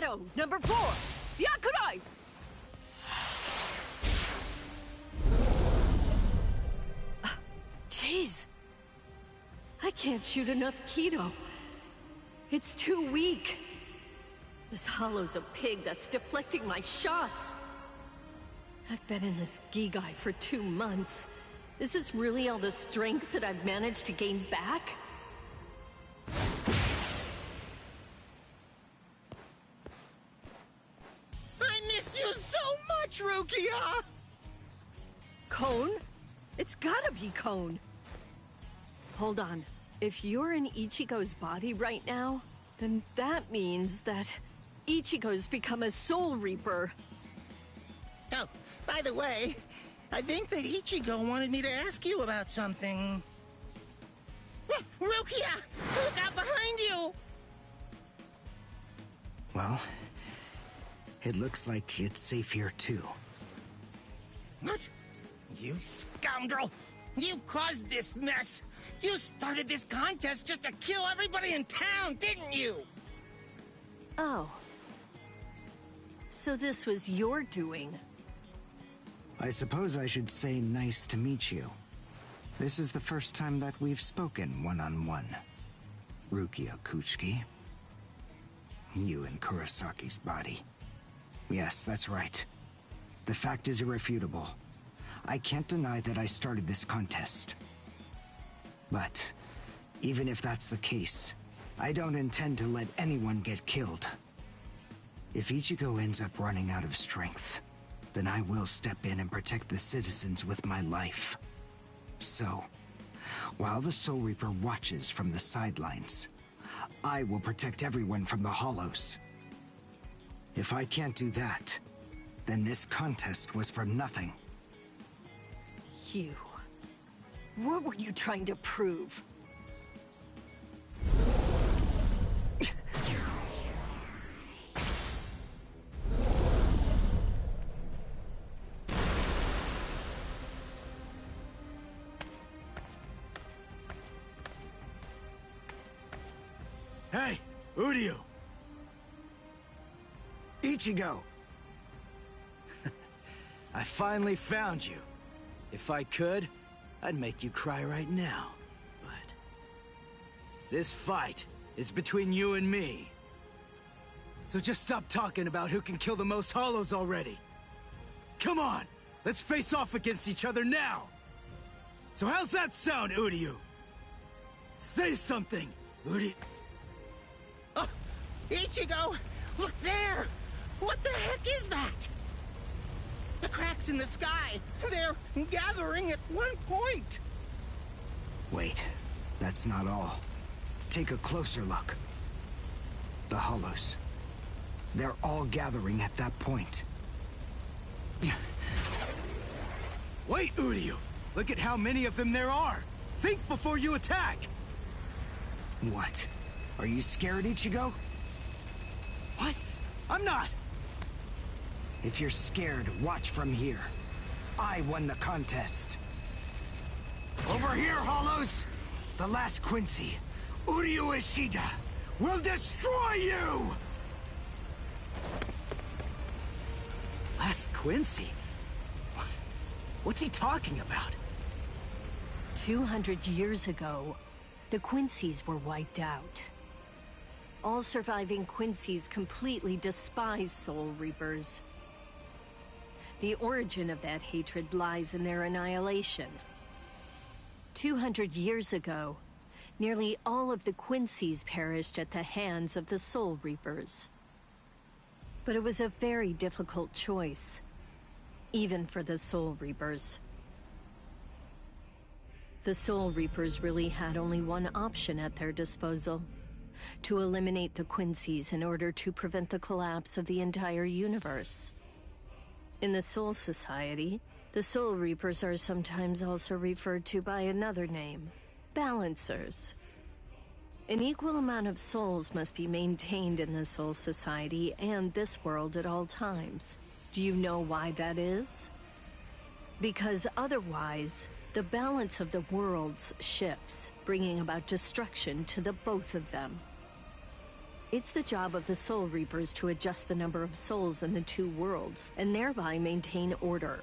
Shadow, number 4! Yakurai! Jeez. I can't shoot enough Keto. It's too weak. This hollow's a pig that's deflecting my shots. I've been in this Gigai for 2 months. Is this really all the strength that I've managed to gain back? I miss you so much, Rukia! Cone? It's gotta be Cone. Hold on. If you're in Ichigo's body right now, then that means that Ichigo's become a Soul Reaper. Oh, by the way, I think that Ichigo wanted me to ask you about something. Rukia! Look out behind you! Well, it looks like it's safe here too. What? You scoundrel! You caused this mess! You started this contest just to kill everybody in town, didn't you? Oh. So this was your doing? I suppose I should say nice to meet you. This is the first time that we've spoken one-on-one. Rukia Kuchiki. You in Kurosaki's body. Yes, that's right. The fact is irrefutable. I can't deny that I started this contest. But, even if that's the case, I don't intend to let anyone get killed. If Ichigo ends up running out of strength, then I will step in and protect the citizens with my life. So, while the Soul Reaper watches from the sidelines, I will protect everyone from the Hollows. If I can't do that, then this contest was for nothing. You. What were you trying to prove? Hey, Uryu! Ichigo! I finally found you. If I could, I'd make you cry right now. But this fight is between you and me. So just stop talking about who can kill the most Hollows already. Come on, let's face off against each other now. So how's that sound, Uryu? Say something, Uryu. Oh, Ichigo! Look there! What the heck is that? The cracks in the sky! They're gathering at one point! Wait, that's not all. Take a closer look. The Hollows. They're all gathering at that point. Wait, Uryu! Look at how many of them there are! Think before you attack! What? Are you scared, Ichigo? What? I'm not! If you're scared, watch from here. I won the contest. Over here, Hollows! The last Quincy, Uryu Ishida, will destroy you! Last Quincy? What's he talking about? 200 years ago, the Quincy's were wiped out. All surviving Quincy's completely despise Soul Reapers. The origin of that hatred lies in their annihilation. 200 years ago, nearly all of the Quincy's perished at the hands of the Soul Reapers. But it was a very difficult choice, even for the Soul Reapers. The Soul Reapers really had only one option at their disposal: to eliminate the Quincy's in order to prevent the collapse of the entire universe. In the Soul Society, the Soul Reapers are sometimes also referred to by another name: Balancers. An equal amount of souls must be maintained in the Soul Society and this world at all times. Do you know why that is? Because otherwise, the balance of the worlds shifts, bringing about destruction to the both of them. It's the job of the Soul Reapers to adjust the number of souls in the two worlds, and thereby maintain order.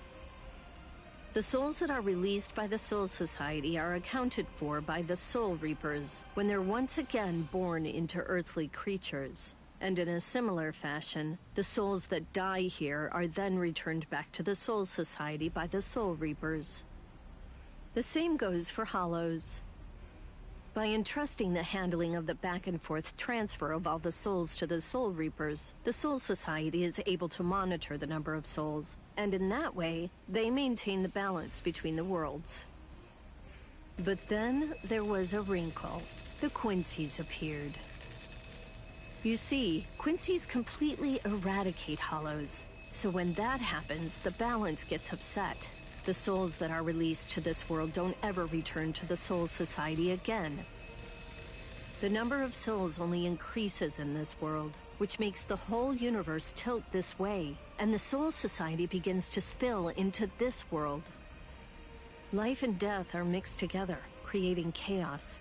The souls that are released by the Soul Society are accounted for by the Soul Reapers when they're once again born into earthly creatures. And in a similar fashion, the souls that die here are then returned back to the Soul Society by the Soul Reapers. The same goes for Hollows. By entrusting the handling of the back-and-forth transfer of all the souls to the Soul Reapers, the Soul Society is able to monitor the number of souls, and in that way, they maintain the balance between the worlds. But then there was a wrinkle. The Quincy's appeared. You see, Quincy's completely eradicate Hollows, so when that happens, the balance gets upset. The souls that are released to this world don't ever return to the Soul Society again. The number of souls only increases in this world, which makes the whole universe tilt this way, and the Soul Society begins to spill into this world. Life and death are mixed together, creating chaos.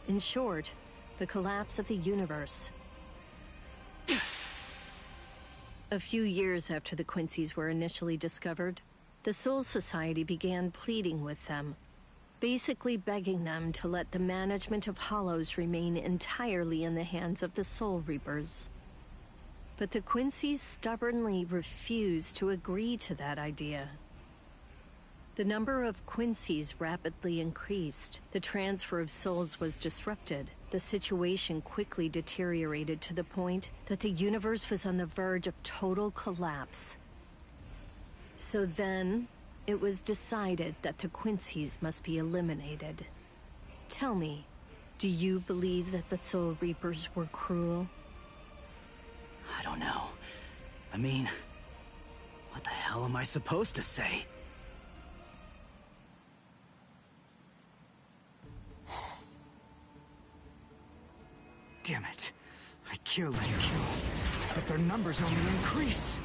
In short, the collapse of the universe. A few years after the Quincy's were initially discovered, the Soul Society began pleading with them, basically begging them to let the management of Hollows remain entirely in the hands of the Soul Reapers. But the Quincy's stubbornly refused to agree to that idea. The number of Quincy's rapidly increased. The transfer of souls was disrupted. The situation quickly deteriorated to the point that the universe was on the verge of total collapse. So then, it was decided that the Quincy's must be eliminated. Tell me, do you believe that the Soul Reapers were cruel? I don't know. I mean, what the hell am I supposed to say? Damn it. I kill and kill, but their numbers only increase.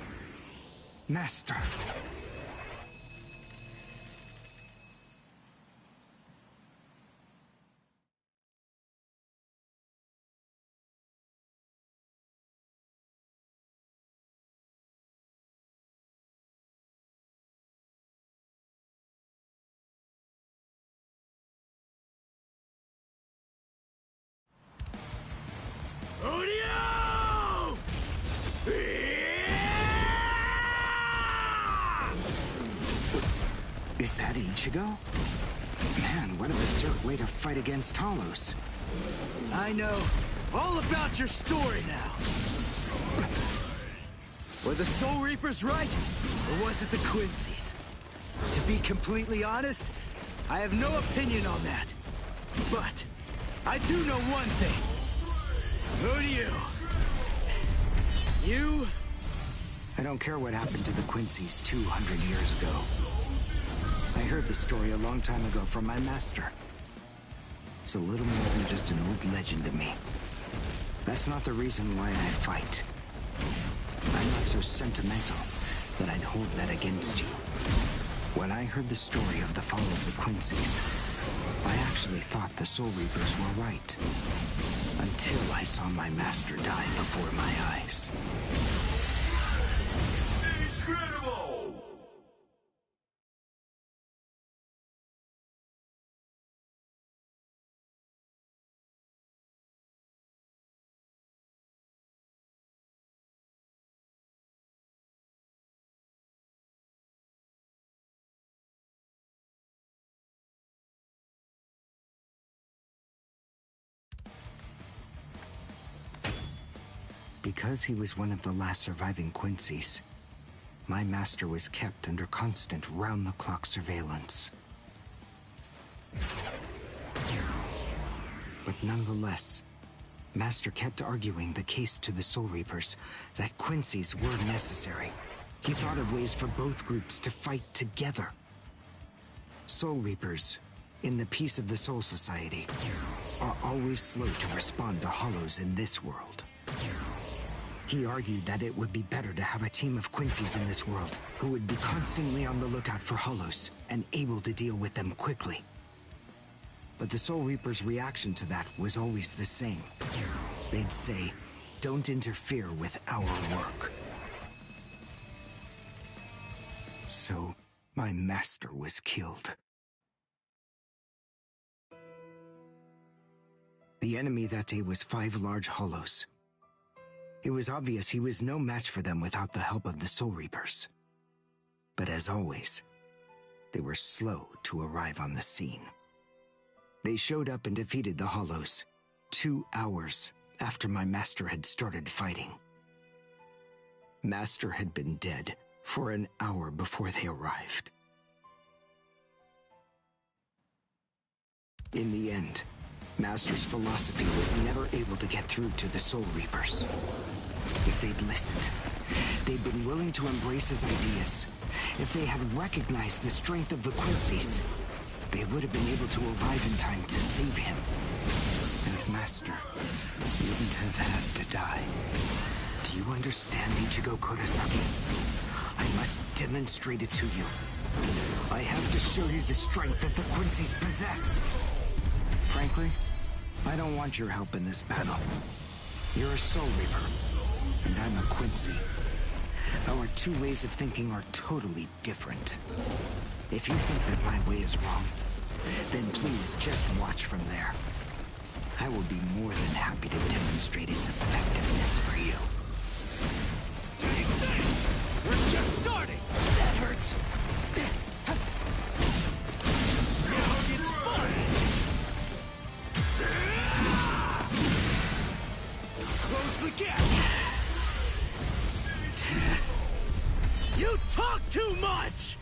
Master. Is that Ichigo? Man, what a berserk way to fight against Hollows. I know all about your story now. Were the Soul Reapers right, or was it the Quincy's? To be completely honest, I have no opinion on that. But I do know one thing. Who do you? You? I don't care what happened to the Quincy's 200 years ago. I heard the story a long time ago from my master. It's a little more than just an old legend to me. That's not the reason why I fight. I'm not so sentimental that I'd hold that against you. When I heard the story of the fall of the Quincy's, I actually thought the Soul Reapers were right. Until I saw my master die before my eyes. Incredible! Because he was one of the last surviving Quincy's, my master was kept under constant round-the-clock surveillance. But nonetheless, Master kept arguing the case to the Soul Reapers that Quincy's were necessary. He thought of ways for both groups to fight together. Soul Reapers, in the peace of the Soul Society, are always slow to respond to Hollows in this world. He argued that it would be better to have a team of Quincy's in this world who would be constantly on the lookout for Hollows and able to deal with them quickly. But the Soul Reapers' reaction to that was always the same. They'd say, don't interfere with our work. So, my master was killed. The enemy that day was 5 large hollows. It was obvious he was no match for them without the help of the Soul Reapers. But as always, they were slow to arrive on the scene. They showed up and defeated the hollows 2 hours after my master had started fighting. Master had been dead for an hour before they arrived. In the end, Master's philosophy was never able to get through to the Soul Reapers. If they'd listened, they'd been willing to embrace his ideas. If they had recognized the strength of the Quincy's, they would have been able to arrive in time to save him. And Master wouldn't have had to die. Do you understand, Ichigo Kurosaki? I must demonstrate it to you. I have to show you the strength that the Quincy's possess. Frankly, I don't want your help in this battle. You're a Soul Reaper, and I'm a Quincy. Our 2 ways of thinking are totally different. If you think that my way is wrong, then please just watch from there. I will be more than happy to demonstrate its effectiveness for you. Take this! We're just starting! That hurts! Now it's fun! Close the gap! You talk too much!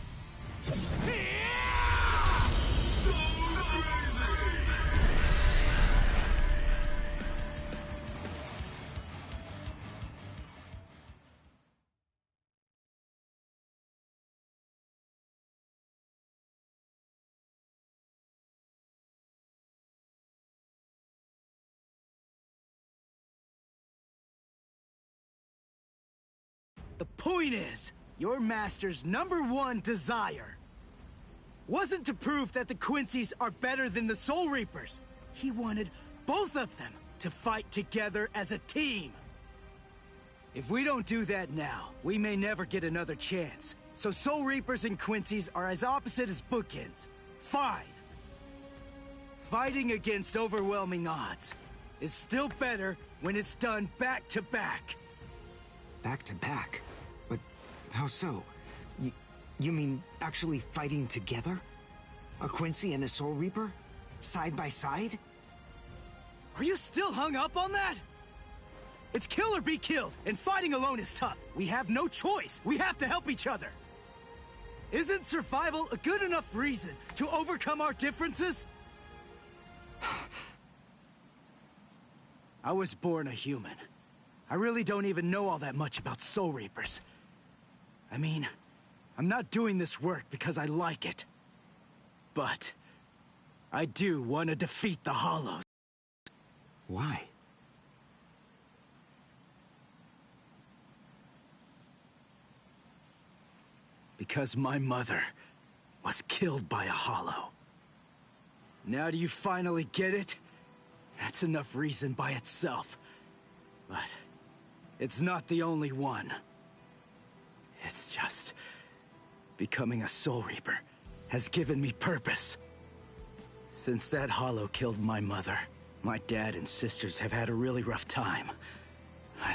The point is, your master's #1 desire wasn't to prove that the Quincy's are better than the Soul Reapers. He wanted both of them to fight together as a team. If we don't do that now, we may never get another chance. So Soul Reapers and Quincy's are as opposite as bookends. Fine. Fighting against overwhelming odds is still better when it's done back to back. Back to back? But how so? You mean actually fighting together? A Quincy and a Soul Reaper? Side by side? Are you still hung up on that? It's kill or be killed, and fighting alone is tough. We have no choice. We have to help each other. Isn't survival a good enough reason to overcome our differences? I was born a human. I really don't even know all that much about Soul Reapers. I mean, I'm not doing this work because I like it. But I do want to defeat the Hollows. Why? Because my mother was killed by a Hollow. Now do you finally get it? That's enough reason by itself. But it's not the only one. It's just becoming a Soul Reaper has given me purpose. Since that Hollow killed my mother, my dad and sisters have had a really rough time. I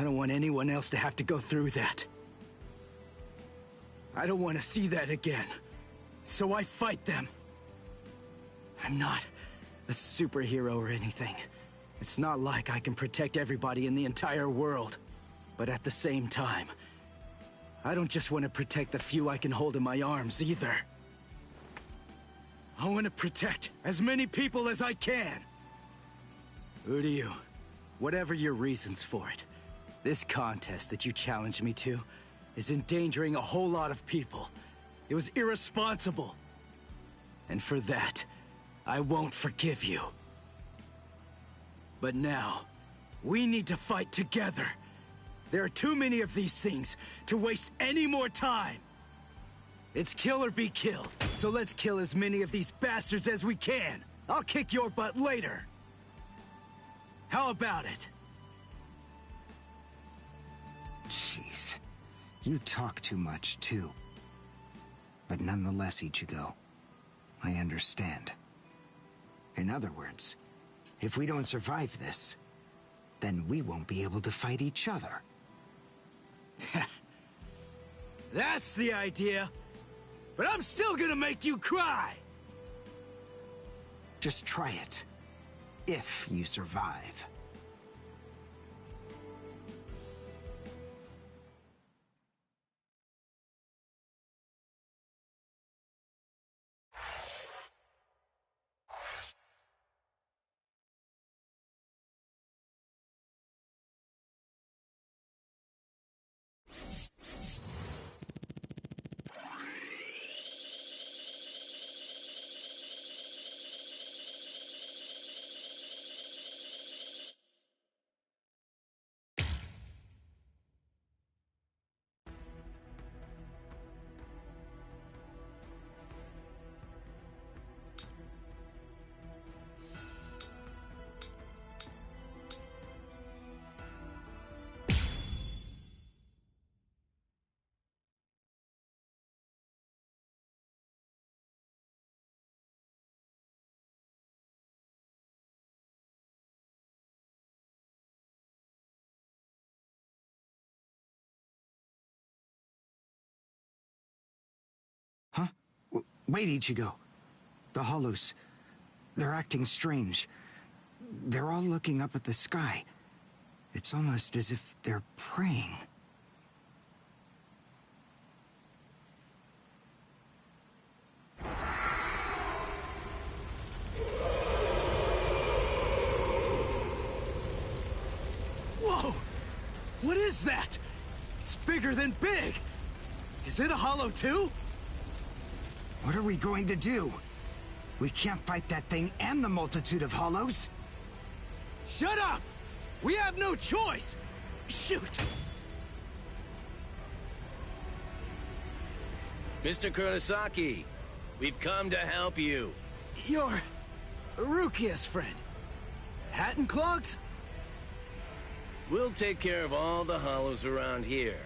don't want anyone else to have to go through that. I don't want to see that again. So I fight them. I'm not a superhero or anything. It's not like I can protect everybody in the entire world. But at the same time, I don't just want to protect the few I can hold in my arms either. I want to protect as many people as I can. Uryu, whatever your reasons for it, this contest that you challenged me to is endangering a whole lot of people. It was irresponsible. And for that, I won't forgive you. But now, we need to fight together. There are too many of these things to waste any more time. It's kill or be killed, so let's kill as many of these bastards as we can. I'll kick your butt later. How about it? You talk too much, too. But nonetheless, Ichigo, I understand. In other words, if we don't survive this, then we won't be able to fight each other. That's the idea. But I'm still gonna make you cry! Just try it. If you survive. Huh? Wait, Ichigo. The Hollows. They're acting strange. They're all looking up at the sky. It's almost as if they're praying. Whoa! What is that? It's bigger than big! Is it a hollow too? What are we going to do? We can't fight that thing and the multitude of hollows. Shut up! We have no choice! Shoot! Mr. Kurosaki, we've come to help you. You're Rukia's friend. Hat and clogs? We'll take care of all the hollows around here.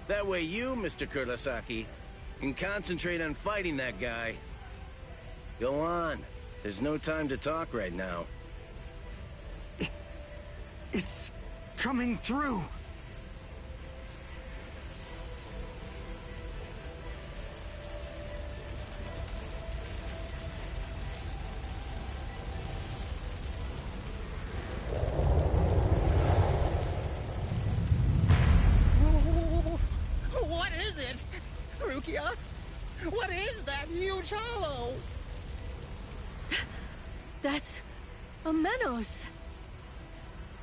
That way you, Mr. Kurosaki, can concentrate on fighting that guy. Go on. There's no time to talk right now. It's coming through. What is it? Rukia? What is that huge hollow? That's a Menos.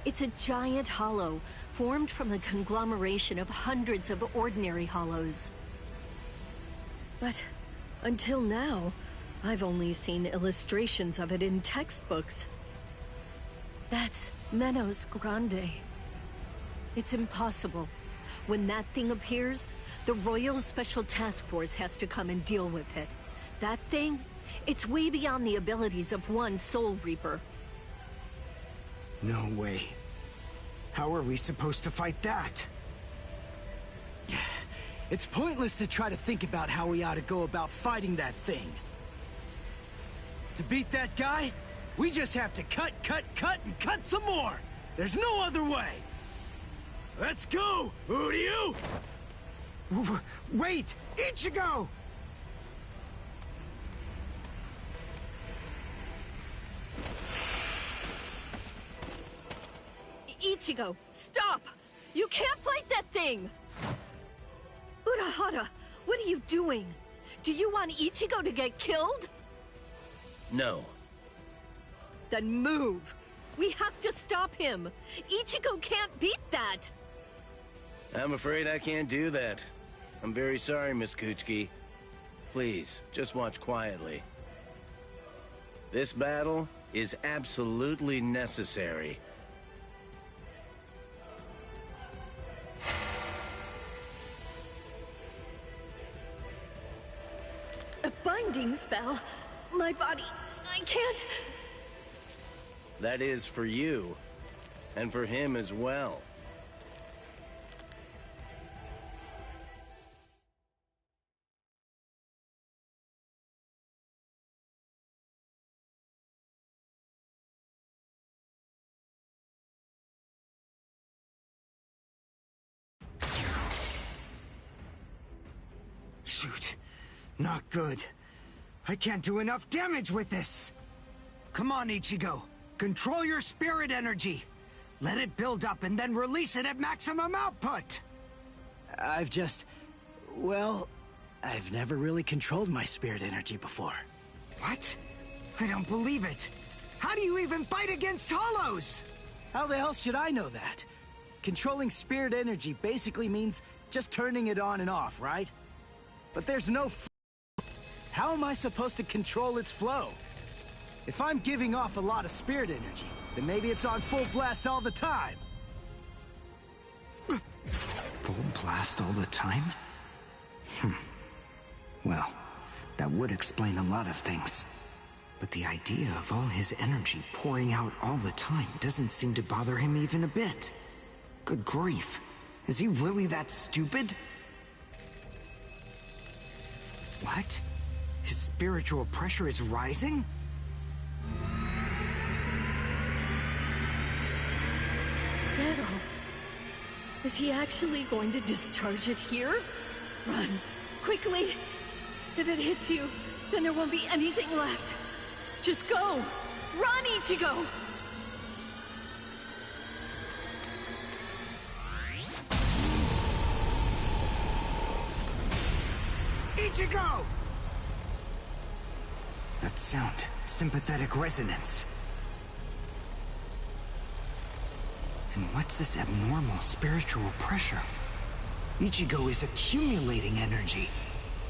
It's a giant hollow, formed from the conglomeration of hundreds of ordinary hollows. But until now, I've only seen illustrations of it in textbooks. That's Menos Grande. It's impossible. When that thing appears, the Royal Special Task Force has to come and deal with it. That thing, it's way beyond the abilities of one Soul Reaper. No way. How are we supposed to fight that? It's pointless to try to think about how we ought to go about fighting that thing. To beat that guy, we just have to cut, and cut some more! There's no other way! Let's go, Uryu! Wait! Ichigo! Ichigo, stop! You can't fight that thing! Urahara, what are you doing? Do you want Ichigo to get killed? No. Then move! We have to stop him! Ichigo can't beat that! I'm afraid I can't do that. I'm very sorry, Miss Kuchiki. Please, just watch quietly. This battle is absolutely necessary. A binding spell? My body... I can't... That is for you, and for him as well. Shoot. Not good. I can't do enough damage with this. Come on, Ichigo. Control your spirit energy. Let it build up and then release it at maximum output. Well, I've never really controlled my spirit energy before. What? I don't believe it. How do you even fight against hollows? How the hell should I know that? Controlling spirit energy basically means just turning it on and off, right? But there's no How am I supposed to control its flow? If I'm giving off a lot of spirit energy, then maybe it's on full blast all the time. Full blast all the time? Well, that would explain a lot of things. But the idea of all his energy pouring out all the time doesn't seem to bother him even a bit. Good grief. Is he really that stupid? What? His spiritual pressure is rising? Zero. Is he actually going to discharge it here? Run. Quickly. If it hits you, then there won't be anything left. Just go. Run, Ichigo! Ichigo! That sound. Sympathetic resonance. And what's this abnormal spiritual pressure? Ichigo is accumulating energy.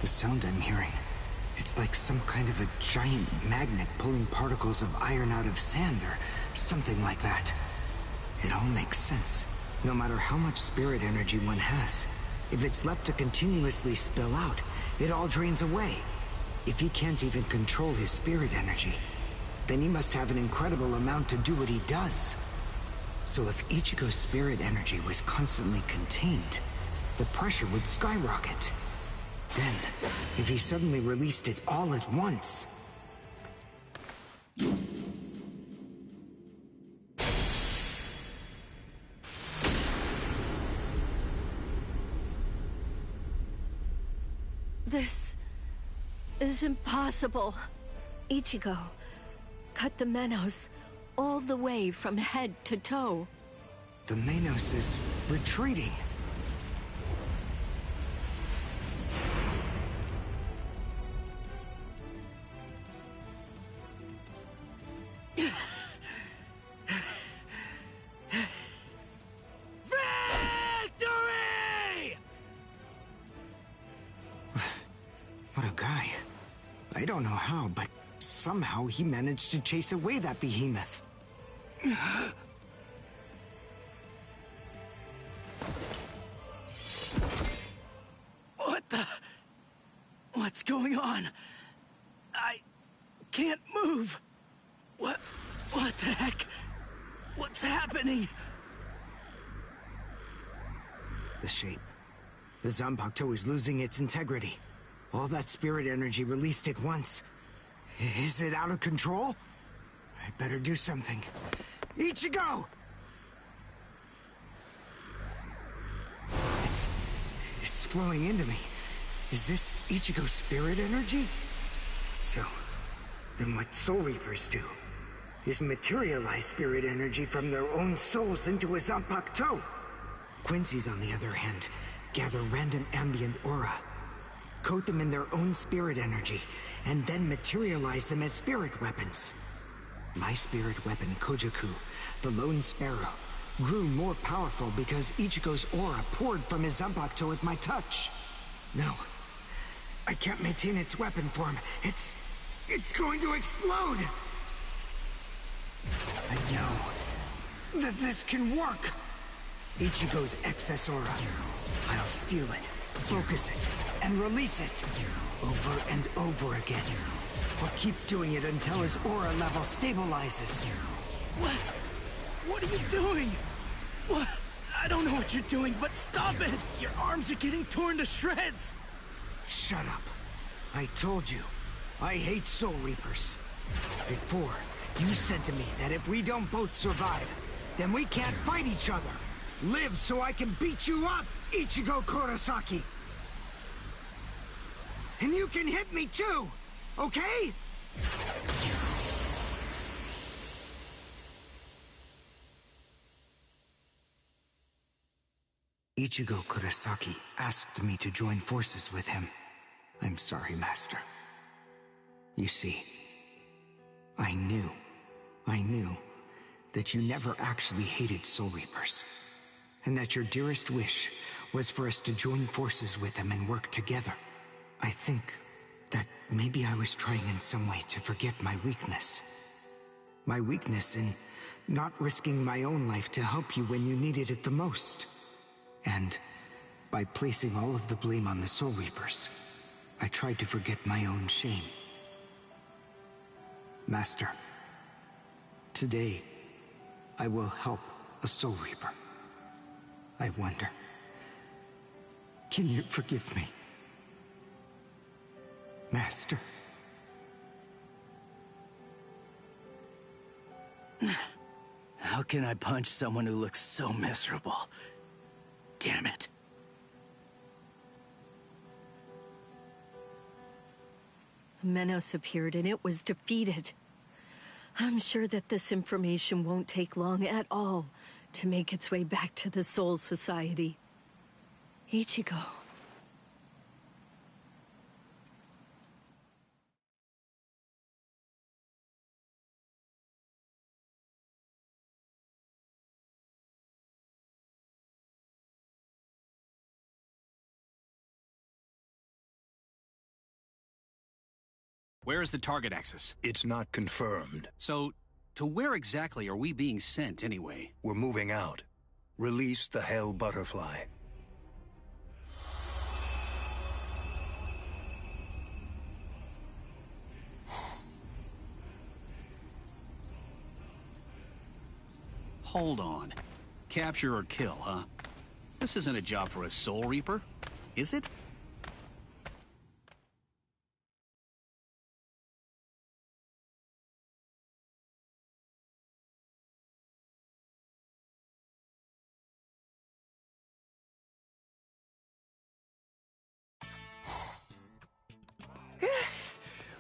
The sound I'm hearing, it's like some kind of a giant magnet pulling particles of iron out of sand or something like that. It all makes sense. No matter how much spirit energy one has, if it's left to continuously spill out, it all drains away. If he can't even control his spirit energy, then he must have an incredible amount to do what he does. So if Ichigo's spirit energy was constantly contained, the pressure would skyrocket. Then, if he suddenly released it all at once... This is impossible. Ichigo, cut the Menos all the way from head to toe. The Menos is retreating. Victory! What a guy. I don't know how, but somehow he managed to chase away that behemoth. What's going on? I can't move. What the heck? What's happening? The shape. The Zanpakuto is losing its integrity. All that spirit energy released at once. Is it out of control? I better do something. Ichigo! It's flowing into me. Is this Ichigo's spirit energy? So, then what Soul Reapers do is materialize spirit energy from their own souls into a Zanpakuto. Quincy's, on the other hand, gather random ambient aura, coat them in their own spirit energy, and then materialize them as spirit weapons. My spirit weapon, Kojaku, the Lone Sparrow, grew more powerful because Ichigo's aura poured from his Zanpakuto at my touch. No, I can't maintain its weapon form. It's going to explode! I know that this can work! Ichigo's excess aura. I'll steal it, focus it, and release it. Over and over again. I'll keep doing it until his aura level stabilizes. What are you doing? What? I don't know what you're doing, but stop it! Your arms are getting torn to shreds! Shut up. I told you, I hate Soul Reapers. Before, you said to me that if we don't both survive, then we can't fight each other. Live so I can beat you up, Ichigo Kurosaki! And you can hit me too, okay? Ichigo Kurosaki asked me to join forces with him. I'm sorry, Master. You see, I knew that you never actually hated Soul Reapers, and that your dearest wish was for us to join forces with them and work together. I think that maybe I was trying in some way to forget my weakness. My weakness in not risking my own life to help you when you needed it the most. And by placing all of the blame on the Soul Reapers, I tried to forget my own shame. Master, today, I will help a Soul Reaper. I wonder, can you forgive me? Master? How can I punch someone who looks so miserable? Damn it. Menos appeared and it was defeated. I'm sure that this information won't take long at all to make its way back to the Soul Society. Ichigo. Where is the target axis? It's not confirmed. So, to where exactly are we being sent anyway? We're moving out. Release the Hell Butterfly. Hold on. Capture or kill, huh? This isn't a job for a Soul Reaper, is it?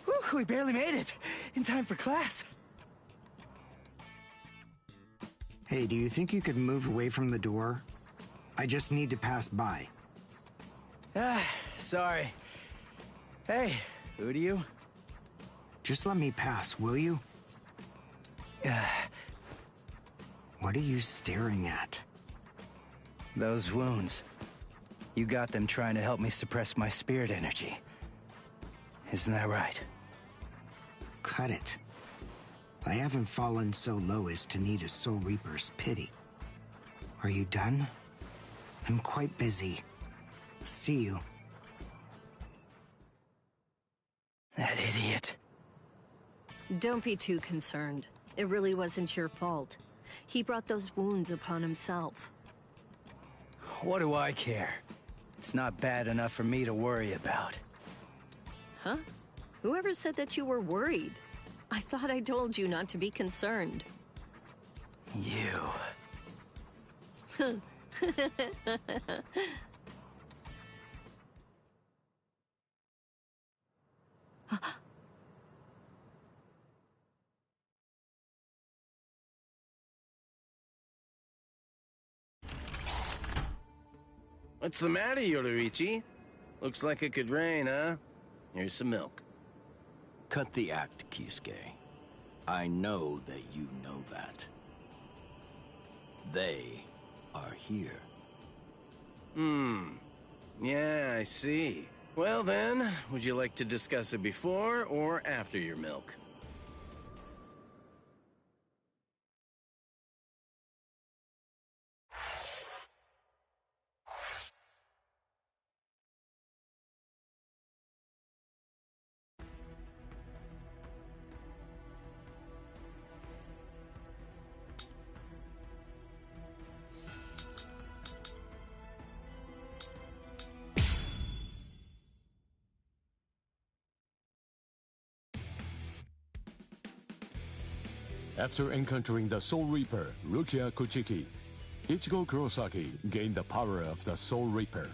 Whew, we barely made it. In time for class. Hey, do you think you could move away from the door? I just need to pass by. Sorry. Hey, who do you? Just let me pass, will you? What are you staring at? Those wounds. You got them trying to help me suppress my spirit energy. Isn't that right? Cut it. I haven't fallen so low as to need a Soul Reaper's pity. Are you done? I'm quite busy. See you. That idiot. Don't be too concerned. It really wasn't your fault. He brought those wounds upon himself. What do I care? It's not bad enough for me to worry about. Huh? Whoever said that you were worried? I thought I told you not to be concerned. You. What's the matter, Yoruichi? Looks like it could rain, huh? Here's some milk. Cut the act, Kisuke. I know that you know that. They are here. Yeah, I see. Well then, would you like to discuss it before or after your milk? After encountering the Soul Reaper, Rukia Kuchiki, Ichigo Kurosaki gained the power of the Soul Reaper.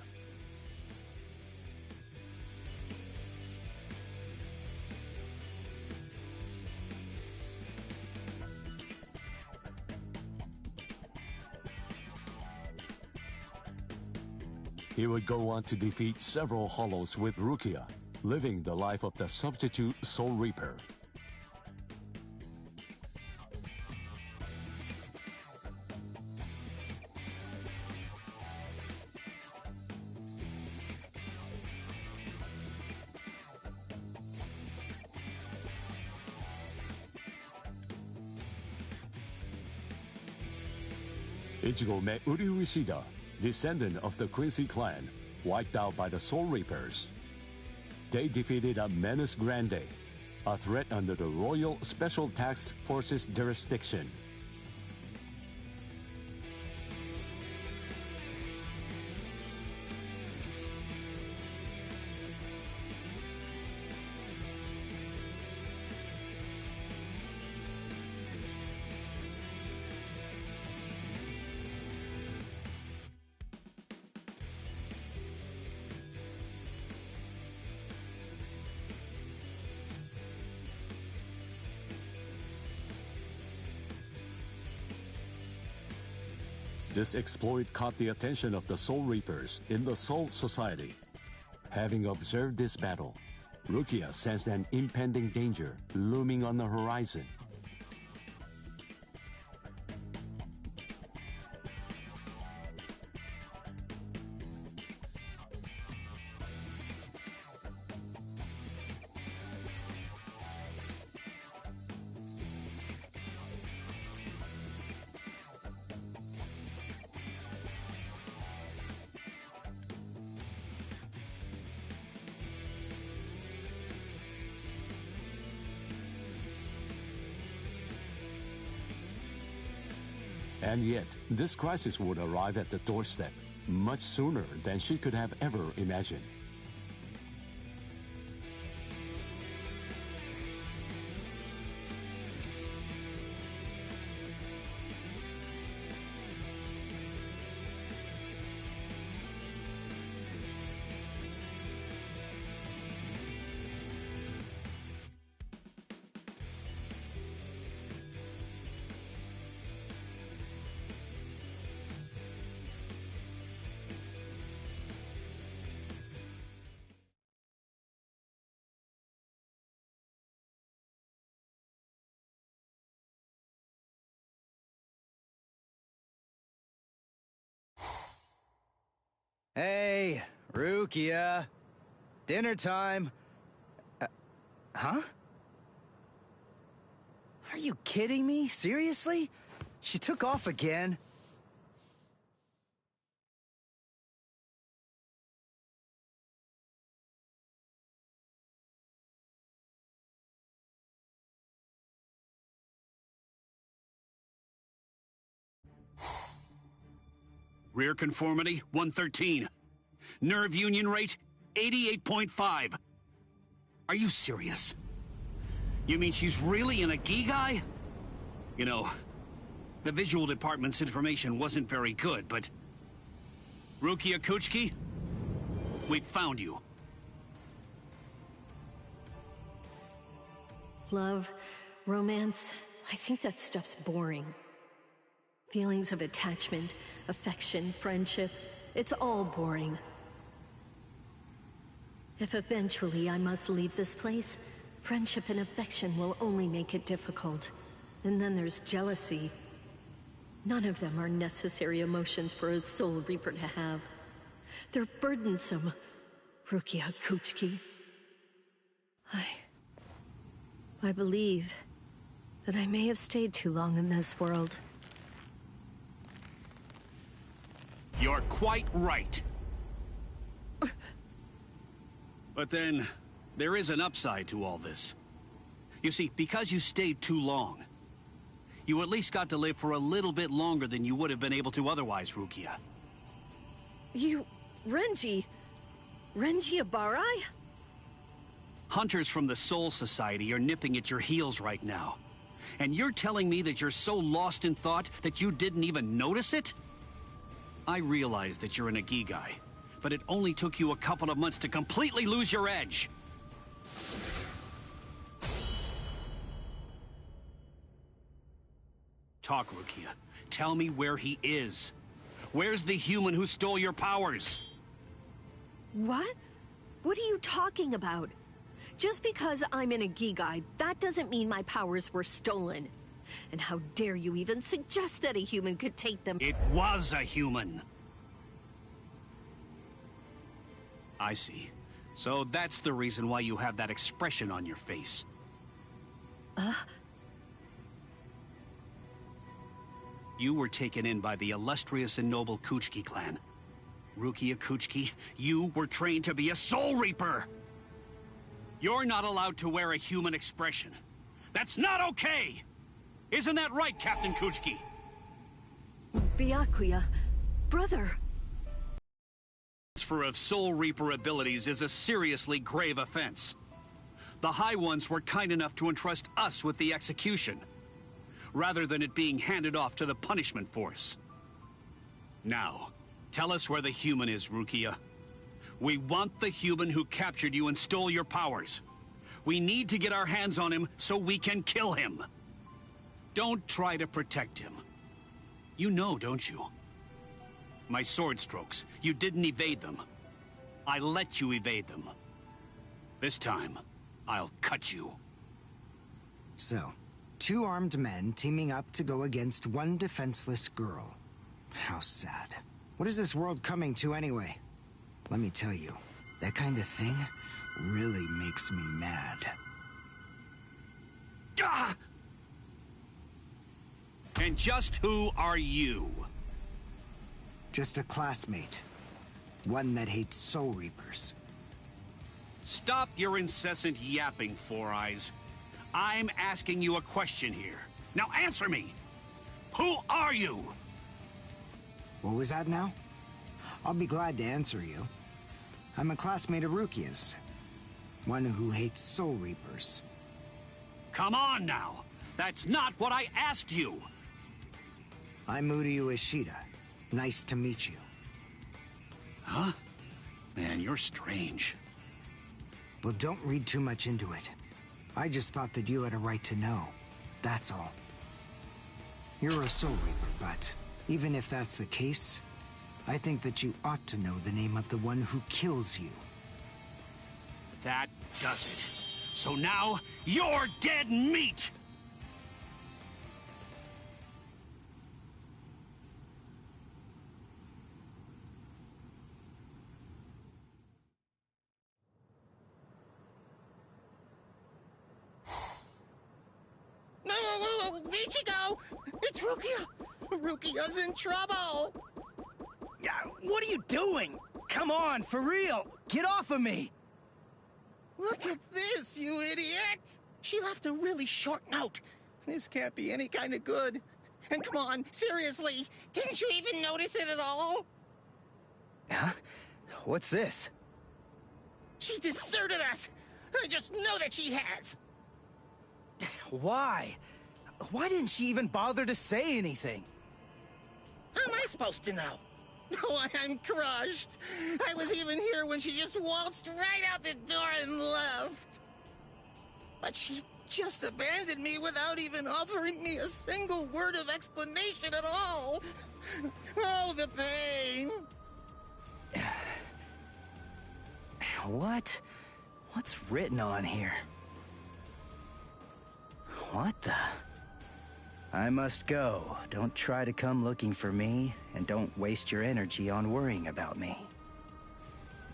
He would go on to defeat several Hollows with Rukia, living the life of the substitute Soul Reaper. Ichigo met Uriushida, descendant of the Quincy clan, wiped out by the Soul Reapers. They defeated a Menace Grande, a threat under the Royal Special Task Force's jurisdiction. This exploit caught the attention of the Soul Reapers in the Soul Society. Having observed this battle, Rukia sensed an impending danger looming on the horizon. And yet, this crisis would arrive at the doorstep much sooner than she could have ever imagined. Hey, Rukia. Dinner time. Huh? Are you kidding me? Seriously? She took off again? Rear conformity, 113. Nerve union rate, 88.5. Are you serious? You mean she's really in a Gigai? You know, the visual department's information wasn't very good, but... Rukia Kuchiki, we found you. Love, romance, I think that stuff's boring. Feelings of attachment, affection, friendship, it's all boring. If eventually I must leave this place, friendship and affection will only make it difficult. And then there's jealousy. None of them are necessary emotions for a Soul Reaper to have. They're burdensome, Rukia Kuchiki. I believe that I may have stayed too long in this world. You're quite right. But then, there is an upside to all this. You see, because you stayed too long, you at least got to live for a little bit longer than you would have been able to otherwise, Rukia. You... Renji Abarai? Hunters from the Soul Society are nipping at your heels right now. And you're telling me that you're so lost in thought that you didn't even notice it? I realize that you're an Ikigai, but it only took you a couple of months to completely lose your edge. Talk, Rukia. Tell me where he is. Where's the human who stole your powers? What? What are you talking about? Just because I'm in a Gigai, that doesn't mean my powers were stolen. And how dare you even suggest that a human could take them? It was a human. I see. So that's the reason why you have that expression on your face. You were taken in by the illustrious and noble Kuchiki clan. Rukia Kuchiki, you were trained to be a Soul Reaper! You're not allowed to wear a human expression. That's not okay! Isn't that right, Captain Kuchiki? Byakuya, brother. Transfer of Soul Reaper abilities is a seriously grave offense. The High Ones were kind enough to entrust us with the execution, rather than it being handed off to the punishment force. Now, tell us where the human is, Rukia. We want the human who captured you and stole your powers. We need to get our hands on him so we can kill him. Don't try to protect him. You know, don't you? My sword strokes, you didn't evade them. I let you evade them. This time, I'll cut you. So, 2 armed men teaming up to go against 1 defenseless girl. How sad. What is this world coming to anyway? Let me tell you, that kind of thing really makes me mad. Ah! And just who are you? Just a classmate. One that hates Soul Reapers. Stop your incessant yapping, Four Eyes. I'm asking you a question here. Now answer me! Who are you? What was that now? I'll be glad to answer you. I'm a classmate of Rukia's. One who hates Soul Reapers. Come on now! That's not what I asked you! I'm RobertoMunoz-Yt. Nice to meet you. Huh? Man, you're strange. Well, don't read too much into it. I just thought that you had a right to know. That's all. You're a Soul Reaper, but even if that's the case, I think that you ought to know the name of the one who kills you. That does it. So now, you're dead meat! No, Ichigo! It's Rukia! Rukia's in trouble! Yeah, what are you doing? Come on, for real! Get off of me! Look at this, you idiot! She left a really short note. This can't be any kind of good. And come on, seriously, didn't you even notice it at all? Huh? What's this? She deserted us! I just know that she has! Why? Why didn't she even bother to say anything? How am I supposed to know? Oh, I'm crushed. I was even here when she just waltzed right out the door and left. But she just abandoned me without even offering me a single word of explanation at all. Oh, the pain. What? What's written on here? What the? I must go. Don't try to come looking for me, and don't waste your energy on worrying about me.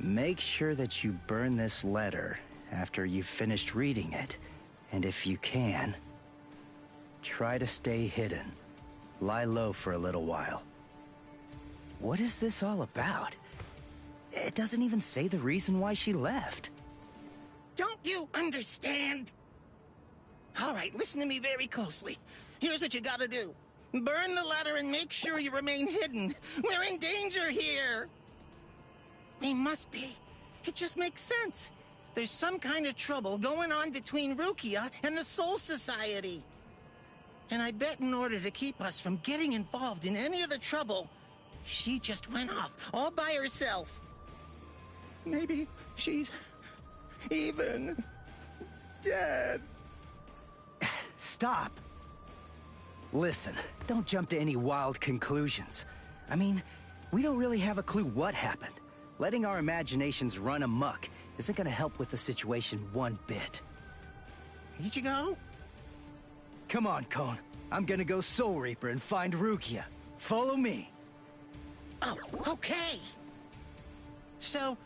Make sure that you burn this letter after you've finished reading it, and if you can, try to stay hidden. Lie low for a little while. What is this all about? It doesn't even say the reason why she left. Don't you understand? All right, listen to me very closely. Here's what you gotta do. Burn the letter and make sure you remain hidden. We're in danger here. We must be. It just makes sense. There's some kind of trouble going on between Rukia and the Soul Society. And I bet in order to keep us from getting involved in any of the trouble, she just went off all by herself. Maybe she's even dead. Stop. Listen, don't jump to any wild conclusions. I mean, we don't really have a clue what happened. letting our imaginations run amok isn't gonna help with the situation one bit. Ichigo? Come on, Kon. I'm gonna go Soul Reaper and find Rukia. Follow me. Oh, okay. So,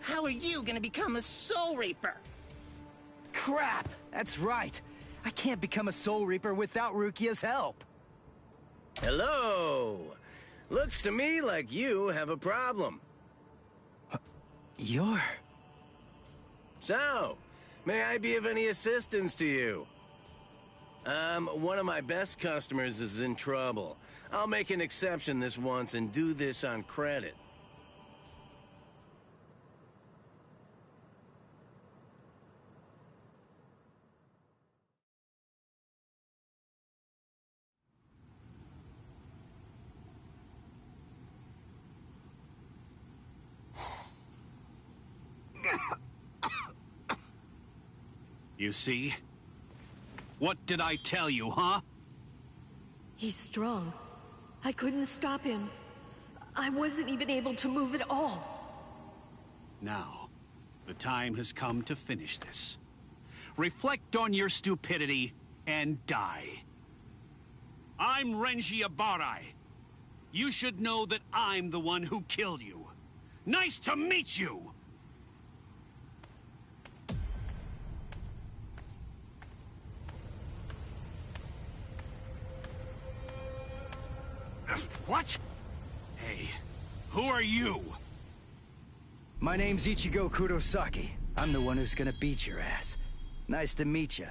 how are you gonna become a Soul Reaper? Crap! That's right. I can't become a Soul Reaper without Rukia's help. Hello! Looks to me like you have a problem. You're... So, may I be of any assistance to you? One of my best customers is in trouble. I'll make an exception this once and do this on credit. You see? What did I tell you, huh? He's strong. I couldn't stop him. I wasn't even able to move at all. Now, the time has come to finish this. Reflect on your stupidity and die. I'm Renji Abarai. You should know that I'm the one who killed you. Nice to meet you! What? Hey, who are you? My name's Ichigo Kurosaki. I'm the one who's gonna beat your ass. Nice to meet you.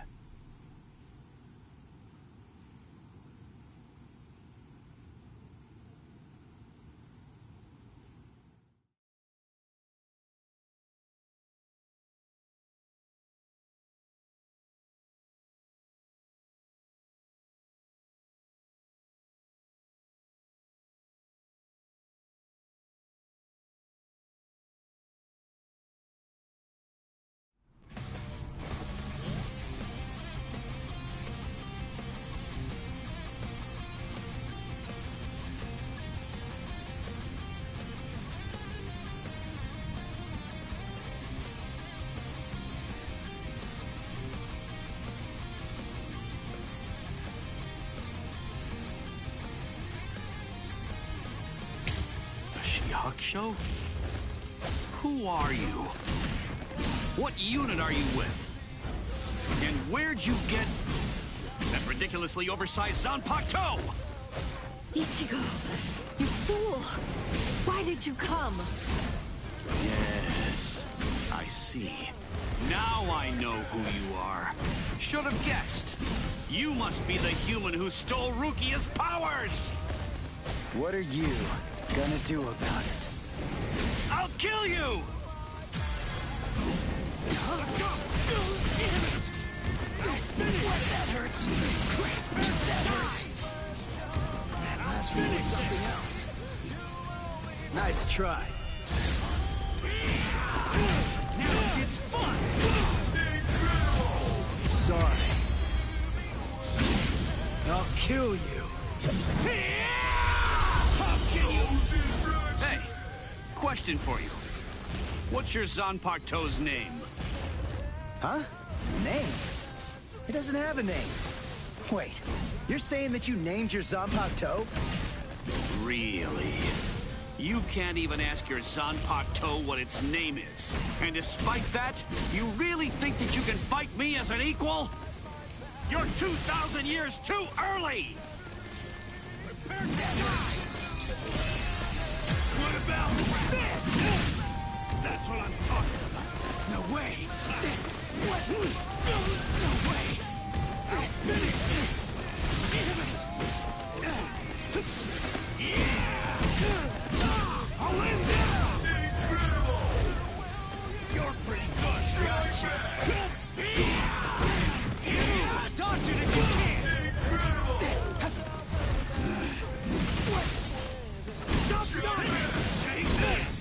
Hakusho? Who are you? What unit are you with? And where'd you get that ridiculously oversized Zanpakuto? Ichigo, you fool! Why did you come? Yes, I see. Now I know who you are. Should have guessed. You must be the human who stole Rukia's powers! What are you gonna do about it? I'll kill you! Let's go! Damn it! That hurts! Crap! That hurts! That last one was something else. Nice try. Now it gets fun! Sorry. I'll kill you. I'll kill you! Hey, question for you. What's your Zanpakuto's name? Huh? Name? It doesn't have a name. Wait, you're saying that you named your Zanpakuto? Really? You can't even ask your Zanpakuto what its name is. And despite that, you really think that you can fight me as an equal? You're 2,000 years too early! Prepare that! What about this? That's what I'm talking about. No way! What? No way! Yeah! I'll end this! Incredible! You're pretty good. Gotcha. Dodge it if you can! Incredible! What? Stop! Take this!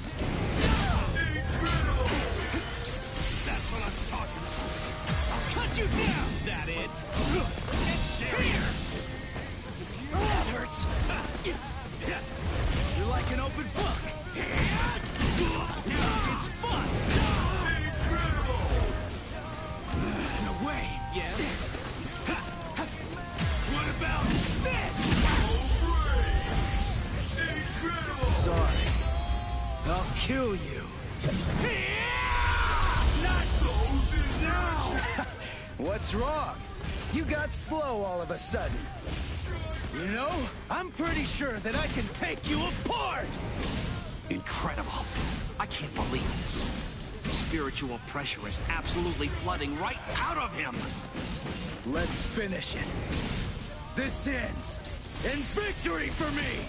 What's wrong? You got slow all of a sudden. You know, I'm pretty sure that I can take you apart! Incredible. I can't believe this. Spiritual pressure is absolutely flooding right out of him. Let's finish it. This ends in victory for me!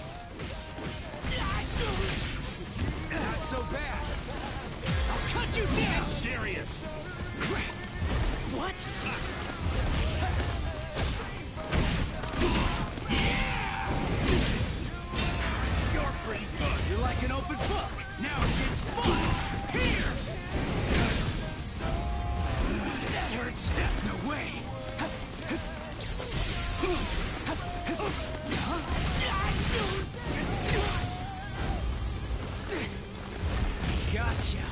Not so bad. I'll cut you down! Serious. What? You're pretty good. You're like an open book. Now it gets fun. Pierce! That hurts. No way. Gotcha.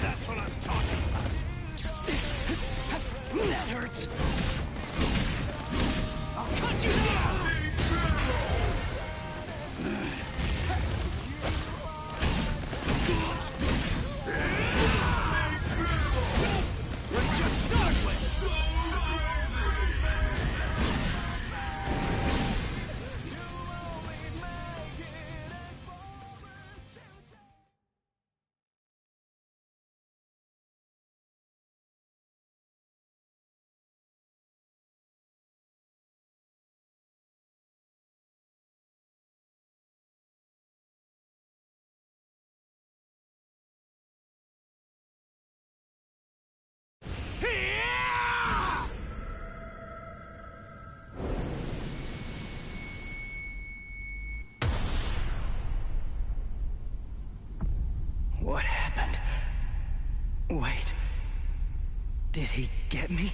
That's what I'm talking about. That hurts. I'll cut you down. Let's just start with. What happened? Wait. Did he get me?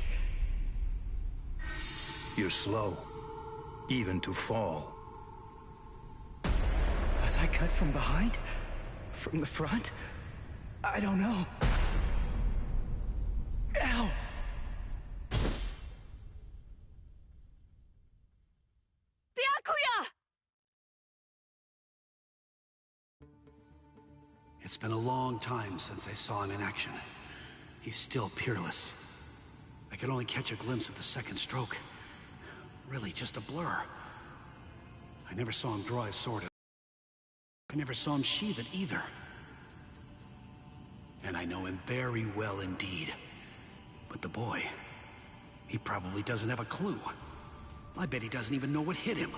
You're slow, even to fall. Was I cut from behind? From the front? I don't know. Ow! Byakuya! It's been a long time since I saw him in action. He's still peerless. I could only catch a glimpse of the second stroke. Really just a blur. I never saw him draw his sword. I never saw him sheathe it either. And I know him very well indeed. But the boy, he probably doesn't have a clue. I bet he doesn't even know what hit him.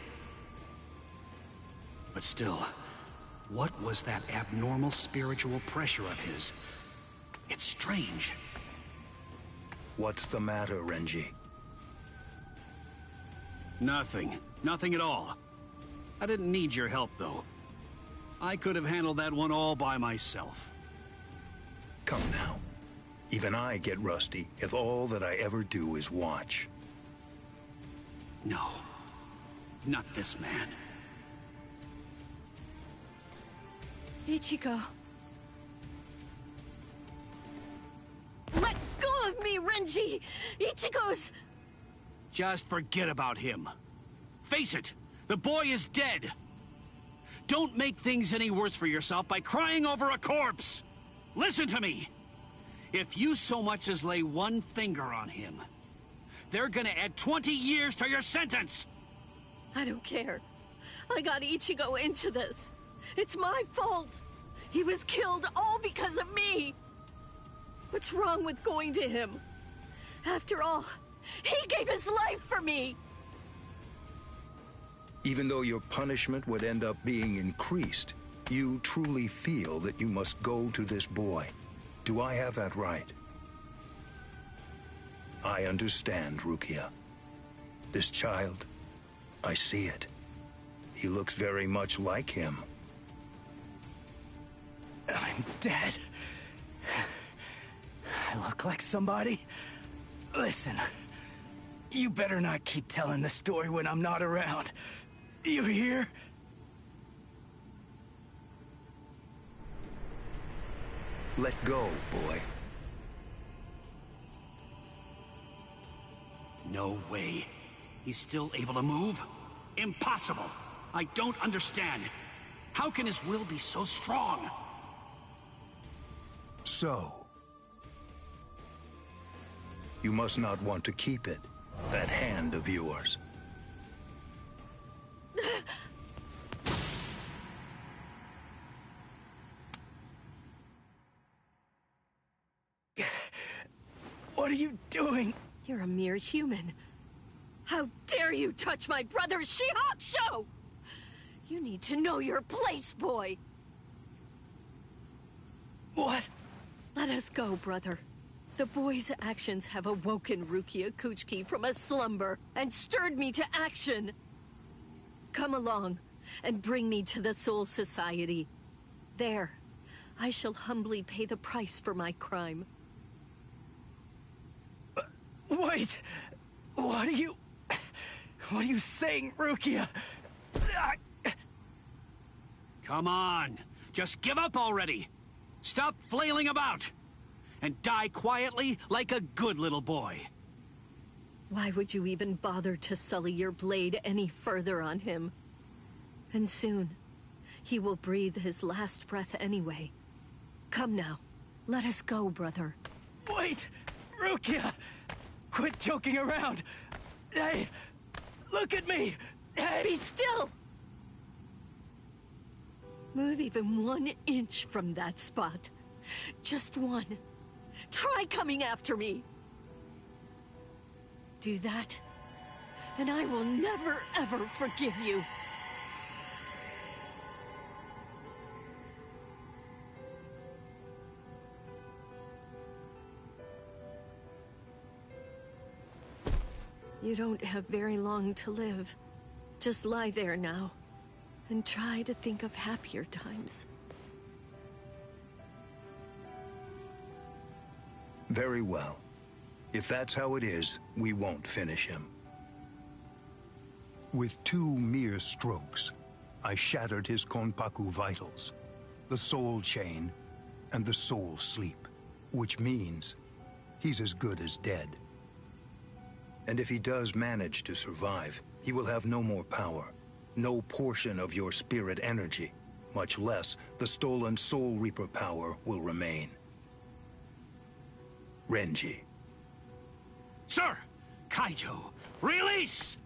But still, what was that abnormal spiritual pressure of his? It's strange. What's the matter, Renji? Nothing. Nothing at all. I didn't need your help, though. I could have handled that one all by myself. Come now. Even I get rusty if all that I ever do is watch. No. Not this man. Ichigo. Let go of me, Renji! Ichigo's... Just forget about him. Face it, the boy is dead. Don't make things any worse for yourself by crying over a corpse. Listen to me. If you so much as lay one finger on him, they're gonna add 20 years to your sentence. I don't care. I got Ichigo into this. It's my fault. He was killed all because of me. What's wrong with going to him? After all, he gave his life for me. Even though your punishment would end up being increased, you truly feel that you must go to this boy. Do I have that right? I understand, Rukia. This child, I see it. He looks very much like him. I'm dead. I look like somebody? Listen, you better not keep telling the story when I'm not around. You hear? Let go, boy. No way. He's still able to move? Impossible. I don't understand. How can his will be so strong? So, you must not want to keep it, that hand of yours. What are you doing? You're a mere human. How dare you touch my brother's Shihakusho! You need to know your place, boy! What? Let us go, brother. The boy's actions have awoken Rukia Kuchiki from a slumber and stirred me to action. Come along and bring me to the Soul Society. There, I shall humbly pay the price for my crime. Wait! What are you saying, Rukia? Come on, just give up already. Stop flailing about. And die quietly like a good little boy. Why would you even bother to sully your blade any further on him? And soon, he will breathe his last breath anyway. Come now, let us go, brother. Wait! Rukia! Quit joking around! Hey! Look at me! Hey! Be still! Move even 1 inch from that spot. Just one. Try coming after me! Do that, and I will never, ever forgive you. You don't have very long to live. Just lie there now, and try to think of happier times. Very well. If that's how it is, we won't finish him. With 2 mere strokes, I shattered his Konpaku vitals, the soul chain, and the soul sleep, which means he's as good as dead. And if he does manage to survive, he will have no more power, no portion of your spirit energy, much less the stolen Soul Reaper power will remain. Renji. Sir! Kaijo, release!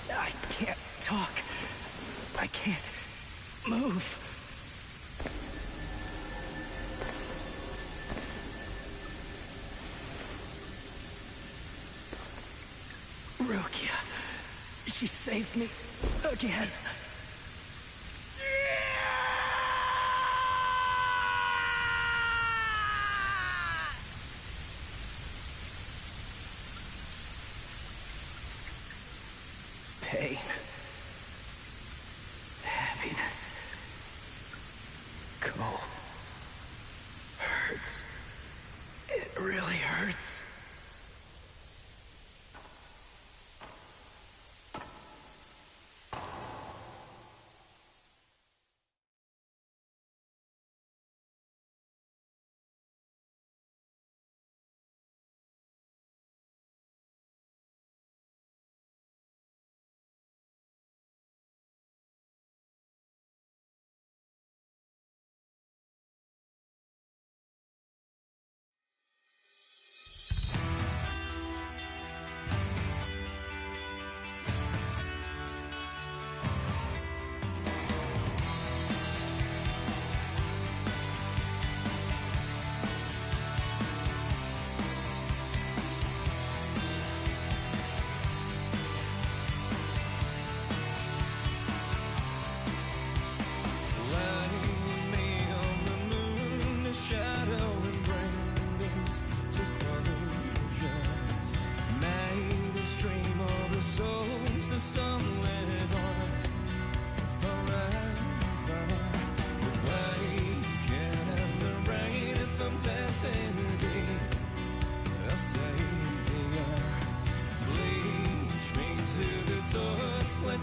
I can't talk. I can't move. Rukia. She saved me again. Pain. Heaviness. Cold. Hurts. It really hurts.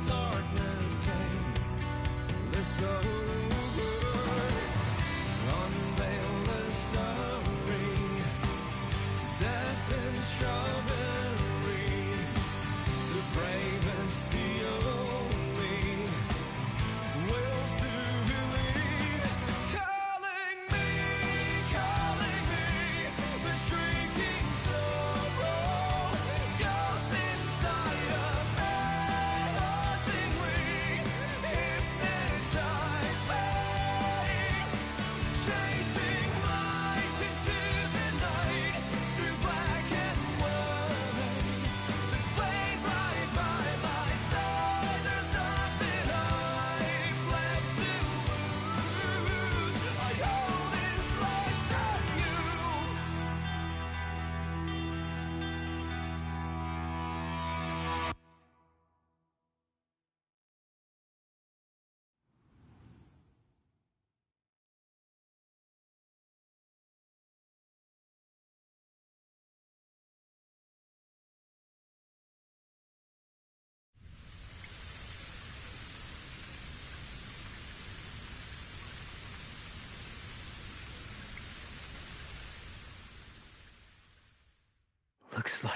Darkness take this over.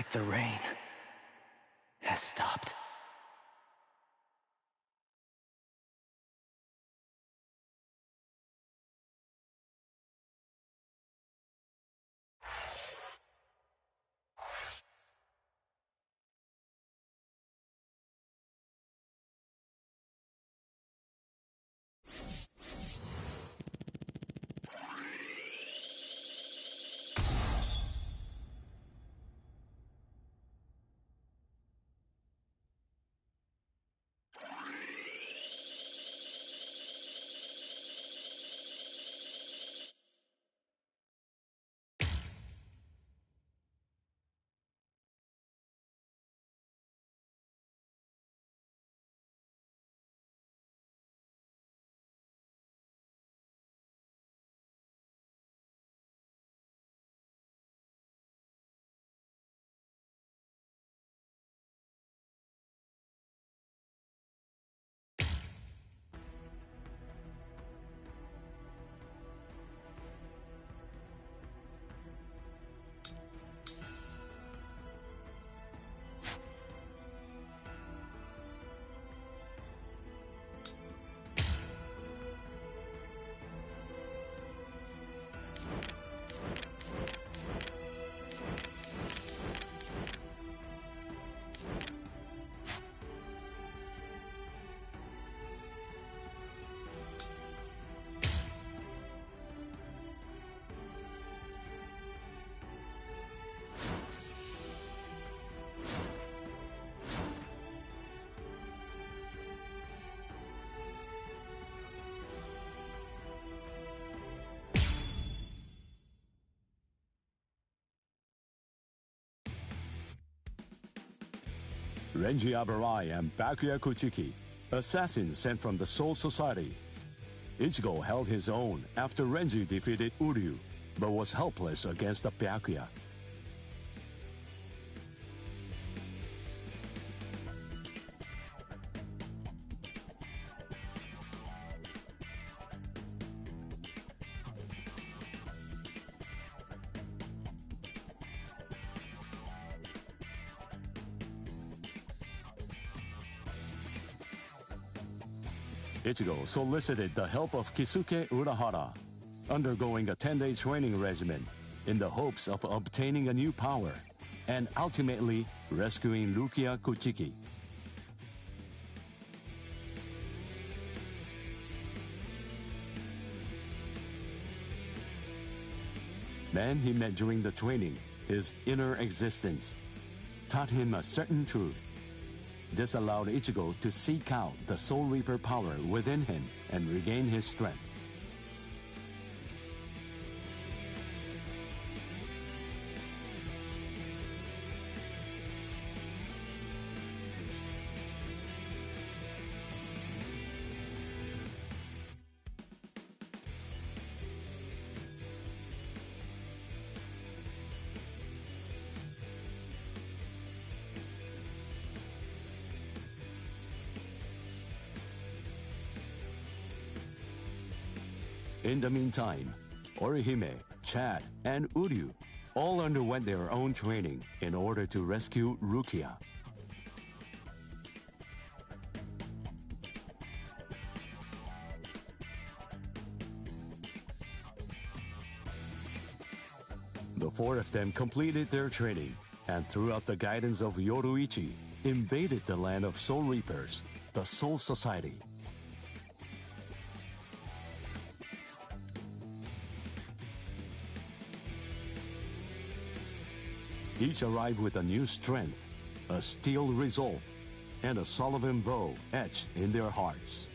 like the rain has stopped. Renji Abarai and Byakuya Kuchiki, assassins sent from the Soul Society. Ichigo held his own after Renji defeated Uryu, but was helpless against the Byakuya. Ichigo solicited the help of Kisuke Urahara, undergoing a 10-day training regimen in the hopes of obtaining a new power and ultimately rescuing Rukia Kuchiki. Man he met during the training, his inner existence, taught him a certain truth. This allowed Ichigo to seek out the Soul Reaper power within him and regain his strength. In the meantime, Orihime, Chad, and Uryu all underwent their own training in order to rescue Rukia. The four of them completed their training, and throughout the guidance of Yoruichi, invaded the land of Soul Reapers, the Soul Society. Each arrived with a new strength, a steel resolve, and a Sullivan bow etched in their hearts.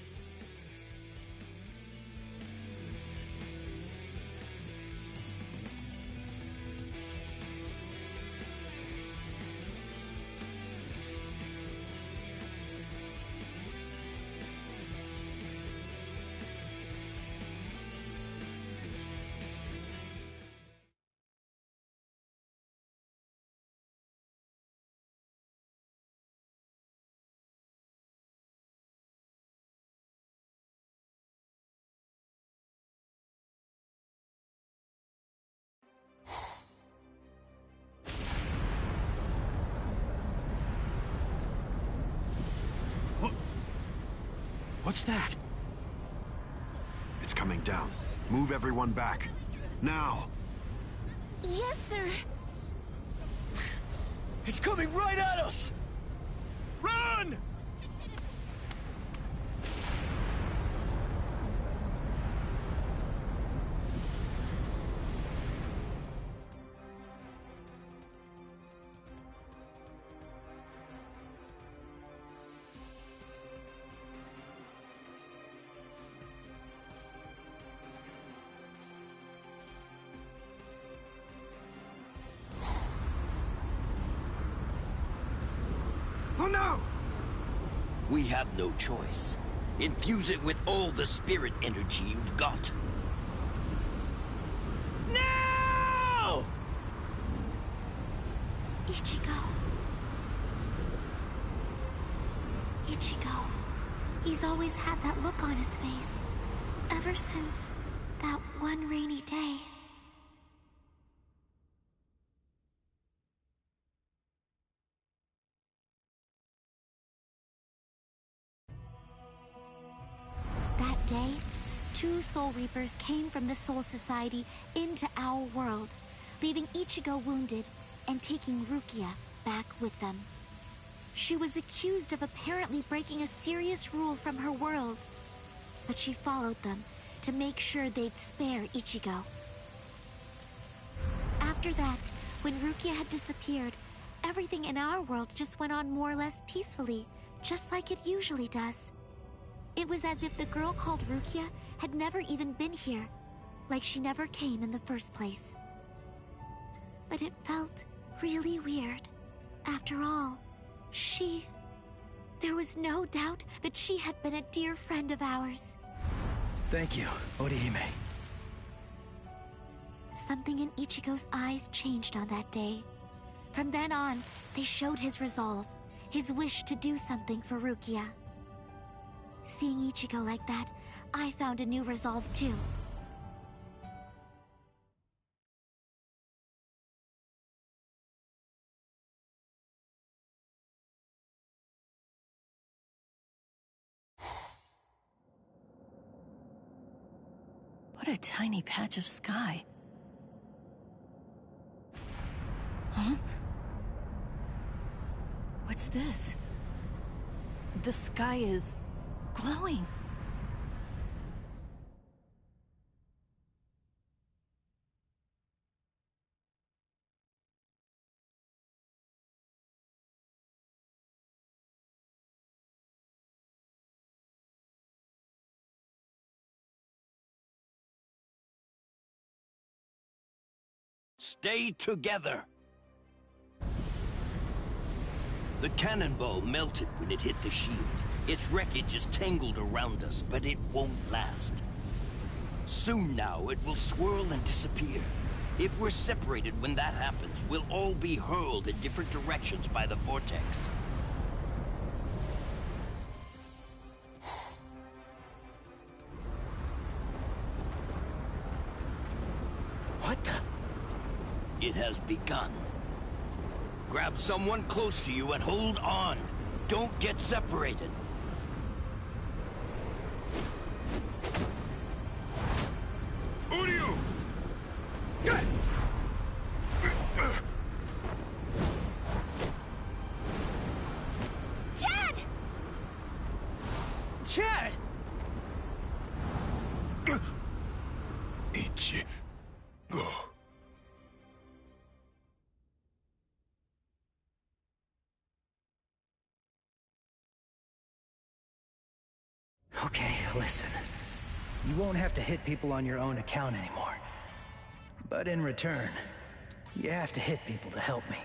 What's that? It's coming down. Move everyone back. Now! Yes, sir. It's coming right at us! Run! Oh no! We have no choice. Infuse it with all the spirit energy you've got. No! Ichigo. Ichigo. He's always had that look on his face. Ever since that one rainy day. That day, 2 Soul Reapers came from the Soul Society into our world, leaving Ichigo wounded and taking Rukia back with them. She was accused of apparently breaking a serious rule from her world, but she followed them to make sure they'd spare Ichigo. After that, when Rukia had disappeared, everything in our world just went on more or less peacefully, just like it usually does. It was as if the girl called Rukia had never even been here, like she never came in the first place. But it felt really weird. After all, there was no doubt that she had been a dear friend of ours. Thank you, Orihime. Something in Ichigo's eyes changed on that day. From then on, they showed his resolve, his wish to do something for Rukia. Seeing Ichigo like that, I found a new resolve too. What a tiny patch of sky. Huh? What's this? The sky is glowing. Stay together. The cannonball melted when it hit the shield. Its wreckage is tangled around us, but it won't last. Soon now, it will swirl and disappear. If we're separated when that happens, we'll all be hurled in different directions by the vortex. What the? It has begun. Grab someone close to you and hold on. Don't get separated. Uryu! Chad! Chad! Ichigo. Okay, listen. You won't have to hit people on your own account anymore. But in return, you have to hit people to help me.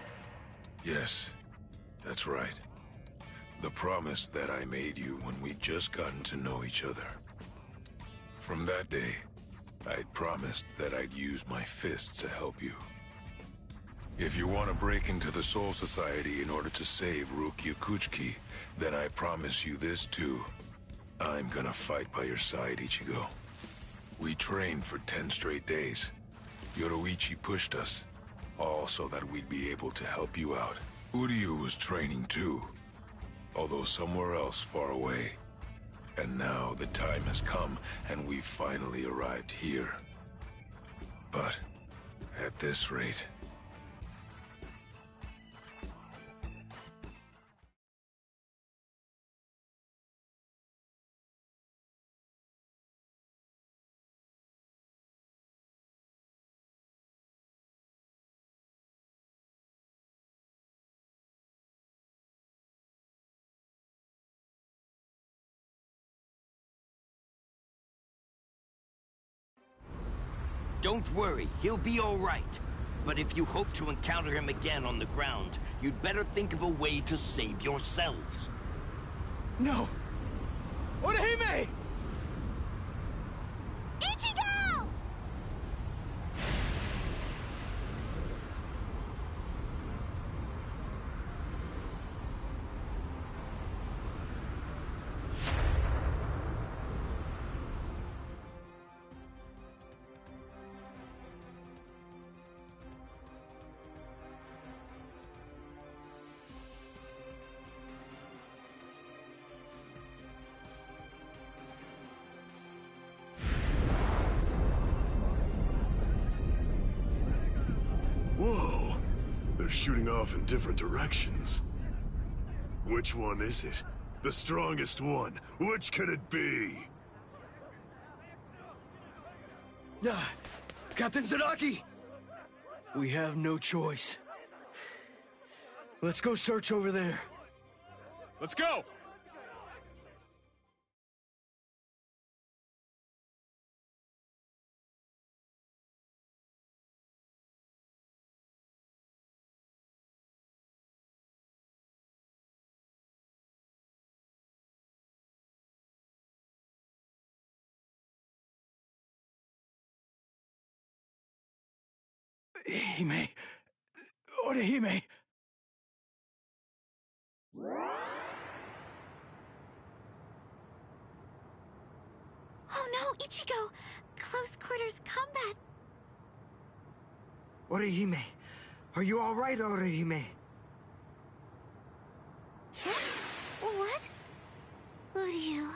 Yes, that's right. The promise that I made you when we'd just gotten to know each other. From that day, I'd promised that I'd use my fists to help you. If you want to break into the Soul Society in order to save Rukia Kuchiki, then I promise you this too. I'm gonna fight by your side, Ichigo. We trained for 10 straight days. Yoruichi pushed us, all so that we'd be able to help you out. Uryu was training too, although somewhere else far away. And now the time has come, and we've finally arrived here. But at this rate... Don't worry, he'll be all right. But if you hope to encounter him again on the ground, you'd better think of a way to save yourselves. No! Orihime! Ichigo! Whoa! They're shooting off in different directions. Which one is it? The strongest one. Which could it be? Captain Zaraki! We have no choice. Let's go search over there. Let's go! Hime... Orihime... Oh no, Ichigo! Close quarters combat! Orihime, are you all right, Orihime? What? Uryu...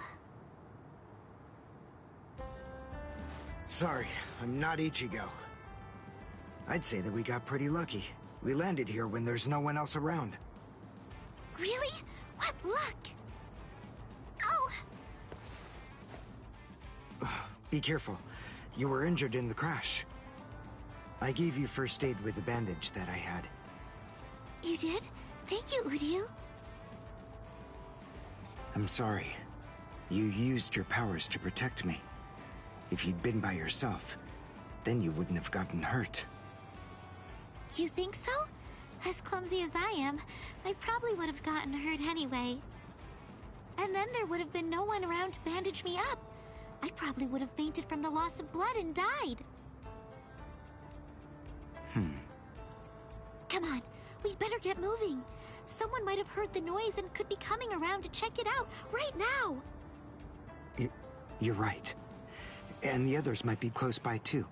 Sorry, I'm not Ichigo. I'd say that we got pretty lucky. We landed here when there's no one else around. Really? What luck! Oh! Be careful. You were injured in the crash. I gave you first aid with the bandage that I had. You did? Thank you, Uryu. I'm sorry. You used your powers to protect me. If you'd been by yourself, then you wouldn't have gotten hurt. You think so? As clumsy as I am, I probably would have gotten hurt anyway. And then there would have been no one around to bandage me up. I probably would have fainted from the loss of blood and died. Come on, we'd better get moving. Someone might have heard the noise and could be coming around to check it out right now. You're right. And the others might be close by too.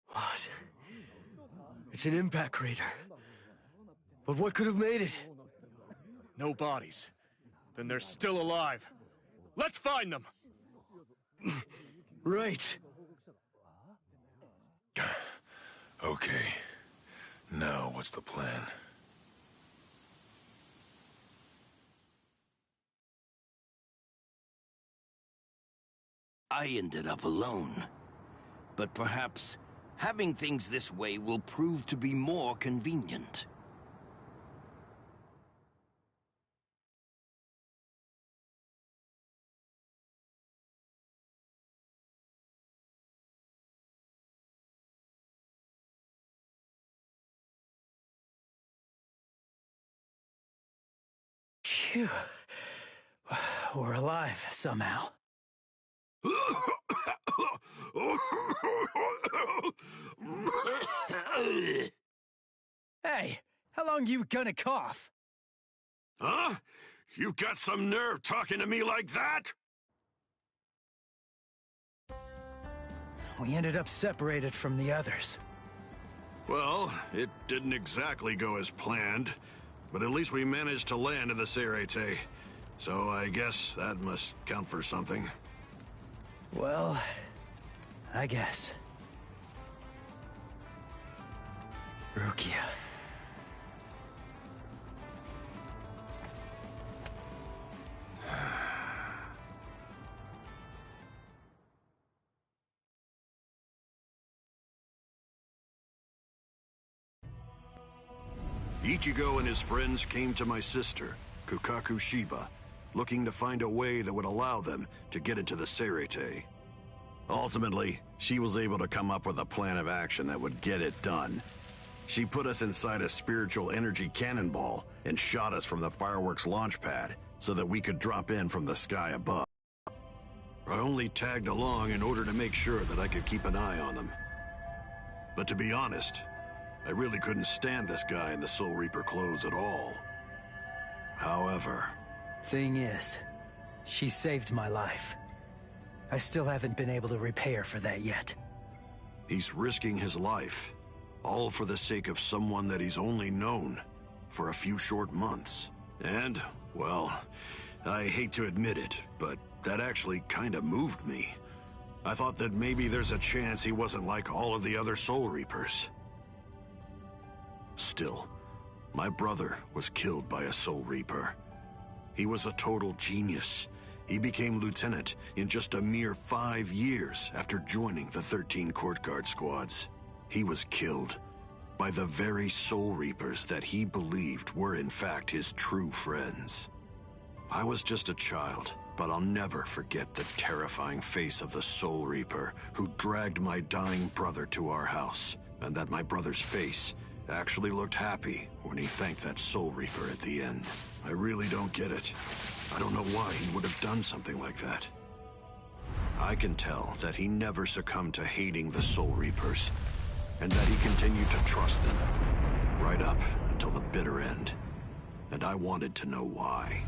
What? It's an impact crater. But what could have made it? No bodies. Then they're still alive. Let's find them! Right. Okay. Now, what's the plan? I ended up alone. But perhaps having things this way will prove to be more convenient. Phew. We're alive, somehow. Hey, how long you gonna cough? Huh? You got some nerve talking to me like that? We ended up separated from the others. Well, it didn't exactly go as planned, but at least we managed to land in the Serete. So I guess that must count for something. Well, I guess. Rukia. Ichigo and his friends came to my sister, Kukaku Shiba, looking to find a way that would allow them to get into the Serete. Ultimately, she was able to come up with a plan of action that would get it done. She put us inside a spiritual energy cannonball and shot us from the fireworks launch pad so that we could drop in from the sky above. I only tagged along in order to make sure that I could keep an eye on them. But to be honest, I really couldn't stand this guy in the Soul Reaper clothes at all. However... Thing is, she saved my life. I still haven't been able to repay her for that yet. He's risking his life, all for the sake of someone that he's only known for a few short months. And, well, I hate to admit it, but that actually kinda moved me. I thought that maybe there's a chance he wasn't like all of the other Soul Reapers. Still, my brother was killed by a Soul Reaper. He was a total genius. He became lieutenant in just a mere 5 years after joining the 13 Court Guard squads. He was killed by the very Soul Reapers that he believed were in fact his true friends. I was just a child, but I'll never forget the terrifying face of the Soul Reaper who dragged my dying brother to our house, and that my brother's face actually looked happy when he thanked that Soul Reaper at the end. I really don't get it. I don't know why he would have done something like that. I can tell that he never succumbed to hating the Soul Reapers, and that he continued to trust them, right up until the bitter end. And I wanted to know why.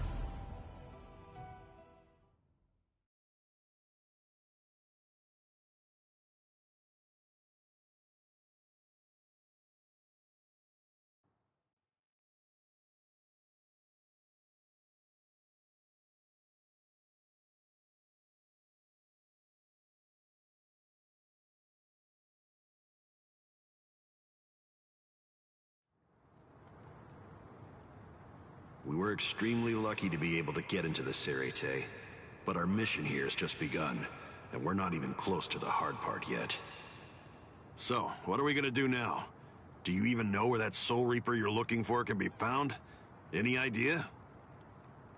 We were extremely lucky to be able to get into the Serete, but our mission here has just begun, and we're not even close to the hard part yet. So, what are we gonna do now? Do you even know where that Soul Reaper you're looking for can be found? Any idea?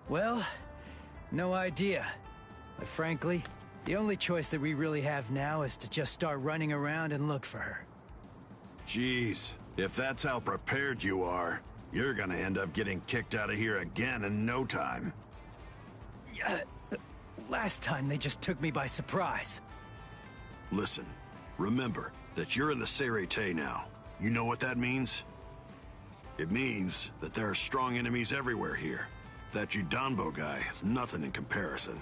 Well, no idea. But frankly, the only choice that we really have now is to just start running around and look for her. Jeez, if that's how prepared you are, you're gonna end up getting kicked out of here again in no time. Last time they just took me by surprise. Listen, remember that you're in the Serete now. You know what that means? It means that there are strong enemies everywhere here. That Judanbo guy is nothing in comparison.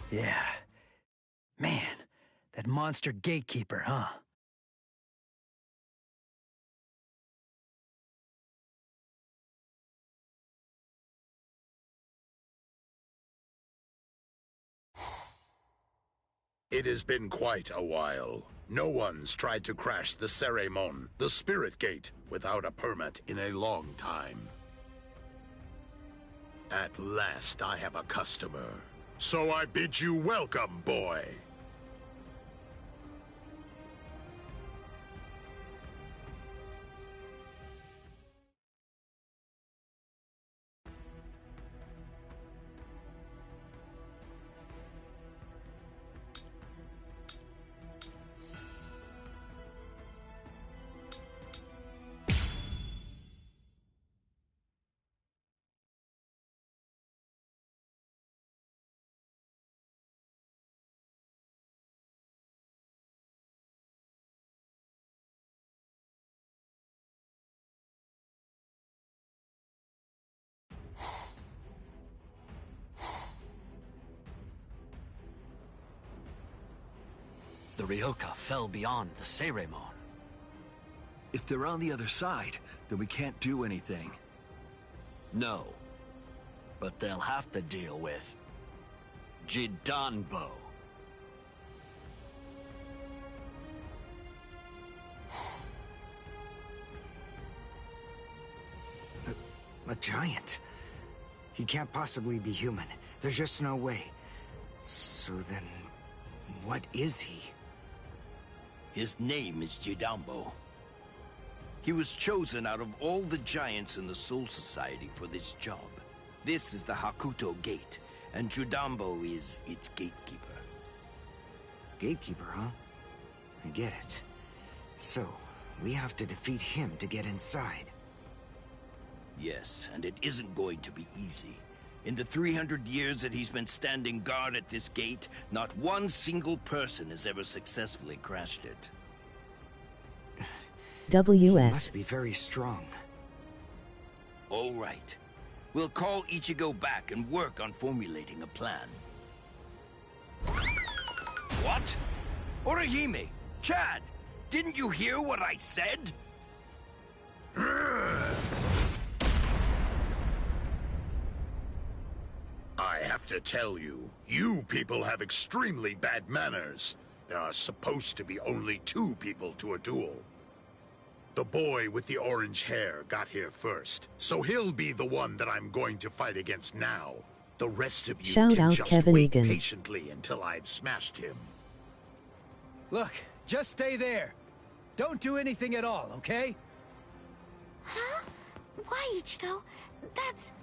Yeah. Man, that monster gatekeeper, huh? It has been quite a while. No one's tried to crash the Ceremon, the Spirit Gate, without a permit in a long time. At last I have a customer. So I bid you welcome, boy. The Ryoka fell beyond the Seiremon. If they're on the other side, then we can't do anything. No. But they'll have to deal with Jidanbo. A giant? He can't possibly be human. There's just no way. So then, what is he? His name is Jidanbo. He was chosen out of all the giants in the Soul Society for this job. This is the Hakuto Gate, and Jidanbo is its gatekeeper. Gatekeeper, huh? I get it. So, we have to defeat him to get inside. Yes, and it isn't going to be easy. In the 300 years that he's been standing guard at this gate, not one single person has ever successfully crashed it. He must be very strong. All right. We'll call Ichigo back and work on formulating a plan. What? Orihime! Chad! Didn't you hear what I said? I have to tell you, you people have extremely bad manners. There are supposed to be only 2 people to a duel. The boy with the orange hair got here first, so he'll be the one that I'm going to fight against now. The rest of you can just wait patiently until I've smashed him. Look, just stay there. Don't do anything at all, okay? Huh? Why, Ichigo? That's...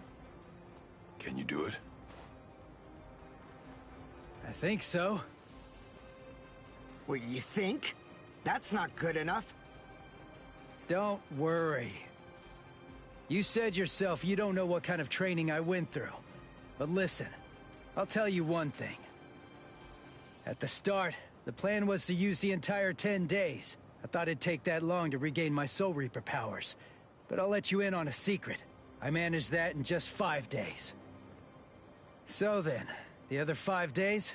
Can you do it? I think so. What, you think? That's not good enough. Don't worry. You said yourself you don't know what kind of training I went through. But listen, I'll tell you one thing. At the start, the plan was to use the entire 10 days. I thought it'd take that long to regain my Soul Reaper powers. But I'll let you in on a secret. I managed that in just 5 days. So then, the other 5 days?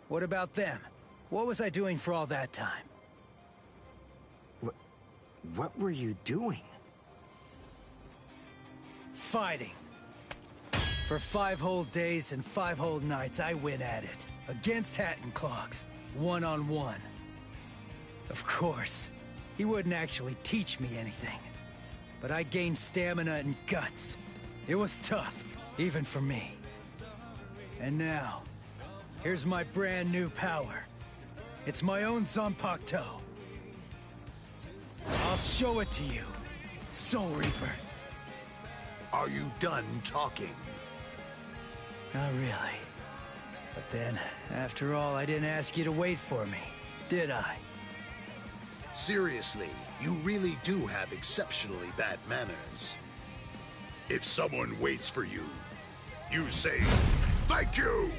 What about them? What was I doing for all that time? What were you doing? Fighting. For 5 whole days and 5 whole nights, I went at it. Against Hatton Clogs. One-on-one. Of course, he wouldn't actually teach me anything. But I gained stamina and guts. It was tough, even for me. And now, here's my brand new power. It's my own Zanpakuto. I'll show it to you, Soul Reaper. Are you done talking? Not really. But then, after all, I didn't ask you to wait for me, did I? Seriously, you really do have exceptionally bad manners. If someone waits for you, you say, "Thank you!"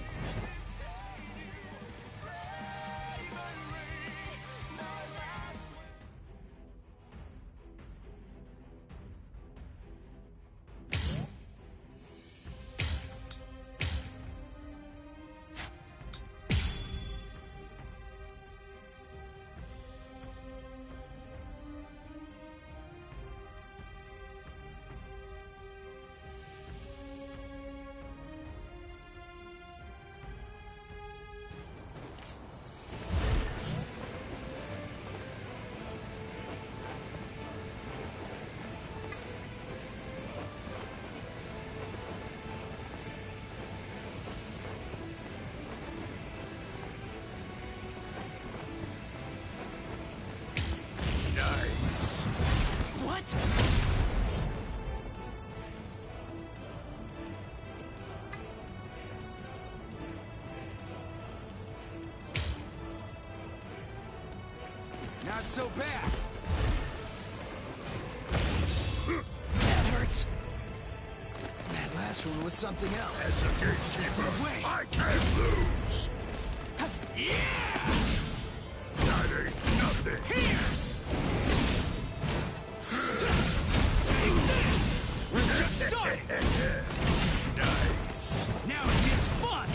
Not so bad. That hurts. That last one was something else. As a gatekeeper, I can't lose. Yeah! That ain't nothing. Pierce! Take this! We're just starting! Nice. Now it gets fun!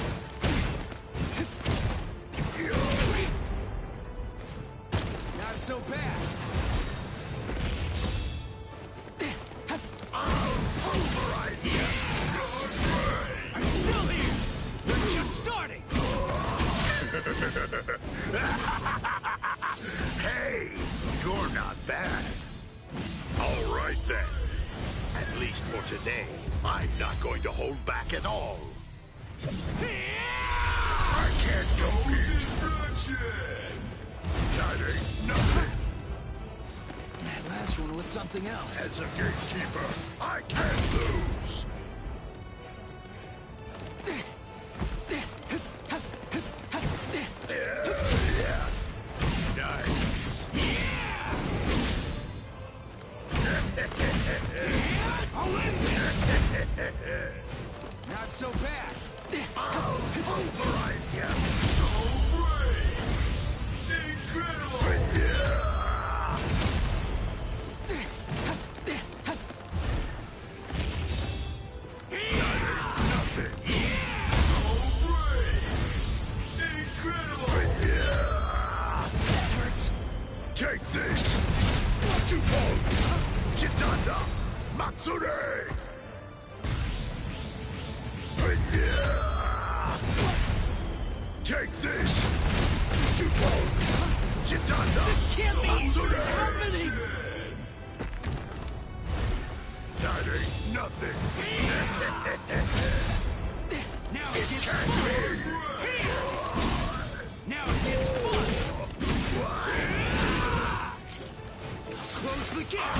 today, I'm not going to hold back at all. I can't compete. That ain't nothing. That last one was something else. As a gatekeeper, I can't lose. Yeah. Nice. Not so bad. I'll pulverize you. So brave. Incredible. Take this! Chupon! Chitanda! Matsure! Take this! Chupon! Chitanda! This can't be Matsure! happening! That ain't nothing! Now it gets fun! Now it gets fun! Close the gap!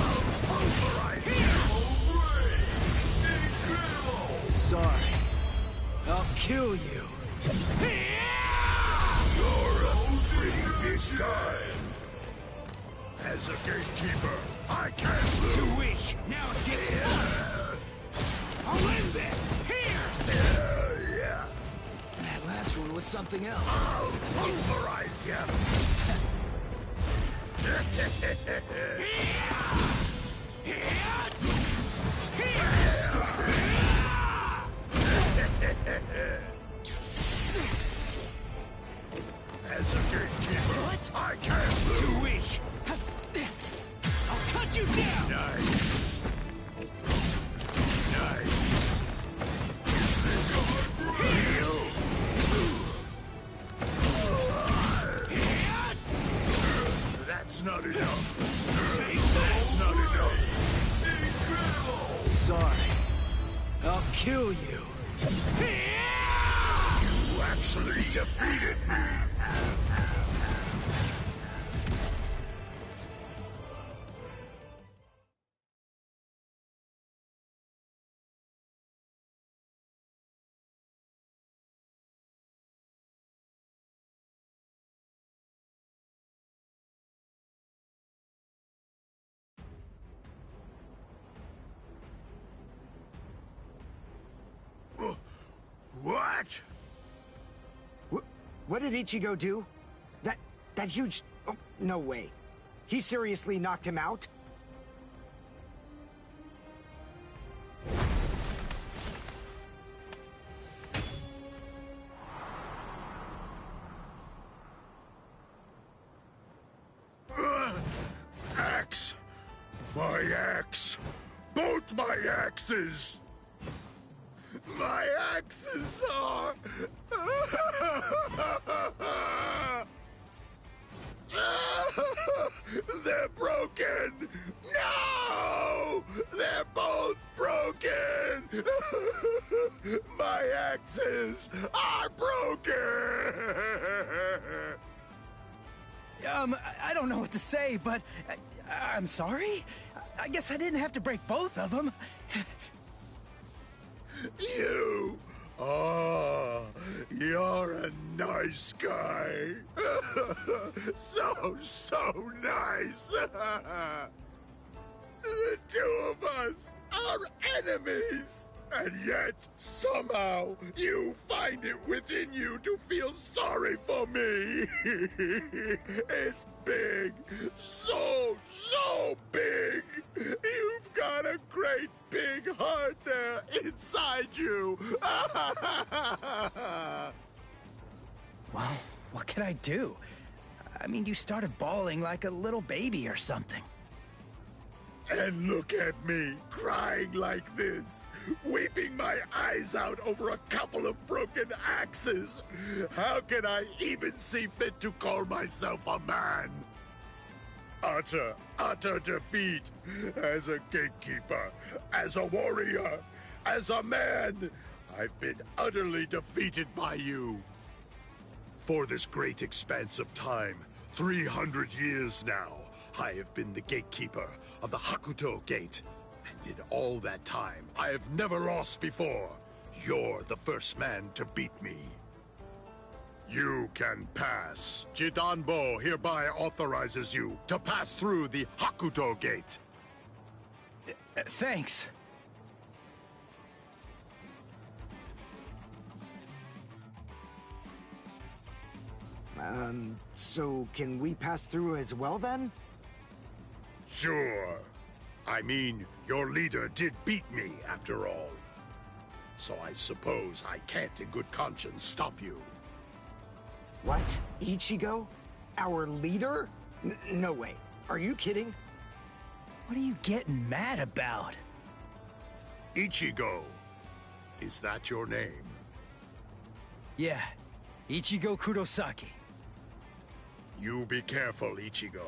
Sorry. I'll kill you. You're a pretty big guy. As a gatekeeper, I can't lose. Too weak. Now it gets fun. I'll end this. Here. Yeah. That last one was something else. I'll pulverize you. As a gatekeeper, what? I can't lose. Too weak. I'll cut you down. Nice. Nice. Is this real? That's not enough. That's not enough. Incredible. Sorry. I'll kill you. You actually defeated me. What? What did Ichigo do? That huge... Oh, no way. He seriously knocked him out? Axe! My axe! Both my axes! My axes are... They're broken! No! They're both broken! My axes are broken! I don't know what to say, but I'm sorry? I guess I didn't have to break both of them. You! Oh, you're a nice guy. So nice. The two of us are enemies. And yet, somehow, you find it within you to feel sorry for me. It's big. So big. You've got a great big heart there inside you. Well, what can I do? I mean, you started bawling like a little baby or something. And look at me, crying like this, weeping my eyes out over a couple of broken axes. How can I even see fit to call myself a man? utter defeat. As a gatekeeper, as a warrior, as a man, I've been utterly defeated by you. For this great expanse of time, 300 years now, I have been the gatekeeper of the Hakuto Gate. And in all that time, I have never lost before. You're the first man to beat me. You can pass. Jidanbo hereby authorizes you to pass through the Hakuto Gate. Thanks. So can we pass through as well then? Sure. I mean, your leader did beat me, after all. So I suppose I can't in good conscience stop you. What? Ichigo? Our leader? No way. Are you kidding? What are you getting mad about? Ichigo. Is that your name? Yeah. Ichigo Kurosaki. You be careful, Ichigo.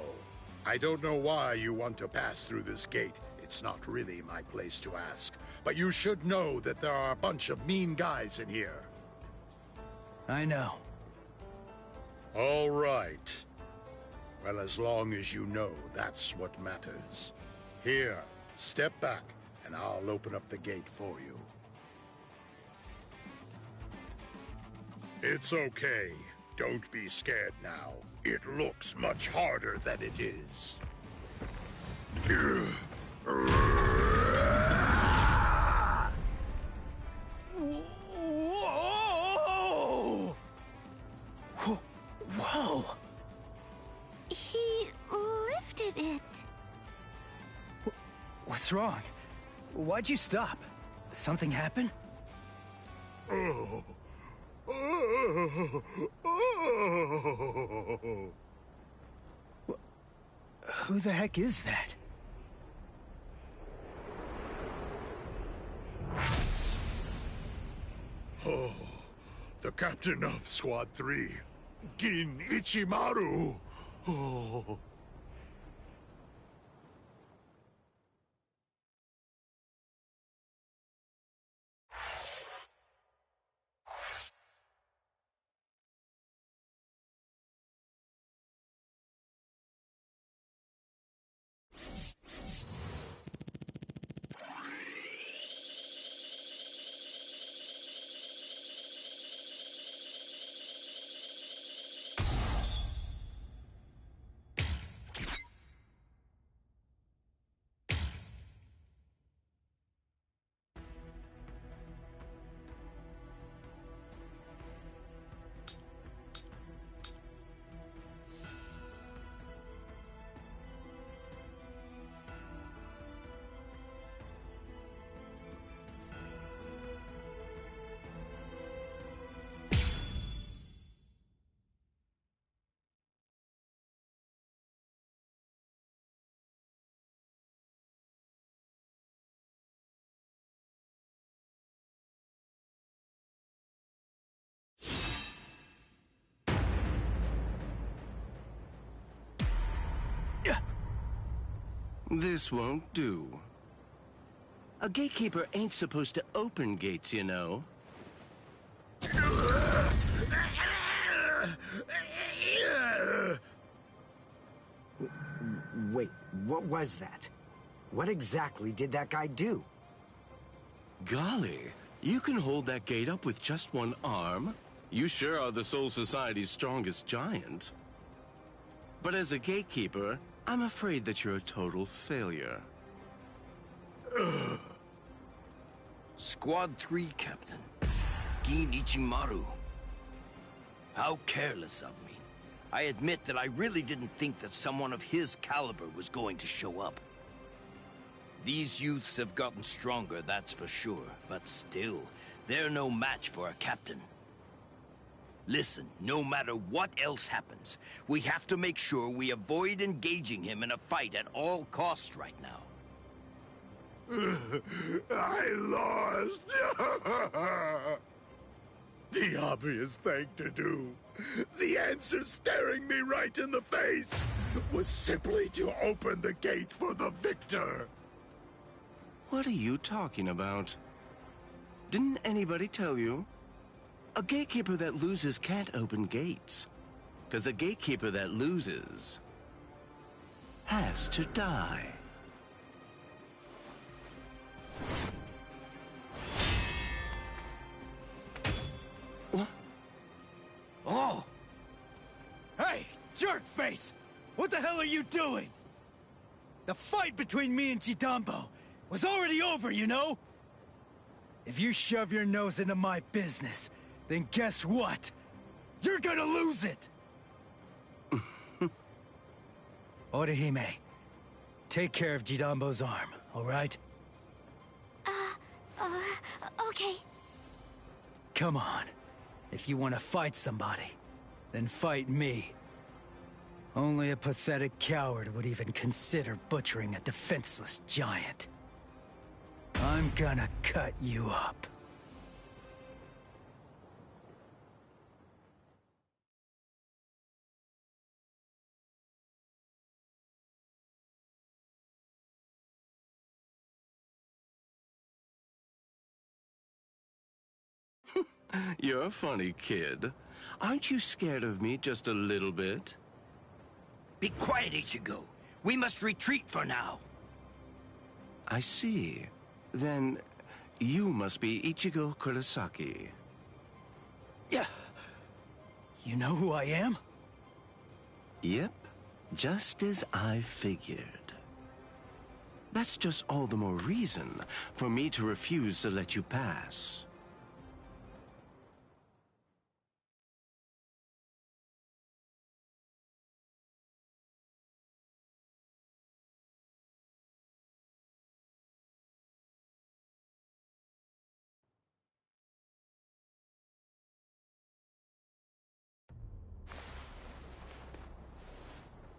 I don't know why you want to pass through this gate. It's not really my place to ask. But you should know that there are a bunch of mean guys in here. I know. All right. Well, as long as you know, that's what matters. Here, step back, and I'll open up the gate for you. It's okay. Don't be scared now. It looks much harder than it is. Whoa! Whoa! He lifted it. What's wrong? Why'd you stop? Something happen? Oh. Who the heck is that? Oh, the captain of Squad 3, Gin Ichimaru. Oh. This won't do. A gatekeeper ain't supposed to open gates, you know. Wait, what was that? What exactly did that guy do? Golly, you can hold that gate up with just one arm? You sure are the Soul Society's strongest giant. But as a gatekeeper, I'm afraid that you're a total failure. Squad 3, Captain. Gin Ichimaru. How careless of me. I admit that I really didn't think that someone of his caliber was going to show up. These youths have gotten stronger, that's for sure. But still, they're no match for a captain. Listen, no matter what else happens, we have to make sure we avoid engaging him in a fight at all costs right now. I lost! The obvious thing to do. The answer staring me right in the face was simply to open the gate for the victor. What are you talking about? Didn't anybody tell you? A gatekeeper that loses can't open gates. Because a gatekeeper that loses has to die. What? Oh! Hey, jerkface! What the hell are you doing? The fight between me and Jidambo was already over, you know? If you shove your nose into my business, then guess what? You're gonna lose it! Orihime, take care of Jidambo's arm, all right? Okay. Come on. If you want to fight somebody, then fight me. Only a pathetic coward would even consider butchering a defenseless giant. I'm gonna cut you up. You're a funny kid. Aren't you scared of me just a little bit? Be quiet, Ichigo. We must retreat for now. I see. Then you must be Ichigo Kurosaki. Yeah. You know who I am? Yep. Just as I figured. That's just all the more reason for me to refuse to let you pass.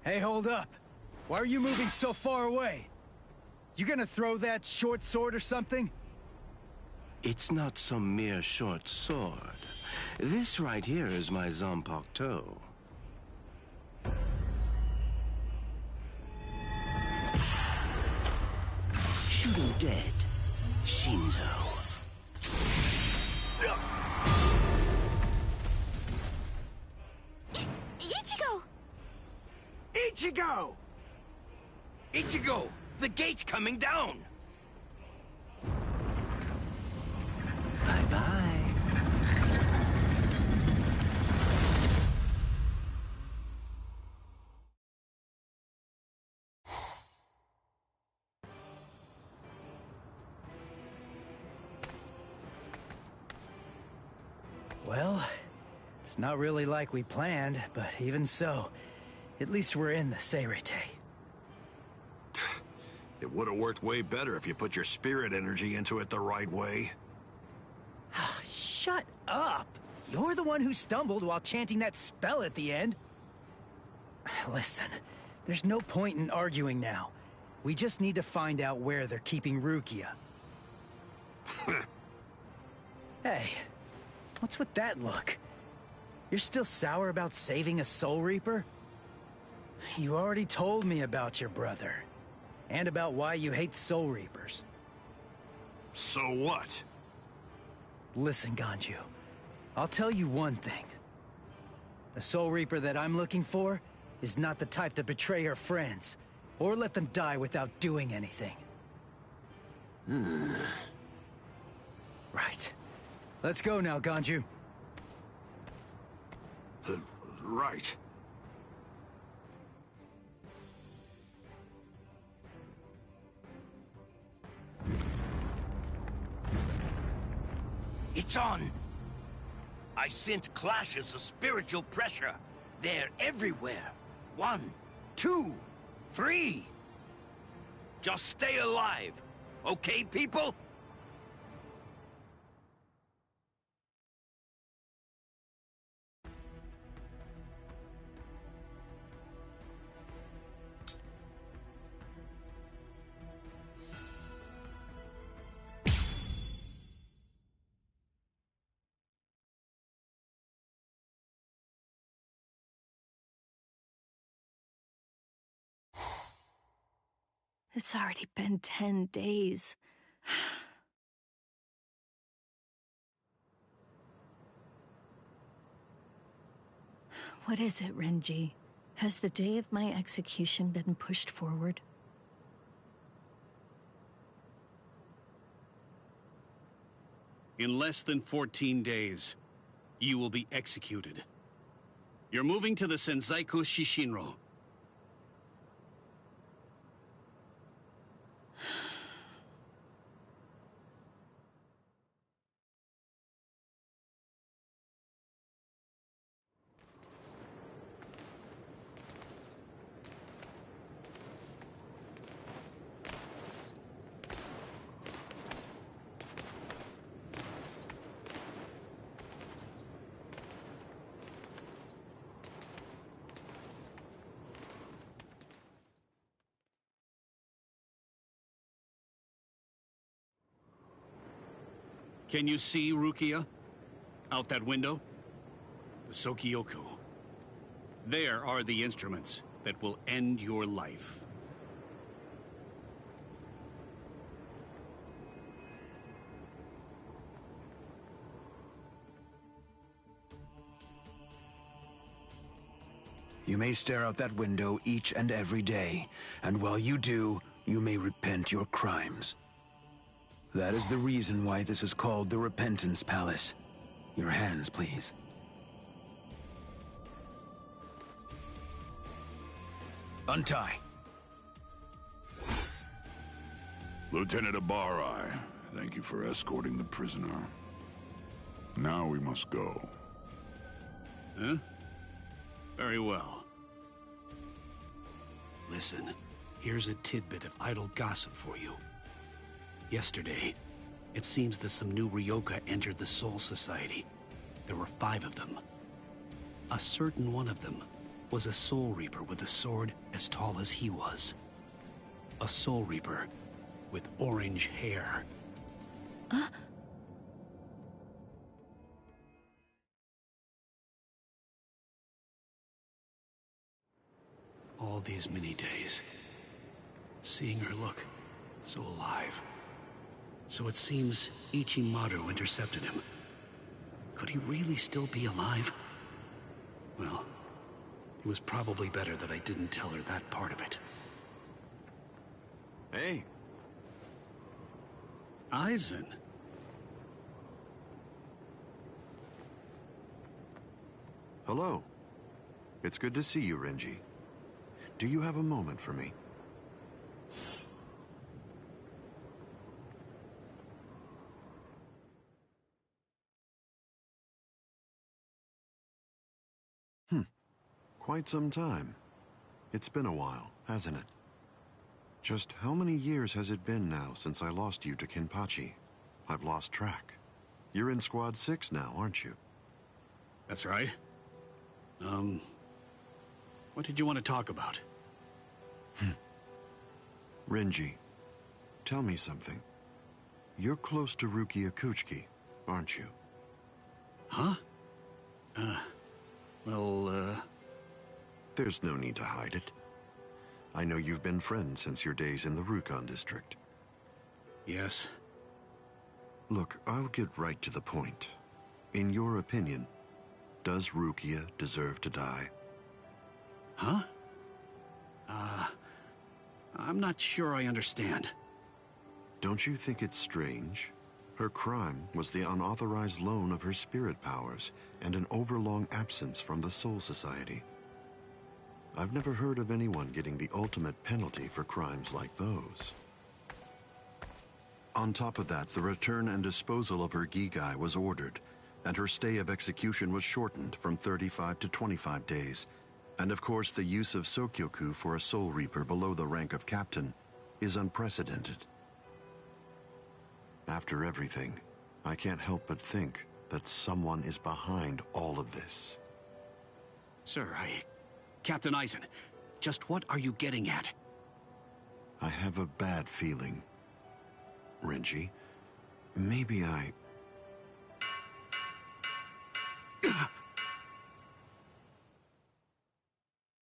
Hey, hold up. Why are you moving so far away? You gonna throw that short sword or something? It's not some mere short sword. This right here is my Zanpakuto. Shoot him dead, Shinzo. Ichigo! Ichigo! Ichigo! The gate's coming down! Bye-bye. Well, it's not really like we planned, but even so, at least we're in the Seirete. It would have worked way better if you put your spirit energy into it the right way. Shut up! You're the one who stumbled while chanting that spell at the end. Listen, there's no point in arguing now. We just need to find out where they're keeping Rukia. Hey, what's with that look? You're still sour about saving a Soul Reaper? You already told me about your brother. And about why you hate Soul Reapers. So what? Listen, Ganju. I'll tell you one thing. The Soul Reaper that I'm looking for is not the type to betray her friends, or let them die without doing anything. Right. Let's go now, Ganju. Right. It's on! I sense clashes of spiritual pressure. They're everywhere. 1, 2, 3. Just stay alive. Okay, people? It's already been 10 days. What is it, Renji? Has the day of my execution been pushed forward? In less than 14 days, you will be executed. You're moving to the Senzaiku Shishinro. Can you see Rukia? Out that window? The Sokyoku. There are the instruments that will end your life. You may stare out that window each and every day, and while you do, you may repent your crimes. That is the reason why this is called the Repentance Palace. Your hands, please. Untie. Lieutenant Abari, thank you for escorting the prisoner. Now we must go. Huh? Very well. Listen, here's a tidbit of idle gossip for you. Yesterday, it seems that some new Ryoka entered the Soul Society. There were 5 of them. A certain one of them was a Soul Reaper with a sword as tall as he was. A Soul Reaper with orange hair. All these many days, seeing her look so alive. So it seems Ichimaru intercepted him. Could he really still be alive? Well, it was probably better that I didn't tell her that part of it. Hey. Aizen. Hello. It's good to see you, Renji. Do you have a moment for me? Quite some time. It's been a while, hasn't it? Just how many years has it been now since I lost you to Kenpachi? I've lost track. You're in Squad 6 now, aren't you? That's right. What did you want to talk about? Renji, tell me something. You're close to Rukia Kuchiki, aren't you? Huh? There's no need to hide it. I know you've been friends since your days in the Rukon district. Yes. Look, I'll get right to the point. In your opinion, does Rukia deserve to die? Huh? I'm not sure I understand. Don't you think it's strange? Her crime was the unauthorized loan of her spirit powers and an overlong absence from the Soul Society. I've never heard of anyone getting the ultimate penalty for crimes like those. On top of that, the return and disposal of her Gigai was ordered, and her stay of execution was shortened from 35 to 25 days. And of course, the use of Sokyoku for a Soul Reaper below the rank of captain is unprecedented. After everything, I can't help but think that someone is behind all of this. Sir, Captain Aizen, just what are you getting at? I have a bad feeling. Renji, maybe I...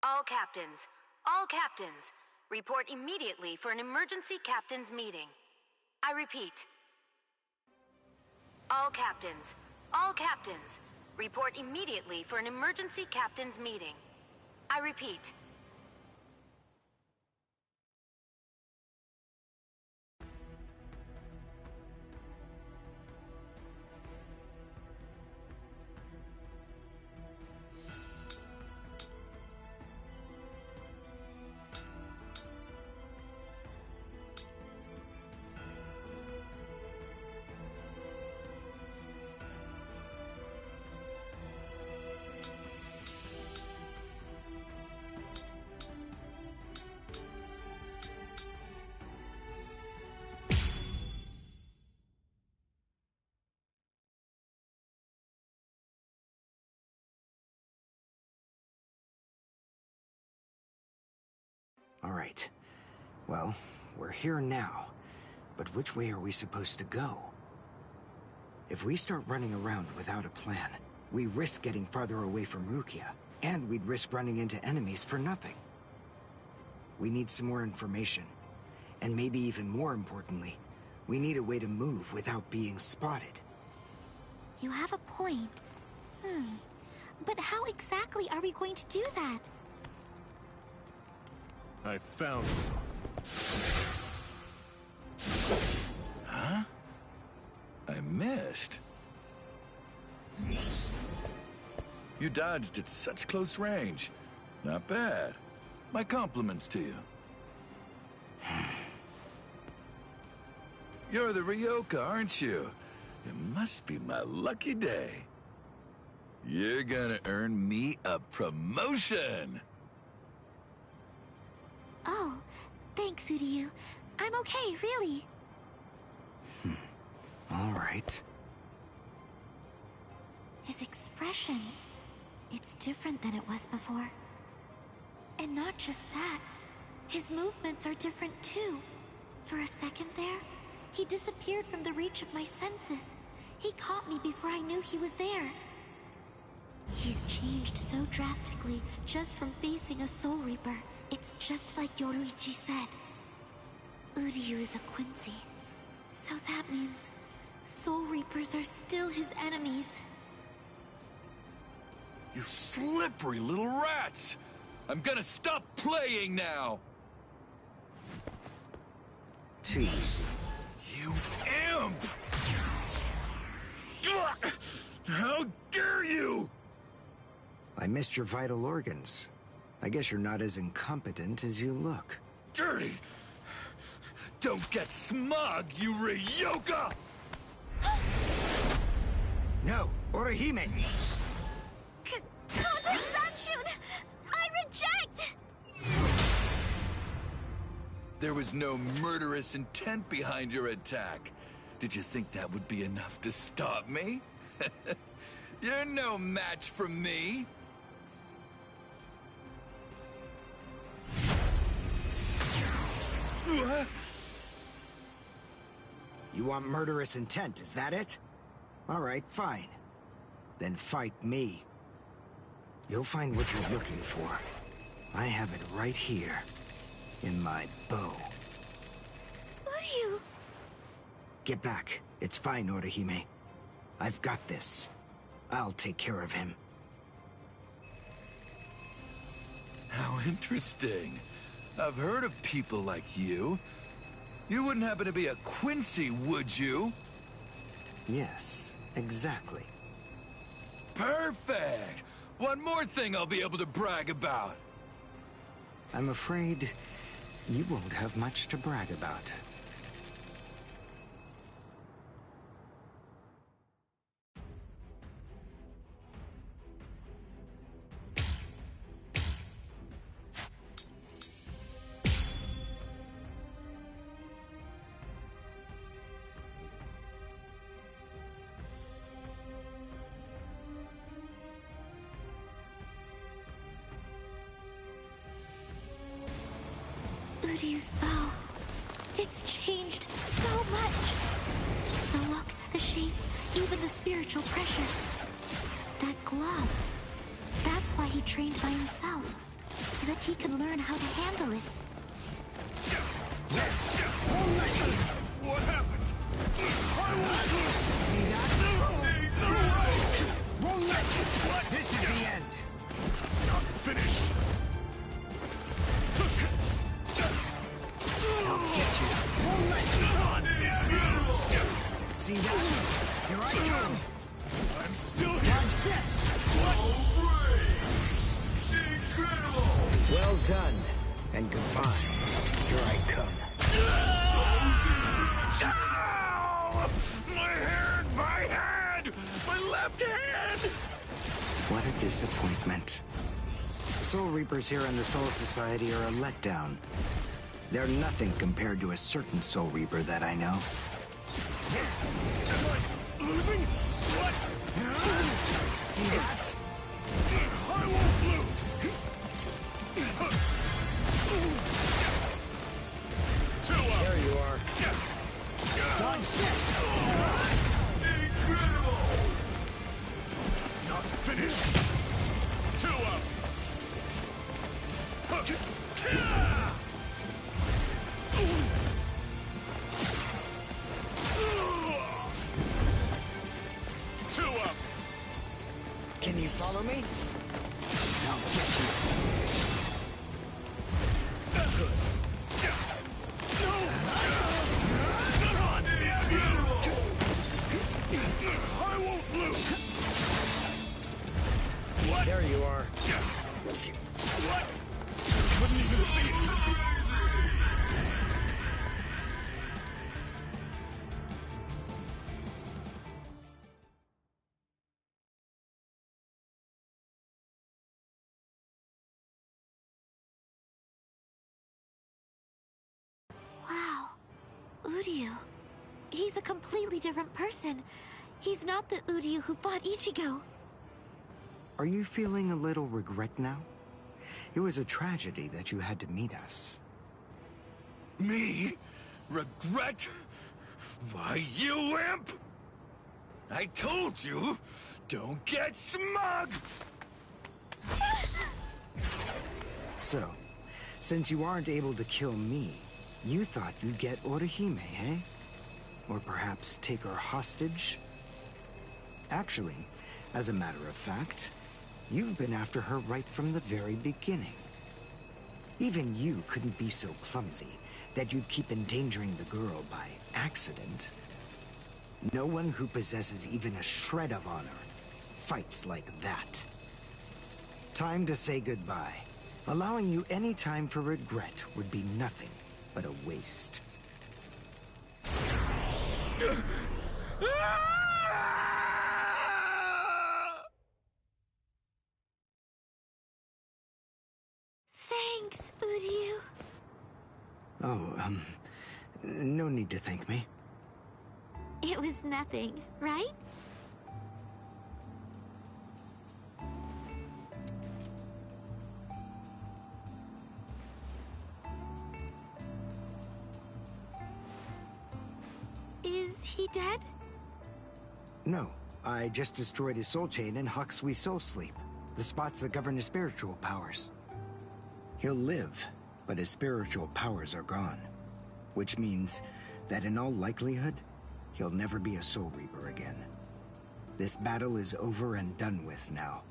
All captains, report immediately for an emergency captain's meeting. I repeat. All captains, report immediately for an emergency captain's meeting. I repeat. All right. Well, we're here now. But which way are we supposed to go? If we start running around without a plan, we risk getting farther away from Rukia, and we'd risk running into enemies for nothing. We need some more information. And maybe even more importantly, we need a way to move without being spotted. You have a point. But how exactly are we going to do that? I found you. Huh? I missed. You dodged at such close range. Not bad. My compliments to you. You're the Ryoka, aren't you? It must be my lucky day. You're gonna earn me a promotion! Oh, thanks, Uryu. I'm okay, really. All right. His expression, it's different than it was before. And not just that, his movements are different too. For a second there, he disappeared from the reach of my senses. He caught me before I knew he was there. He's changed so drastically just from facing a Soul Reaper. It's just like Yoruichi said. Uryu is a Quincy. So that means Soul Reapers are still his enemies. You slippery little rats! I'm gonna stop playing now! Too easy. You imp! How dare you! I missed your vital organs. I guess you're not as incompetent as you look. Dirty! Don't get smug, you Ryoka! No, Orihime! Contact Sanshun! I reject! There was no murderous intent behind your attack. Did you think that would be enough to stop me? You're no match for me. What? You want murderous intent, is that it? All right, fine. Then fight me. You'll find what you're looking for. I have it right here, in my bow. Uryu! Get back. It's fine, Orihime. I've got this. I'll take care of him. How interesting. I've heard of people like you. You wouldn't happen to be a Quincy, would you? Yes, exactly. Perfect! One more thing I'll be able to brag about. I'm afraid you won't have much to brag about. Uryu's bow. It's changed so much. The look, the shape, even the spiritual pressure. That glove. That's why he trained by himself. So that he could learn how to handle it. See that? Here I come! I'm still here! Dodge this! Incredible! Well done, and goodbye. Here I come. Ow! My hand! My left hand! What a disappointment. Soul Reapers here in the Soul Society are a letdown. They're nothing compared to a certain Soul Reaper that I know. Am I losing? What? See that? I won't lose! There you are. Dodge this! Incredible! Not finished. 2 up. 2 up. Can you follow me? I'll get I won't lose. There you are. What? Couldn't even see it. Wow. Uryu. He's a completely different person. He's not the Uryu who fought Ichigo. Are you feeling a little regret now? It was a tragedy that you had to meet us. Me? Regret? Why, you imp! I told you, don't get smug! So, since you aren't able to kill me, you thought you'd get Orihime, eh? Or perhaps take her hostage? Actually, as a matter of fact, you've been after her right from the very beginning. Even you couldn't be so clumsy that you'd keep endangering the girl by accident. No one who possesses even a shred of honor fights like that. Time to say goodbye. Allowing you any time for regret would be nothing but a waste. Thanks, Uryu. Oh, no need to thank me. It was nothing, right? Is he dead? No, I just destroyed his soul chain in Hakusui Soul Sleep, the spots that govern his spiritual powers. He'll live, but his spiritual powers are gone. Which means that in all likelihood, he'll never be a Soul Reaper again. This battle is over and done with now.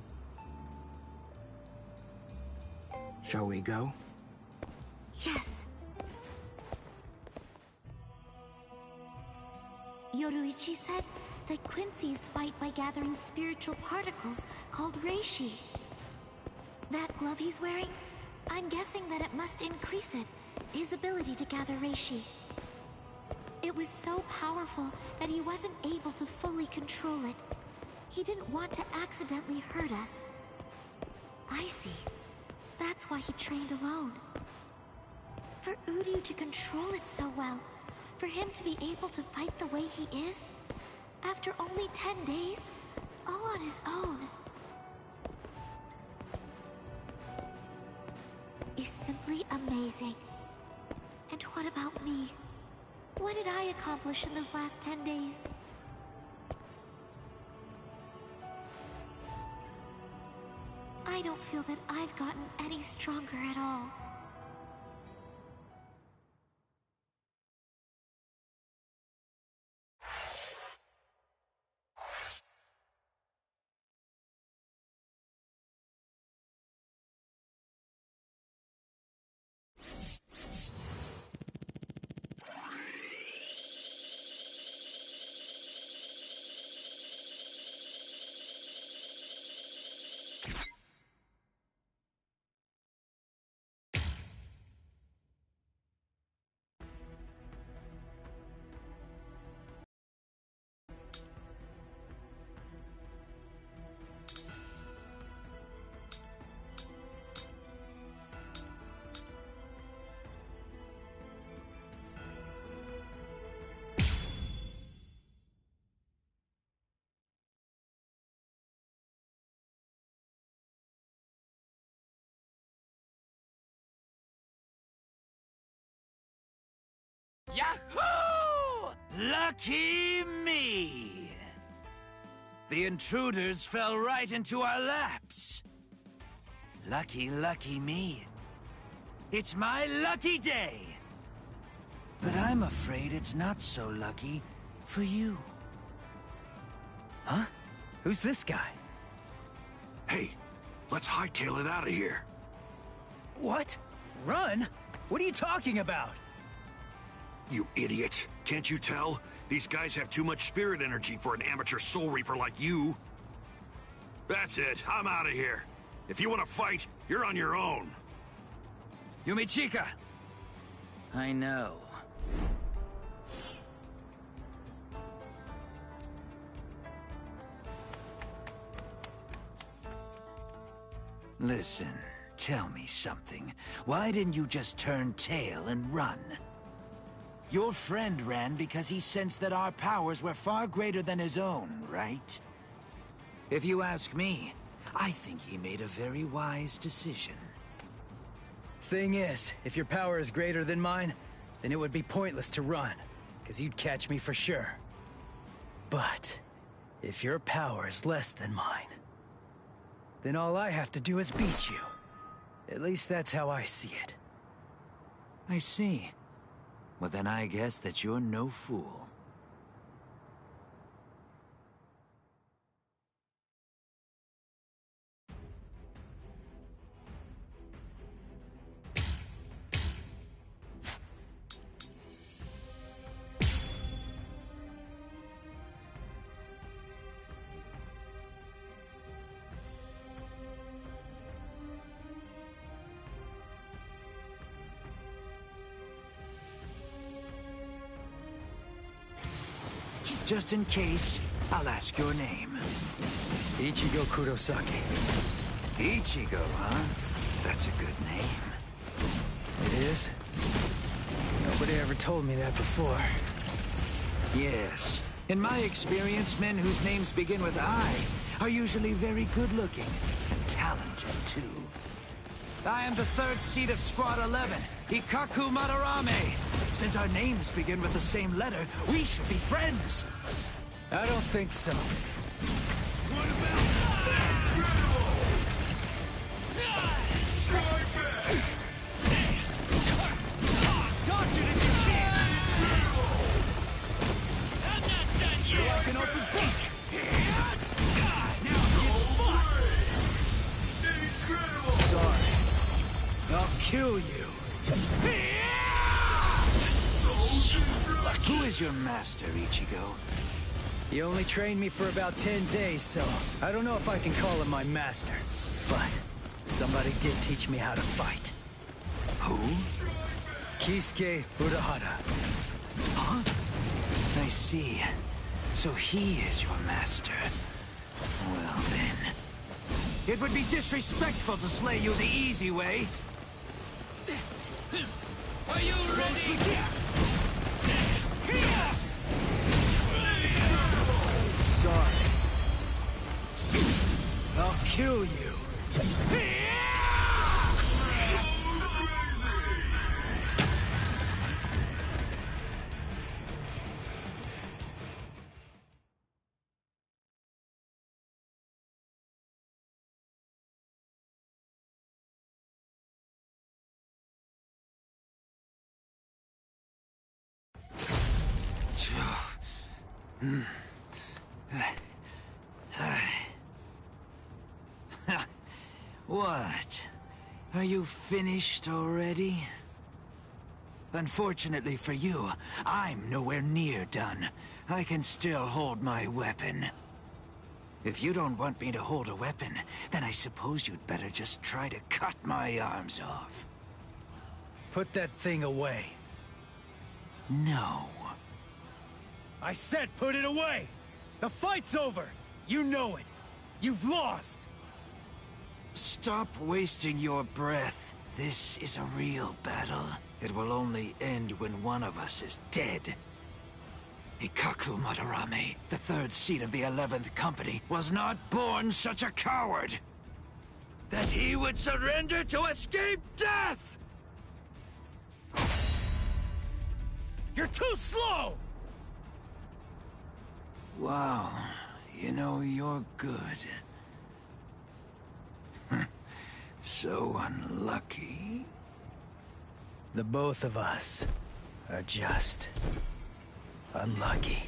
Shall we go? Yes. Yoruichi said that Quincy's fight by gathering spiritual particles called reishi. That glove he's wearing, I'm guessing that it must increase it, his ability to gather reishi. It was so powerful that he wasn't able to fully control it. He didn't want to accidentally hurt us. I see. That's why he trained alone. For Uryu to control it so well, for him to be able to fight the way he is, after only 10 days, all on his own, is simply amazing. And what about me? What did I accomplish in those last 10 days? I don't feel that I've gotten any stronger at all. Yahoo! Lucky me! The intruders fell right into our laps. Lucky, lucky me. It's my lucky day. But I'm afraid it's not so lucky for you. Huh? Who's this guy? Hey, let's hightail it out of here. What? Run? What are you talking about? You idiot. Can't you tell? These guys have too much spirit energy for an amateur Soul Reaper like you. That's it. I'm out of here. If you want to fight, you're on your own. Yumichika! I know. Listen, tell me something. Why didn't you just turn tail and run? Your friend ran because he sensed that our powers were far greater than his own, right? If you ask me, I think he made a very wise decision. Thing is, if your power is greater than mine, then it would be pointless to run, because you'd catch me for sure. But if your power is less than mine, then all I have to do is beat you. At least that's how I see it. I see. Well, then I guess that you're no fool. Just in case, I'll ask your name. Ichigo Kurosaki. Ichigo, huh? That's a good name. It is? Nobody ever told me that before. Yes. In my experience, men whose names begin with I are usually very good-looking and talented, too. I am the third seat of Squad 11, Ikaku Madarame. Since our names begin with the same letter, we should be friends. I don't think so. What about this? Strike back! Dodge it if you can! I'm not done yet! Like an open book! Now it's Incredible! Sorry. I'll kill you. Who is your master, Ichigo? He only trained me for about 10 days, so I don't know if I can call him my master. But somebody did teach me how to fight. Who? Kisuke Urahara. Huh? I see. So he is your master. Well then. It would be disrespectful to slay you the easy way. Are you ready? Yes! Sorry. I'll kill you. What? Are you finished already? Unfortunately for you, I'm nowhere near done. I can still hold my weapon. If you don't want me to hold a weapon, then I suppose you'd better just try to cut my arms off. Put that thing away. No. I said put it away! The fight's over! You know it! You've lost! Stop wasting your breath. This is a real battle. It will only end when one of us is dead. Ikaku Madarame, the third seat of the 11th Company, was not born such a coward that he would surrender to escape death! You're too slow! Wow, you know, you're good. So unlucky. The both of us are just unlucky.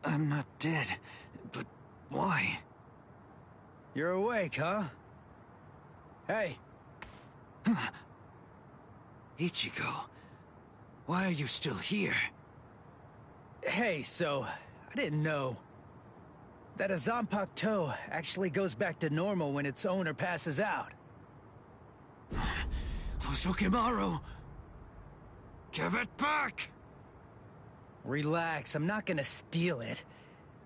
I'm not dead, but why? You're awake, huh? Hey. Ichigo, why are you still here? Hey, so, I didn't know that a Zanpakuto toe actually goes back to normal when its owner passes out. Hosokimaru! Give it back! Relax, I'm not gonna steal it.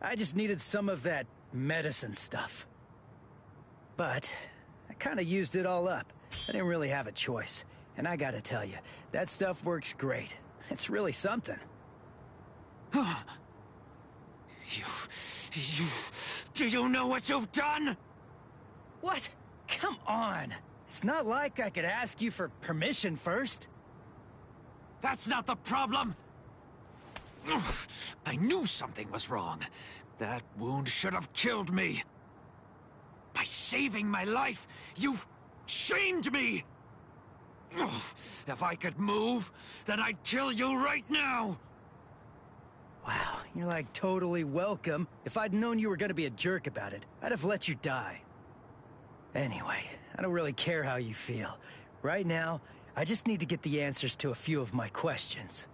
I just needed some of that medicine stuff. But I kinda used it all up. I didn't really have a choice. And I gotta tell you, that stuff works great. It's really something. Do you know what you've done? What? Come on. It's not like I could ask you for permission first. That's not the problem! I knew something was wrong. That wound should have killed me. By saving my life, you've shamed me! If I could move, then I'd kill you right now! Wow, you're like totally welcome. If I'd known you were gonna be a jerk about it, I'd have let you die. Anyway, I don't really care how you feel. Right now, I just need to get the answers to a few of my questions.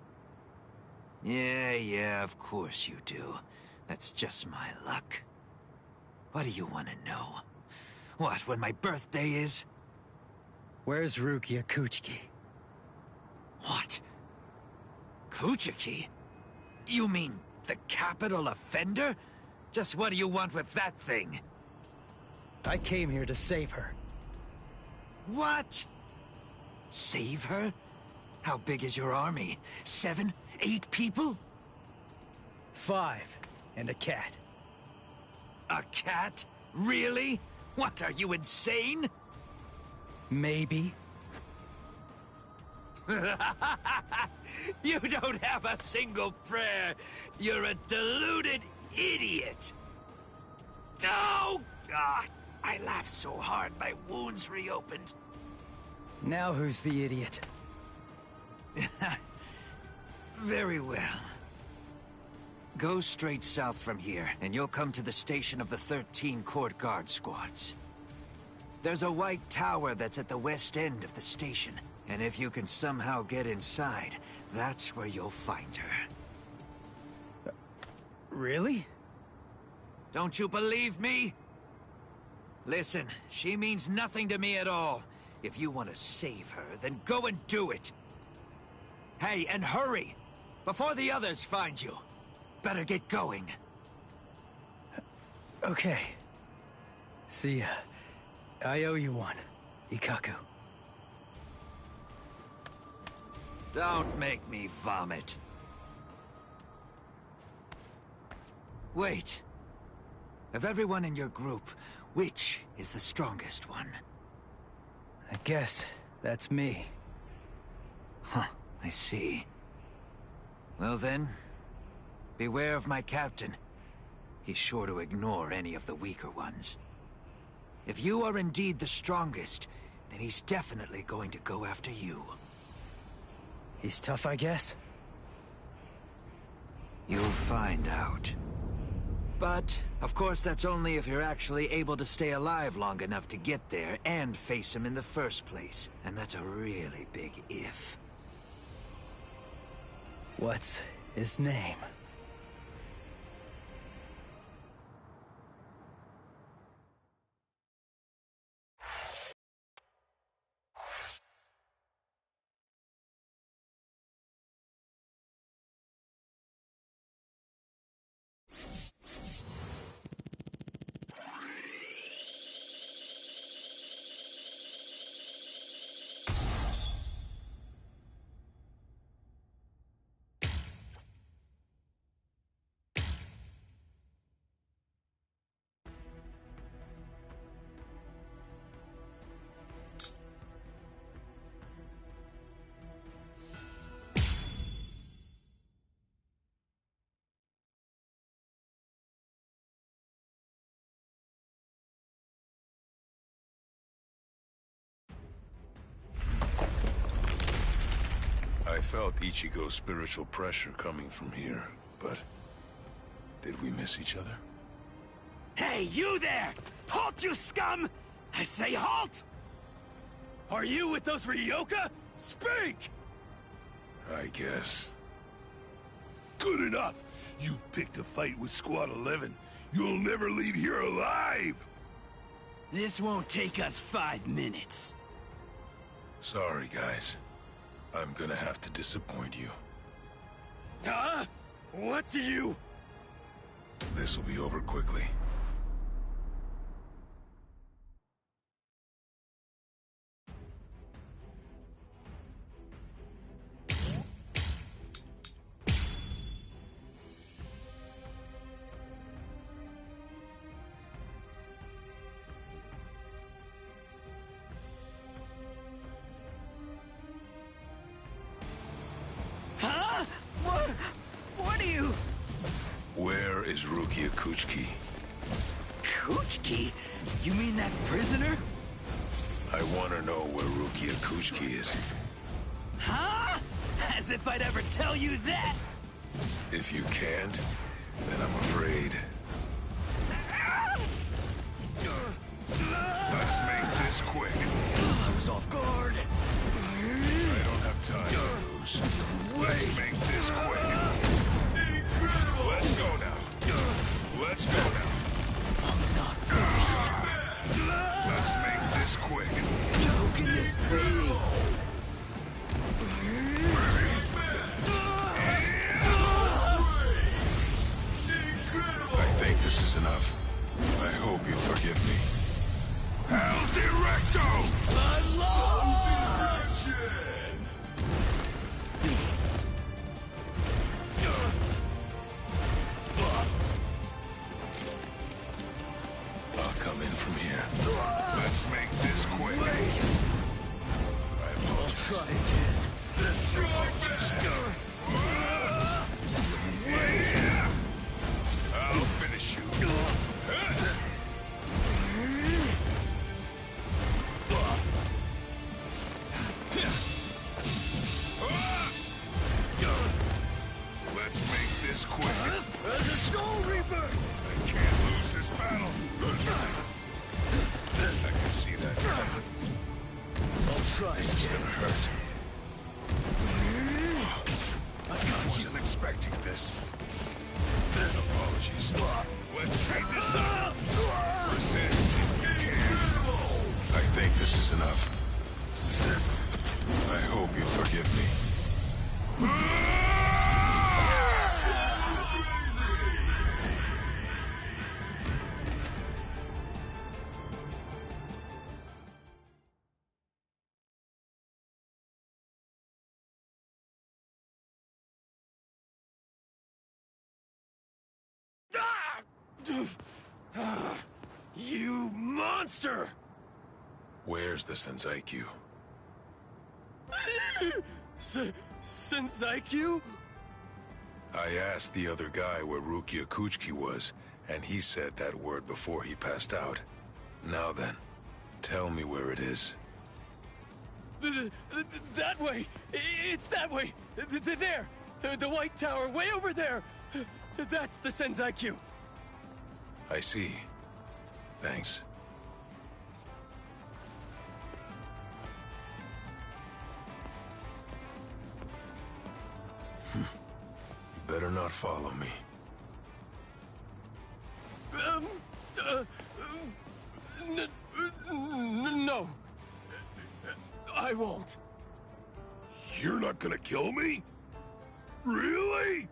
Yeah, of course you do. That's just my luck. What do you want to know? What, when my birthday is? Where's Rukia Kuchiki? What? Kuchiki? You mean the capital offender? Just what do you want with that thing? I came here to save her. What? Save her? How big is your army? 7, 8 people? 5, and a cat. A cat? Really? What, are you insane? Maybe. You don't have a single prayer. You're a deluded idiot. No! God, I laughed so hard my wounds reopened. Now who's the idiot? Very well. Go straight south from here, and you'll come to the station of the 13 Court Guard squads. There's a white tower that's at the west end of the station, and if you can somehow get inside, that's where you'll find her. Really? Don't you believe me? Listen, she means nothing to me at all. If you want to save her, then go and do it. Hey, and hurry! Before the others find you. Better get going. Okay. See ya. I owe you one, Ikkaku. Don't make me vomit. Wait. Of everyone in your group, which is the strongest one? I guess that's me. Huh, I see. Well then, beware of my captain. He's sure to ignore any of the weaker ones. If you are indeed the strongest, then he's definitely going to go after you. He's tough, I guess? You'll find out. But, of course, that's only if you're actually able to stay alive long enough to get there and face him in the first place. And that's a really big if. What's his name? felt Ichigo's spiritual pressure coming from here, but... did we miss each other? Hey, you there! Halt, you scum! I say halt! Are you with those Ryoka? Speak! I guess. Good enough! You've picked a fight with Squad 11. You'll never leave here alive! This won't take us 5 minutes. Sorry, guys. I'm gonna have to disappoint you. Huh? What's you? This'll be over quickly. Huh? What are you... Where is Rukia Kuchiki? Kuchiki? You mean that prisoner? I want to know where Rukia Kuchiki is. Huh? As if I'd ever tell you that! If you can't, then I'm afraid. Let's make this quick. I was off guard. I don't have time to lose. Let's make this quick. Incredible. Let's go now. Let's go now. I'm not first. Let's make this quick. How can this be? I think this is enough. I hope you'll forgive me. El Directo! I love I'll come in from here. Let's make this quick. I apologize. Try again. I'll finish you. Let's make this quick. As a Soul Reaper! I can't lose this battle. I can see that coming. I'll try. This is gonna hurt. I wasn't expecting this. Apologies. Let's speed this up. Resist if you can. I think this is enough. I hope you'll forgive me. You monster! Where's the Senseikyuu? Senseikyuu? I asked the other guy where Rukia Kuchiki was, and he said that word before he passed out. Now then, tell me where it is. That way! It's that way! There! The White Tower, way over there! That's the Senseikyuu! I see. Thanks. You better not follow me. No. I won't. You're not gonna kill me? Really?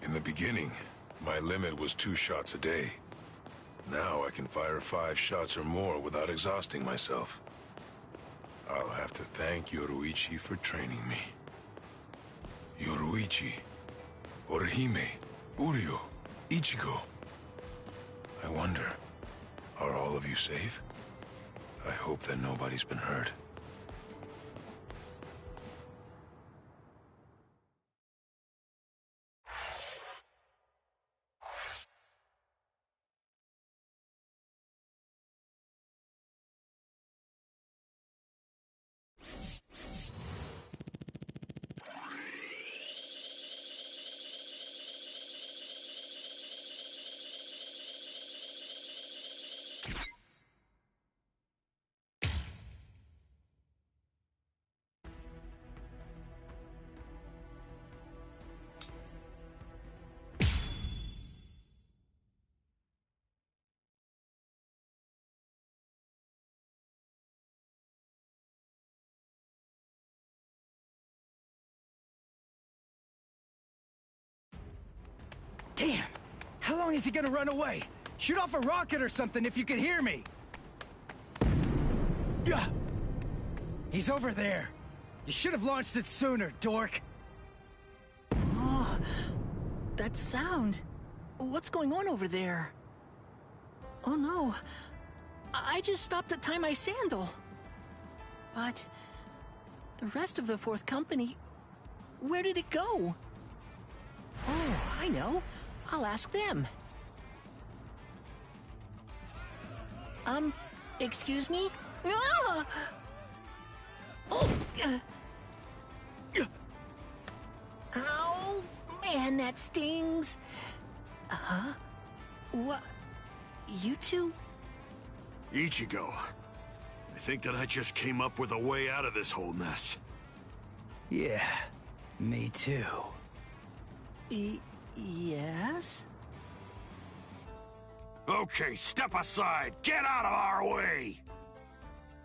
In the beginning, my limit was 2 shots a day. Now I can fire 5 shots or more without exhausting myself. I'll have to thank Yoruichi for training me. Yoruichi, Orihime, Uryu, Ichigo. I wonder, are all of you safe? I hope that nobody's been hurt. Damn! How long is he gonna run away? Shoot off a rocket or something if you can hear me! Yeah! He's over there. You should have launched it sooner, dork. Oh, that sound. What's going on over there? Oh no. I just stopped to tie my sandal. But the rest of the fourth company, where did it go? Oh, I know. I'll ask them. Excuse me? Ah! Oh! Ow! Man, that stings! Huh? What? You two? Ichigo, I think that I just came up with a way out of this whole mess. Yeah, me too. Yes? Okay, step aside! Get out of our way!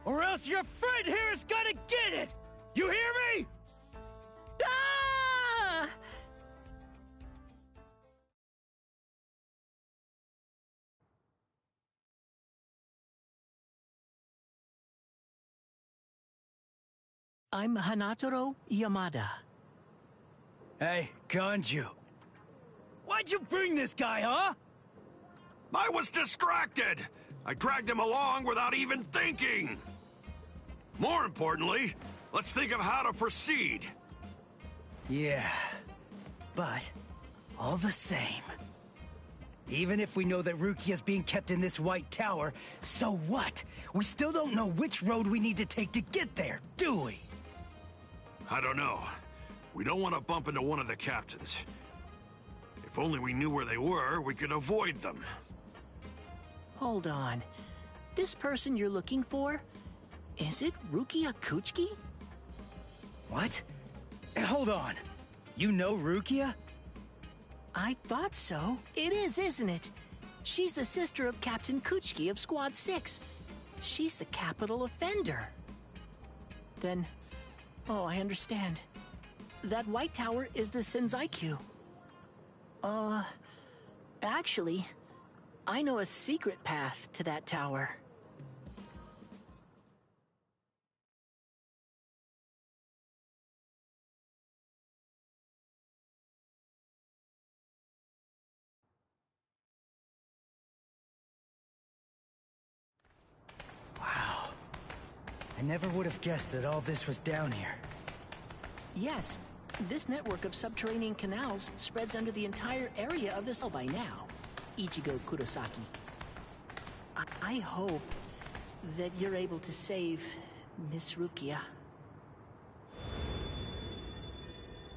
Or else your friend here is gonna get it! You hear me? Ah! I'm Hanataro Yamada. Hey, Ganju. Why'd you bring this guy, huh? I was distracted! I dragged him along without even thinking! More importantly, let's think of how to proceed. Yeah, but all the same. Even if we know that Rukia's being kept in this White Tower, so what? We still don't know which road we need to take to get there, do we? I don't know. We don't want to bump into one of the captains. If only we knew where they were, we could avoid them. Hold on. This person you're looking for? Is it Rukia Kuchiki? What? Hold on. You know Rukia? I thought so. It is, isn't it? She's the sister of Captain Kuchiki of Squad 6. She's the capital offender. Then... oh, I understand. That White Tower is the Senzaiku. Actually, I know a secret path to that tower. Wow. I never would have guessed that all this was down here. Yes, this network of subterranean canals spreads under the entire area of the cell by now. Ichigo Kurosaki. I hope that you're able to save Miss Rukia.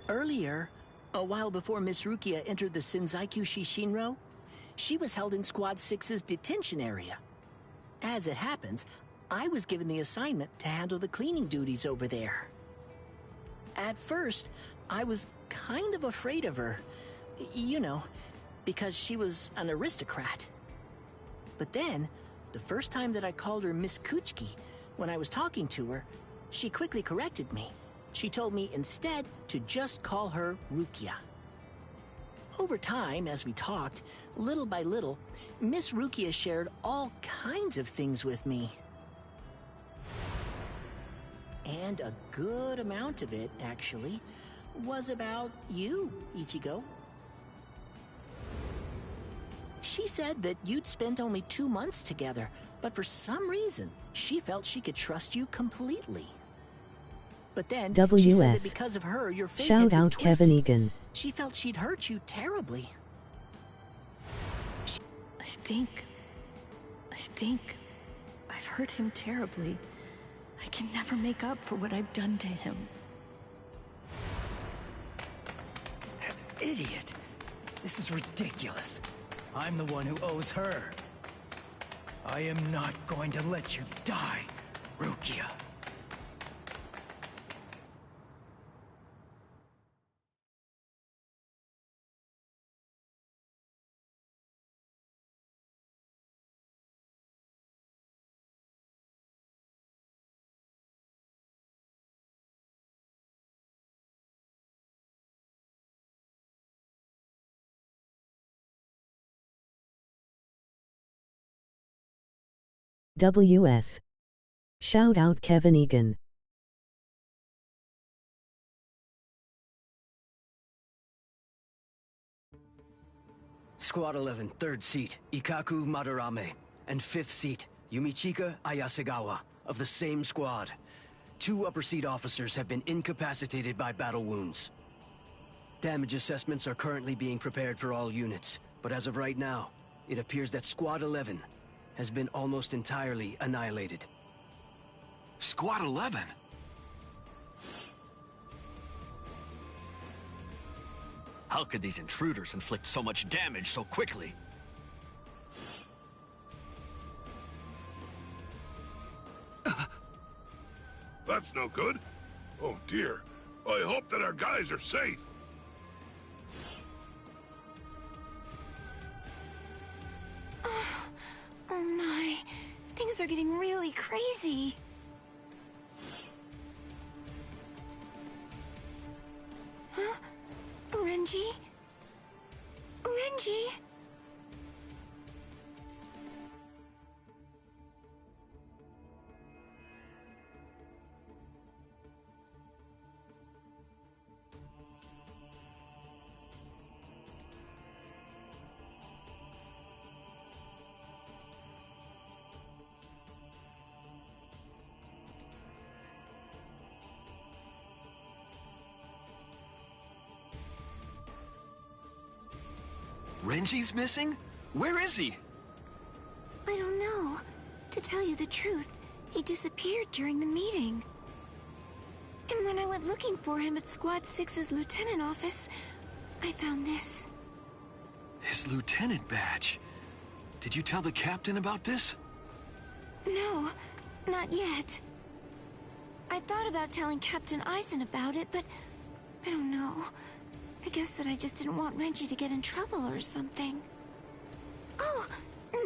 Earlier, a while before Miss Rukia entered the Senzaiku Shishinro, she was held in Squad 6's detention area. As it happens, I was given the assignment to handle the cleaning duties over there. At first, I was kind of afraid of her. You know, because she was an aristocrat. But then, the first time that I called her Miss Kuchiki, when I was talking to her, she quickly corrected me. She told me instead to just call her Rukia. Over time, as we talked, little by little, Miss Rukia shared all kinds of things with me. And a good amount of it, actually, was about you, Ichigo. She said that you'd spent only 2 months together, but for some reason, she felt she could trust you completely. But then, she said that because of her, your fate had been twisted. Kevin Egan. She felt she'd hurt you terribly. I think I've hurt him terribly. I can never make up for what I've done to him. That idiot! This is ridiculous. I'm the one who owes her. I am not going to let you die, Rukia. WS. Shout out Kevin Egan. Squad 11, 3rd seat, Ikaku Madarame, and 5th seat, Yumichika Ayasegawa, of the same squad. 2 upper seat officers have been incapacitated by battle wounds. Damage assessments are currently being prepared for all units, but as of right now, it appears that Squad 11 has been almost entirely annihilated. Squad 11? How could these intruders inflict so much damage so quickly? That's no good. Oh dear. I hope that our guys are safe. Oh my. Things are getting really crazy. Huh? Renji? Renji? Renji's missing? Where is he? I don't know. To tell you the truth, he disappeared during the meeting. And when I went looking for him at Squad 6's lieutenant office, I found this. His lieutenant badge. Did you tell the captain about this? No, not yet. I thought about telling Captain Eisen about it, but I don't know. I guess that I just didn't want Renji to get in trouble or something. Oh,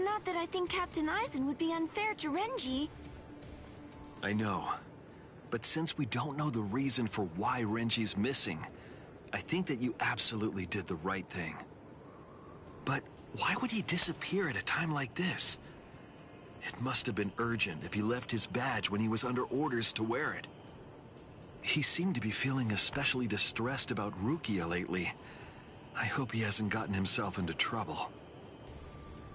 not that I think Captain Eisen would be unfair to Renji. I know. But since we don't know the reason for why Renji's missing, I think that you absolutely did the right thing. But why would he disappear at a time like this? It must have been urgent if he left his badge when he was under orders to wear it. He seemed to be feeling especially distressed about Rukia lately. I hope he hasn't gotten himself into trouble.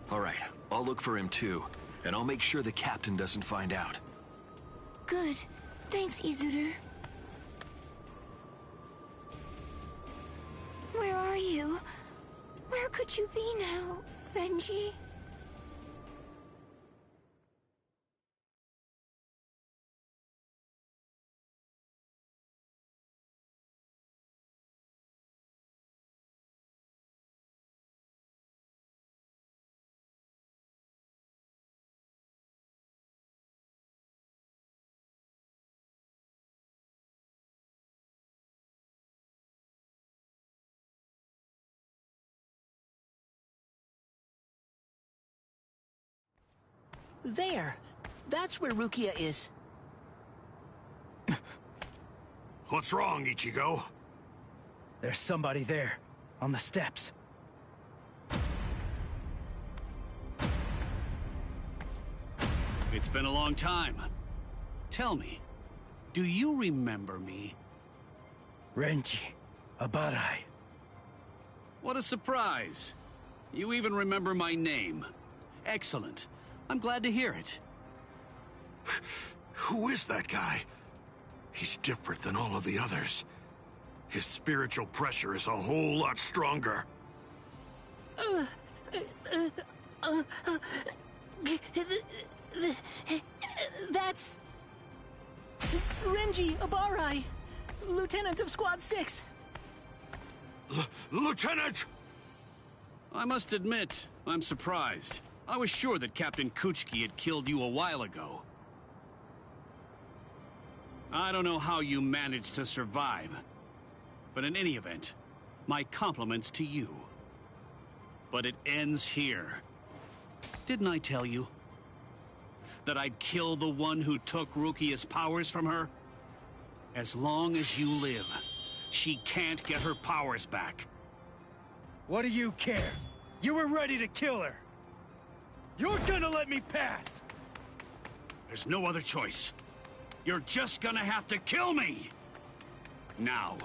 All right, I'll look for him too, and I'll make sure the captain doesn't find out. Good. Thanks, Izuder. Where are you? Where could you be now, Renji? There! That's where Rukia is. What's wrong, Ichigo? There's somebody there, on the steps. It's been a long time. Tell me, do you remember me? Renji, Abarai. What a surprise. You even remember my name. Excellent. I'm glad to hear it. Who is that guy? He's different than all of the others. His spiritual pressure is a whole lot stronger. That's... Renji Abarai, Lieutenant of Squad 6. Lieutenant! I must admit, I'm surprised. I was sure that Captain Kuchiki had killed you a while ago. I don't know how you managed to survive, but in any event, my compliments to you. But it ends here. Didn't I tell you that I'd kill the one who took Rukia's powers from her? As long as you live, she can't get her powers back. What do you care? You were ready to kill her. You're gonna let me pass! There's no other choice. You're just gonna have to kill me! Now,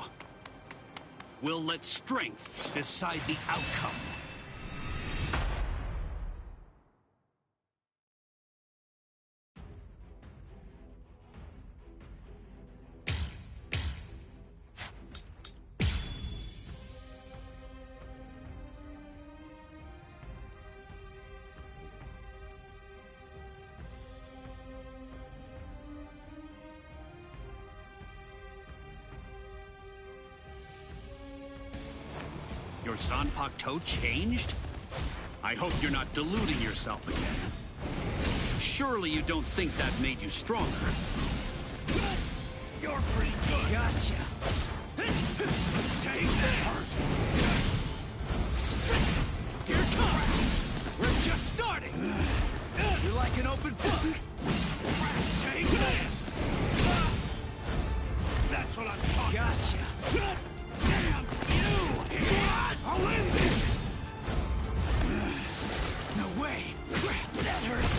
we'll let strength decide the outcome. Your Zanpakuto toe changed? I hope you're not deluding yourself again. Surely you don't think that made you stronger. You're pretty good. Gotcha. Take this! Here it comes! We're just starting! You're like an open book. Take this! That's what I'm talking about. Gotcha. Damn you! I'll end this! No way! Crap, that hurts!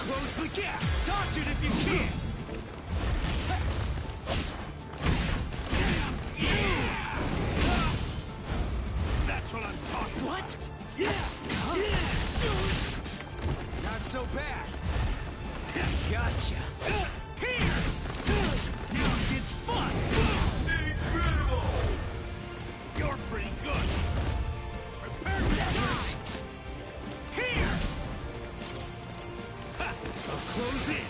Close the gap! Dodge it if you can! Damn you! That's what I'm talking about! What? Yeah! Not so bad. Gotcha. Pierce! Now it gets fun! Incredible! You're pretty good! Prepare to die! Pierce! I'll close in!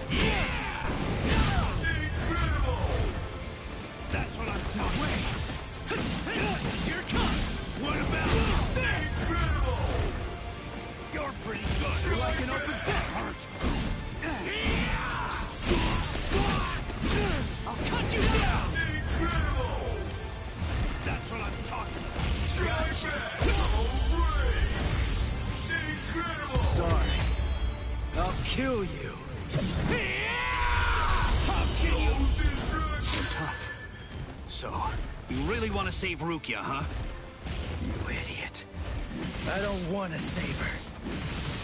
Yeah! Incredible! That's what I'm talking about! Here it comes! What about this? Incredible! You're pretty good! You're like an open book. I'll cut you down! Incredible! That's what I'm talking about! Strike back! So brave! Incredible! Sorry. I'll kill you. How can you? So tough. So, you really want to save Rukia, huh? You idiot. I don't want to save her.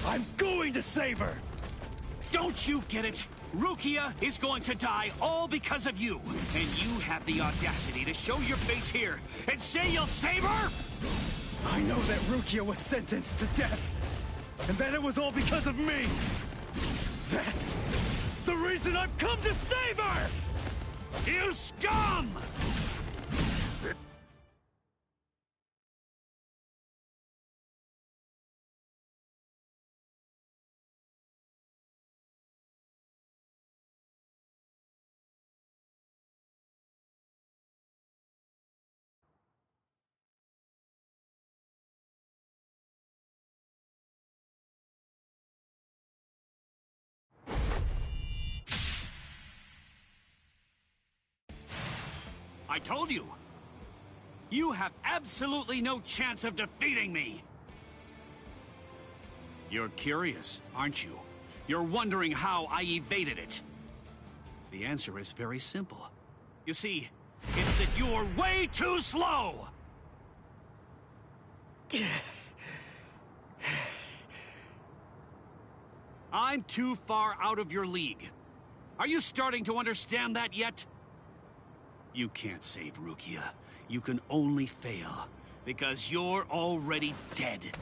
I'm going to save her! Don't you get it? Rukia is going to die all because of you. And you have the audacity to show your face here and say you'll save her? I know that Rukia was sentenced to death. And that it was all because of me. That's the reason I've come to save her! You scum! I told you! You have absolutely no chance of defeating me! You're curious, aren't you? You're wondering how I evaded it. The answer is very simple. You see, it's that you're way too slow! I'm too far out of your league. Are you starting to understand that yet? You can't save Rukia. You can only fail, because you're already dead.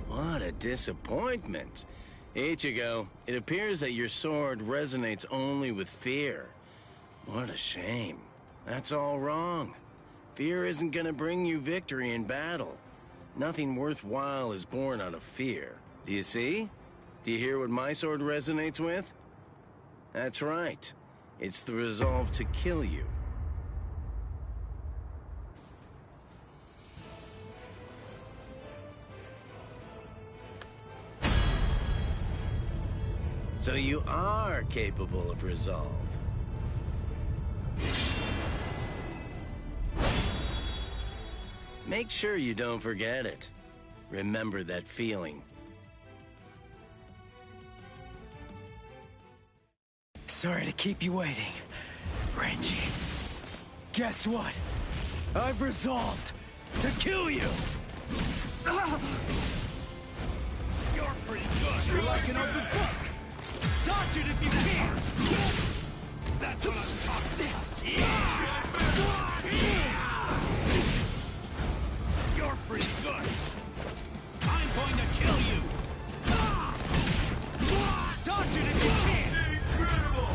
What a disappointment. Ichigo, it appears that your sword resonates only with fear. What a shame. That's all wrong. Fear isn't gonna bring you victory in battle. Nothing worthwhile is born out of fear. Do you see? Do you hear what my sword resonates with? That's right. It's the resolve to kill you. So you are capable of resolve. Make sure you don't forget it. Remember that feeling. Sorry to keep you waiting, Renji. Guess what? I've resolved to kill you! You're pretty good. You're like an open book. Dodge it if you can. That's what I'm talking about. You're pretty good. I'm going to kill you. Dodge it if you can. Incredible.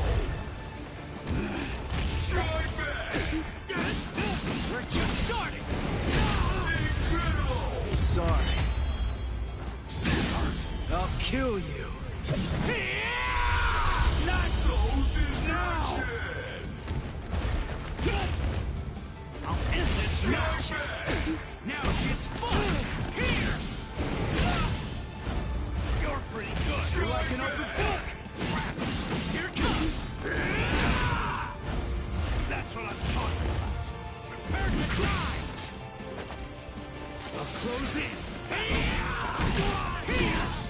Strike back. We're just starting. Incredible. Sorry. I'll kill you. Not so now. I'll end this match. Now it gets fun. Pierce. You're pretty good. You're like an open book. Here it comes. That's what I'm talking about. Prepare to die. I'll close in. Pierce.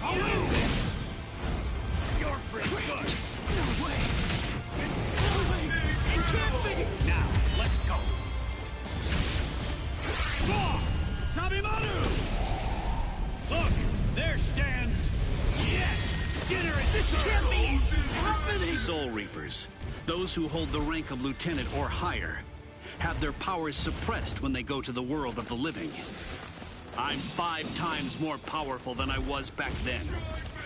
I'll win this! You're pretty good! No way! It can't be! Now, let's go! Sabimanu! Look, there stands... Yes! Dinner is this can't be happening! Soul Reapers, those who hold the rank of lieutenant or higher, have their powers suppressed when they go to the world of the living. I'm 5 times more powerful than I was back then.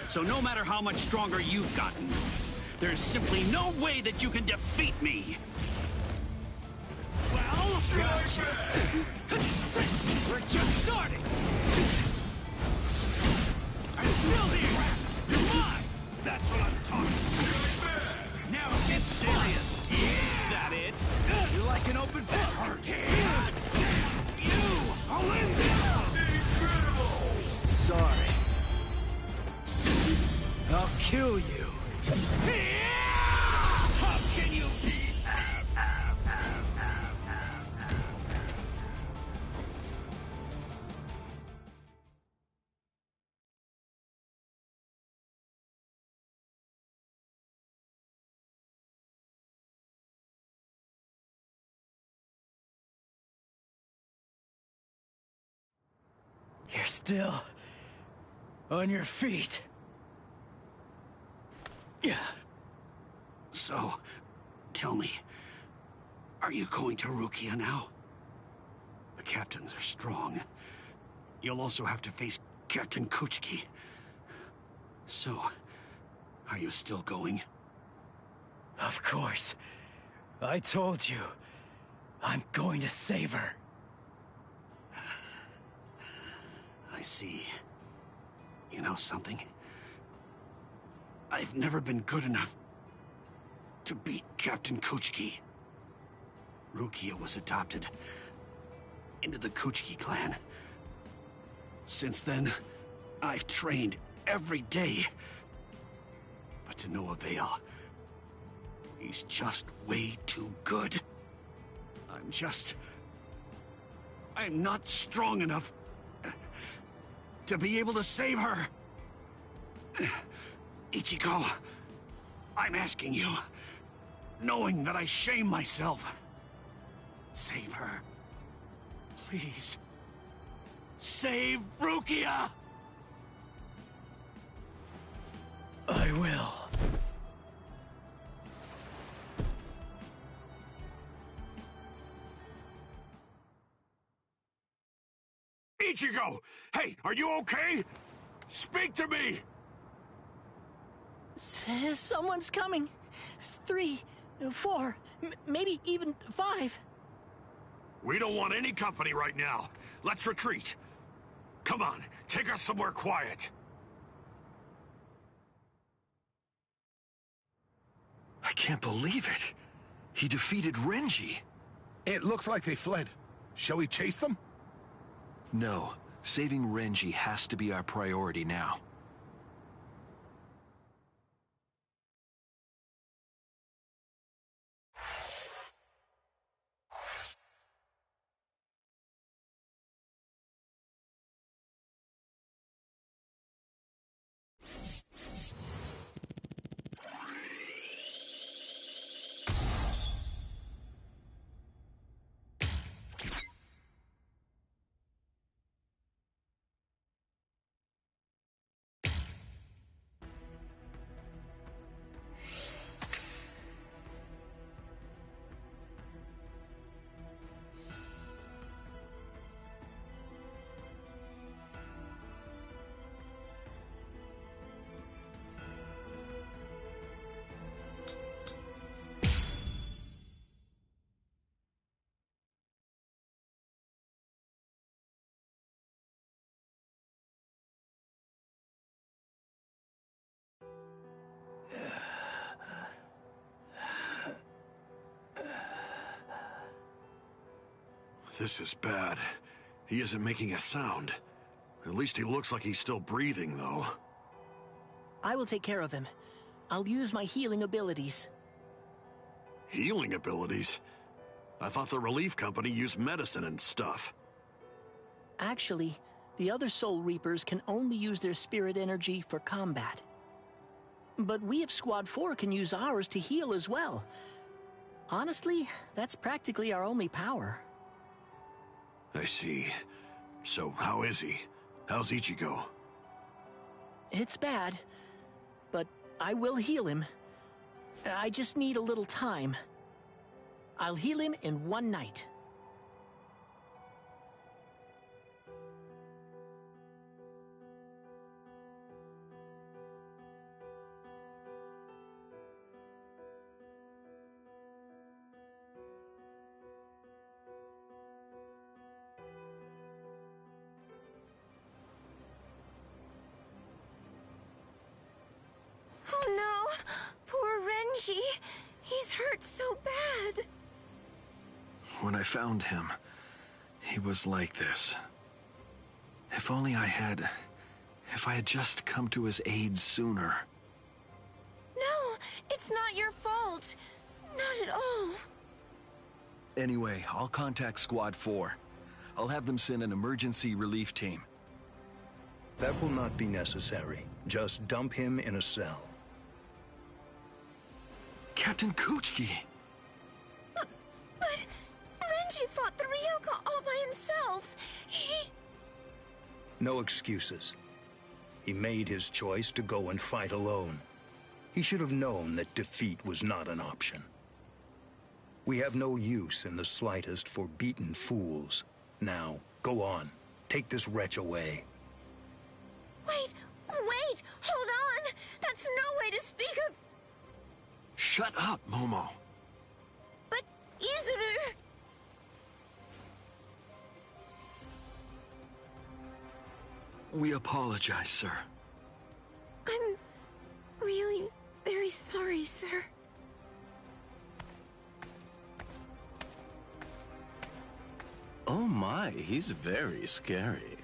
So no matter how much stronger you've gotten, there's simply no way that you can defeat me. Well, we're just starting. I'm still here. You're mine. That's what I'm talking about. Now it gets serious. Is that it? You're like an open book. I'll end this. Sorry. I'll kill you. How can you be? You're still on your feet. Yeah. So, tell me, are you going to Rukia now? The captains are strong. You'll also have to face Captain Kuchiki. So, are you still going? Of course. I told you. I'm going to save her. I see. You know something? I've never been good enough to beat Captain Kuchiki. Rukia was adopted into the Kuchiki clan. Since then, I've trained every day. But to no avail. He's just way too good. I'm not strong enough to be able to save her. Ichigo, I'm asking you, knowing that I shame myself, save her. Please. Save Rukia! I will. Ichigo! Hey, are you okay? Speak to me! Someone's coming. 3, 4, maybe even 5. We don't want any company right now. Let's retreat. Come on, take us somewhere quiet. I can't believe it. He defeated Renji. It looks like they fled. Shall we chase them? No. Saving Renji has to be our priority now. This is bad. He isn't making a sound. At least he looks like he's still breathing, though. I will take care of him. I'll use my healing abilities. Healing abilities? I thought the relief company used medicine and stuff. Actually, the other Soul Reapers can only use their spirit energy for combat. But we of Squad 4 can use ours to heal as well. Honestly, that's practically our only power. I see. So, how is he? How's Ichigo? It's bad, but I will heal him. I just need a little time. I'll heal him in one night. Oh no! Poor Renji! He's hurt so bad! When I found him, he was like this. If only I had just come to his aid sooner. No, it's not your fault. Not at all. Anyway, I'll contact Squad 4. I'll have them send an emergency relief team. That will not be necessary. Just dump him in a cell. Captain Kuchiki! But Renji fought the Ryoka all by himself. No excuses. He made his choice to go and fight alone. He should have known that defeat was not an option. We have no use in the slightest for beaten fools. Now, go on. Take this wretch away. Wait! Hold on! That's no way to speak of... Shut up, Momo! But, Izuru... We apologize, sir. I'm really very sorry, sir. Oh my, he's very scary.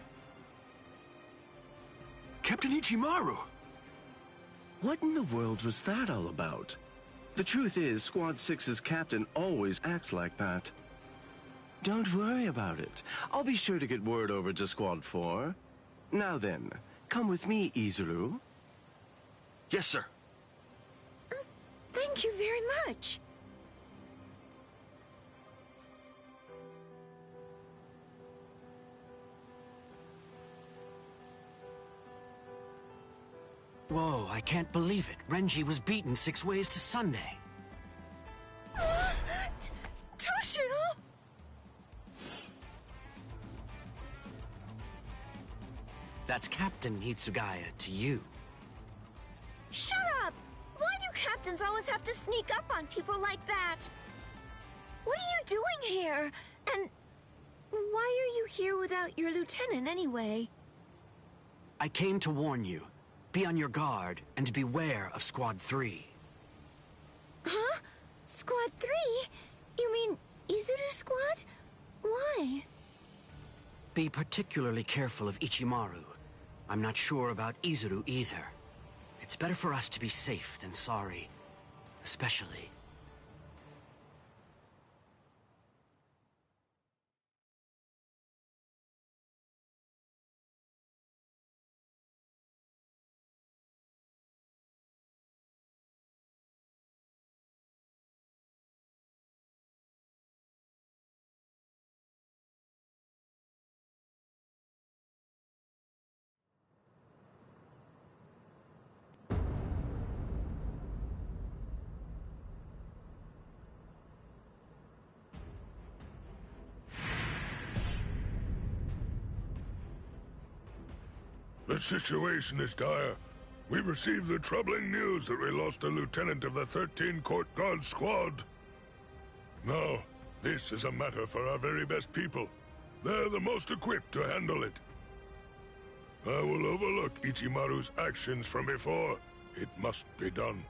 Captain Ichimaru! What in the world was that all about? The truth is, Squad 6's captain always acts like that. Don't worry about it. I'll be sure to get word over to Squad 4. Now then, come with me, Izuru. Yes, sir. Thank you very much. Whoa, I can't believe it. Renji was beaten 6 ways to Sunday. Toshiro! That's Captain Hitsugaya to you. Shut up! Why do captains always have to sneak up on people like that? What are you doing here? And why are you here without your lieutenant anyway? I came to warn you. Be on your guard and beware of Squad 3. Huh? Squad 3? You mean Izuru Squad? Why? Be particularly careful of Ichimaru. I'm not sure about Izuru either. It's better for us to be safe than sorry. Especially... The situation is dire. We received the troubling news that we lost a lieutenant of the 13 Court Guard Squad. Now, this is a matter for our very best people. They're the most equipped to handle it. I will overlook Ichimaru's actions from before. It must be done.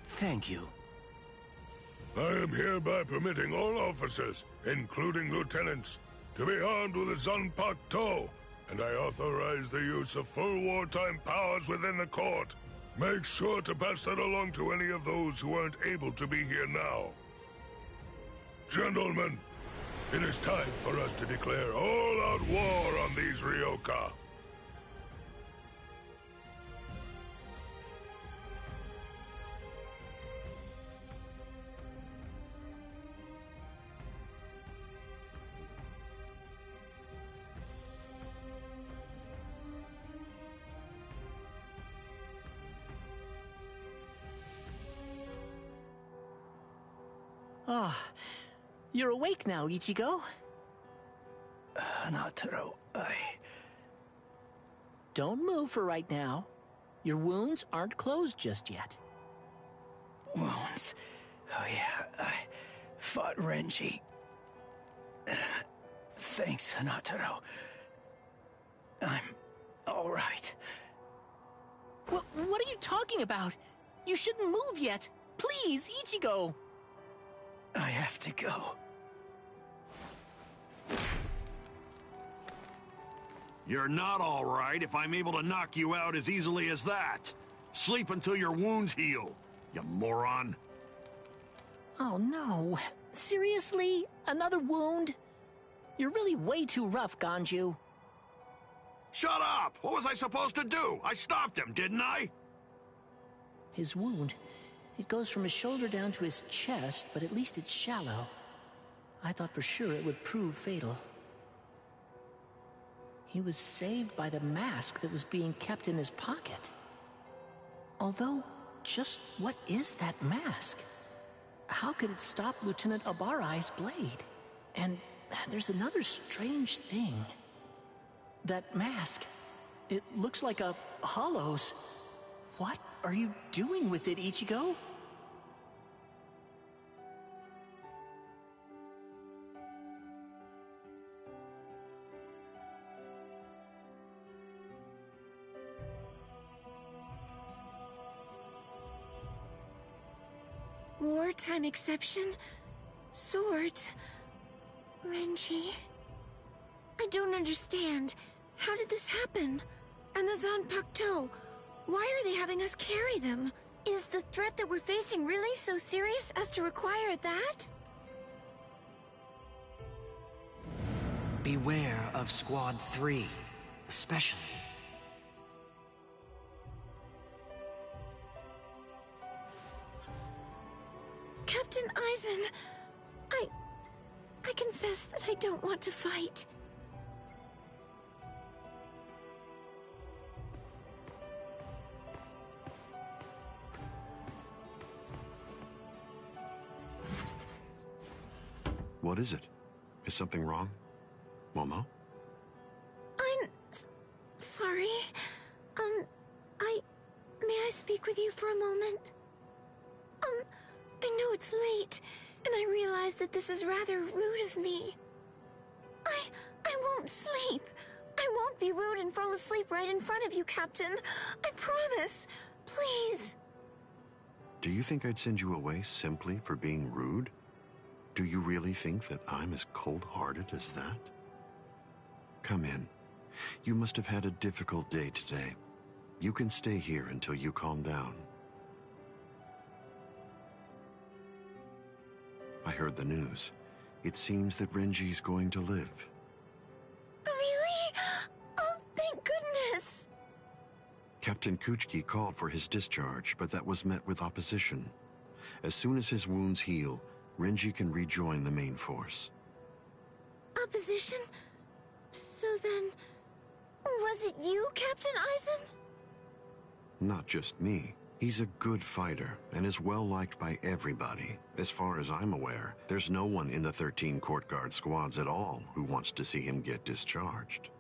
Thank you. I am hereby permitting all officers, including lieutenants, to be armed with a Zanpak Toe, and I authorize the use of full wartime powers within the court. Make sure to pass that along to any of those who aren't able to be here now. Gentlemen, it is time for us to declare all-out war on these Ryoka. Ah, you're awake now, Ichigo. Hanataro, Don't move for right now. Your wounds aren't closed just yet. Wounds? Oh yeah, I fought Renji. Thanks, Hanataro. I'm all right. What are you talking about? You shouldn't move yet. Please, Ichigo. I have to go. You're not all right if I'm able to knock you out as easily as that. Sleep until your wounds heal, you moron. Oh no. Seriously? Another wound? You're really way too rough, Ganju. Shut up! What was I supposed to do? I stopped him, didn't I? His wound, it goes from his shoulder down to his chest, but at least it's shallow. I thought for sure it would prove fatal. He was saved by the mask that was being kept in his pocket. Although, just what is that mask? How could it stop Lieutenant Abarai's blade? And there's another strange thing. That mask, it looks like a hollow's. What are you doing with it, Ichigo? Wartime exception? Swords? Renji? I don't understand. How did this happen? And the Zanpakuto? Why are they having us carry them? Is the threat that we're facing really so serious as to require that? Beware of Squad 3, especially. Captain Aizen, I confess that I don't want to fight. What is it? Is something wrong? Momo? I'm sorry. May I speak with you for a moment? I know it's late, and I realize that this is rather rude of me. I won't sleep. I won't be rude and fall asleep right in front of you, Captain. I promise. Please. Do you think I'd send you away simply for being rude? Do you really think that I'm as cold-hearted as that? Come in. You must have had a difficult day today. You can stay here until you calm down. I heard the news. It seems that Renji's going to live. Really? Oh, thank goodness! Captain Kuchiki called for his discharge, but that was met with opposition. As soon as his wounds heal, Renji can rejoin the main force. Opposition? So then, was it you, Captain Aizen? Not just me. He's a good fighter and is well liked by everybody. As far as I'm aware, there's no one in the 13 court guard squads at all who wants to see him get discharged.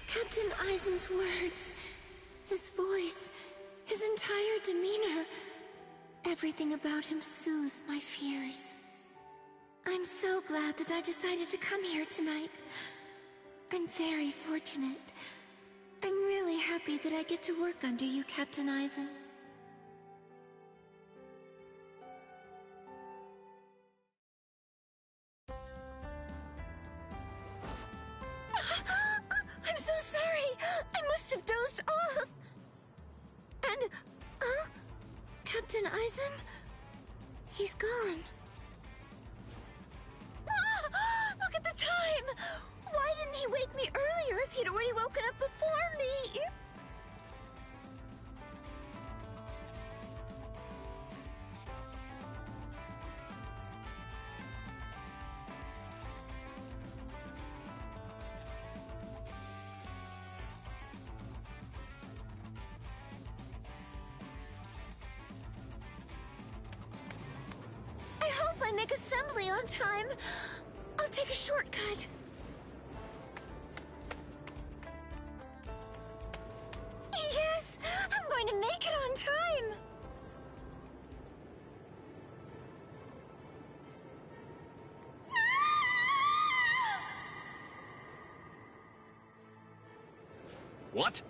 Captain Aizen's words, his voice, his entire demeanor, everything about him soothes my fears. I'm so glad that I decided to come here tonight. I'm very fortunate. I'm really happy that I get to work under you, Captain Aizen. so sorry. I must have dozed off. And, Captain Eisen? He's gone. Ah, look at the time! Why didn't he wake me earlier if he'd already woken up before me? I hope I make assembly on time. I'll take a shortcut. Yes! I'm going to make it on time! What?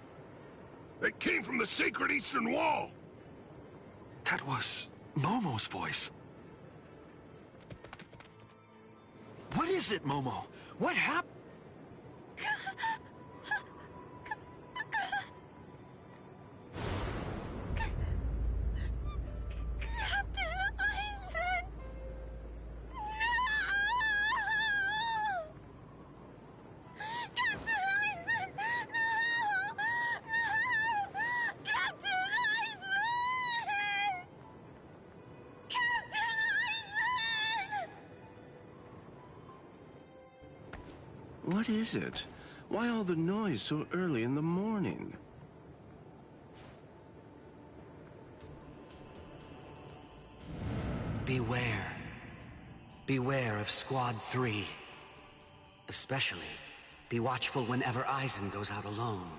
They came from the sacred Eastern Wall! That was Momo's voice. What is it, Momo? What happened? Captain Eisen! No! Captain Eisen! No! No! Captain Eisen! Captain Eisen! What is it? Why all the noise so early in the morning? Beware. Beware of Squad 3. Especially, be watchful whenever Eisen goes out alone.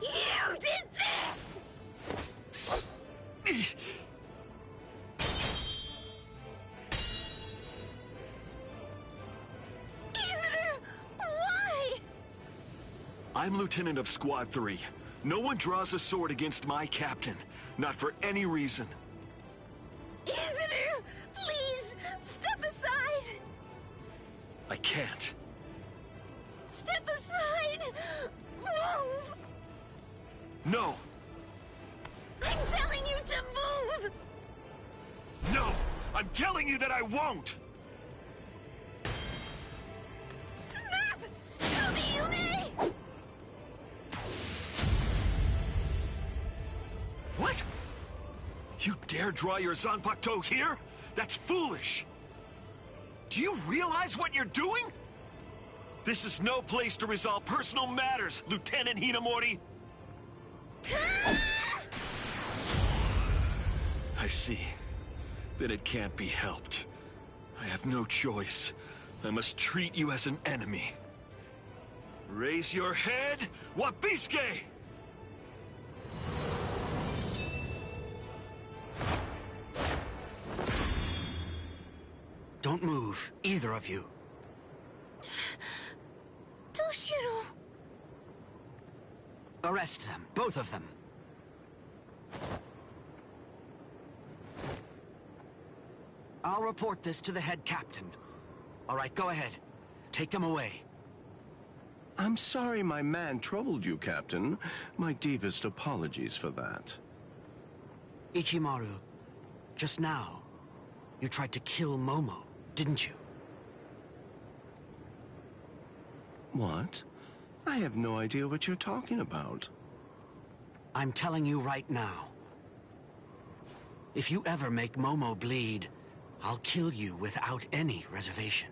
You did this! Isidore! Why? I'm Lieutenant of Squad 3. No one draws a sword against my captain. Not for any reason. Isidore! Please, step aside! I can't. Step aside! Move! No! I'm telling you to move! No! I'm telling you that I won't! Snap! Tell me you may! What? You dare draw your Zanpakuto here? That's foolish! Do you realize what you're doing? This is no place to resolve personal matters, Lieutenant Hinamori! I see. Then it can't be helped. I have no choice. I must treat you as an enemy. Raise your head, Wabisuke! Don't move, either of you. Toshiro! Arrest them, both of them. I'll report this to the head captain. All right, go ahead. Take them away. I'm sorry my man troubled you, Captain. My deepest apologies for that. Ichimaru, just now, you tried to kill Momo, didn't you? What? I have no idea what you're talking about. I'm telling you right now. If you ever make Momo bleed, I'll kill you without any reservation.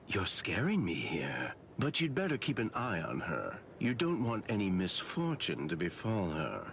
You're scaring me here. But you'd better keep an eye on her. You don't want any misfortune to befall her.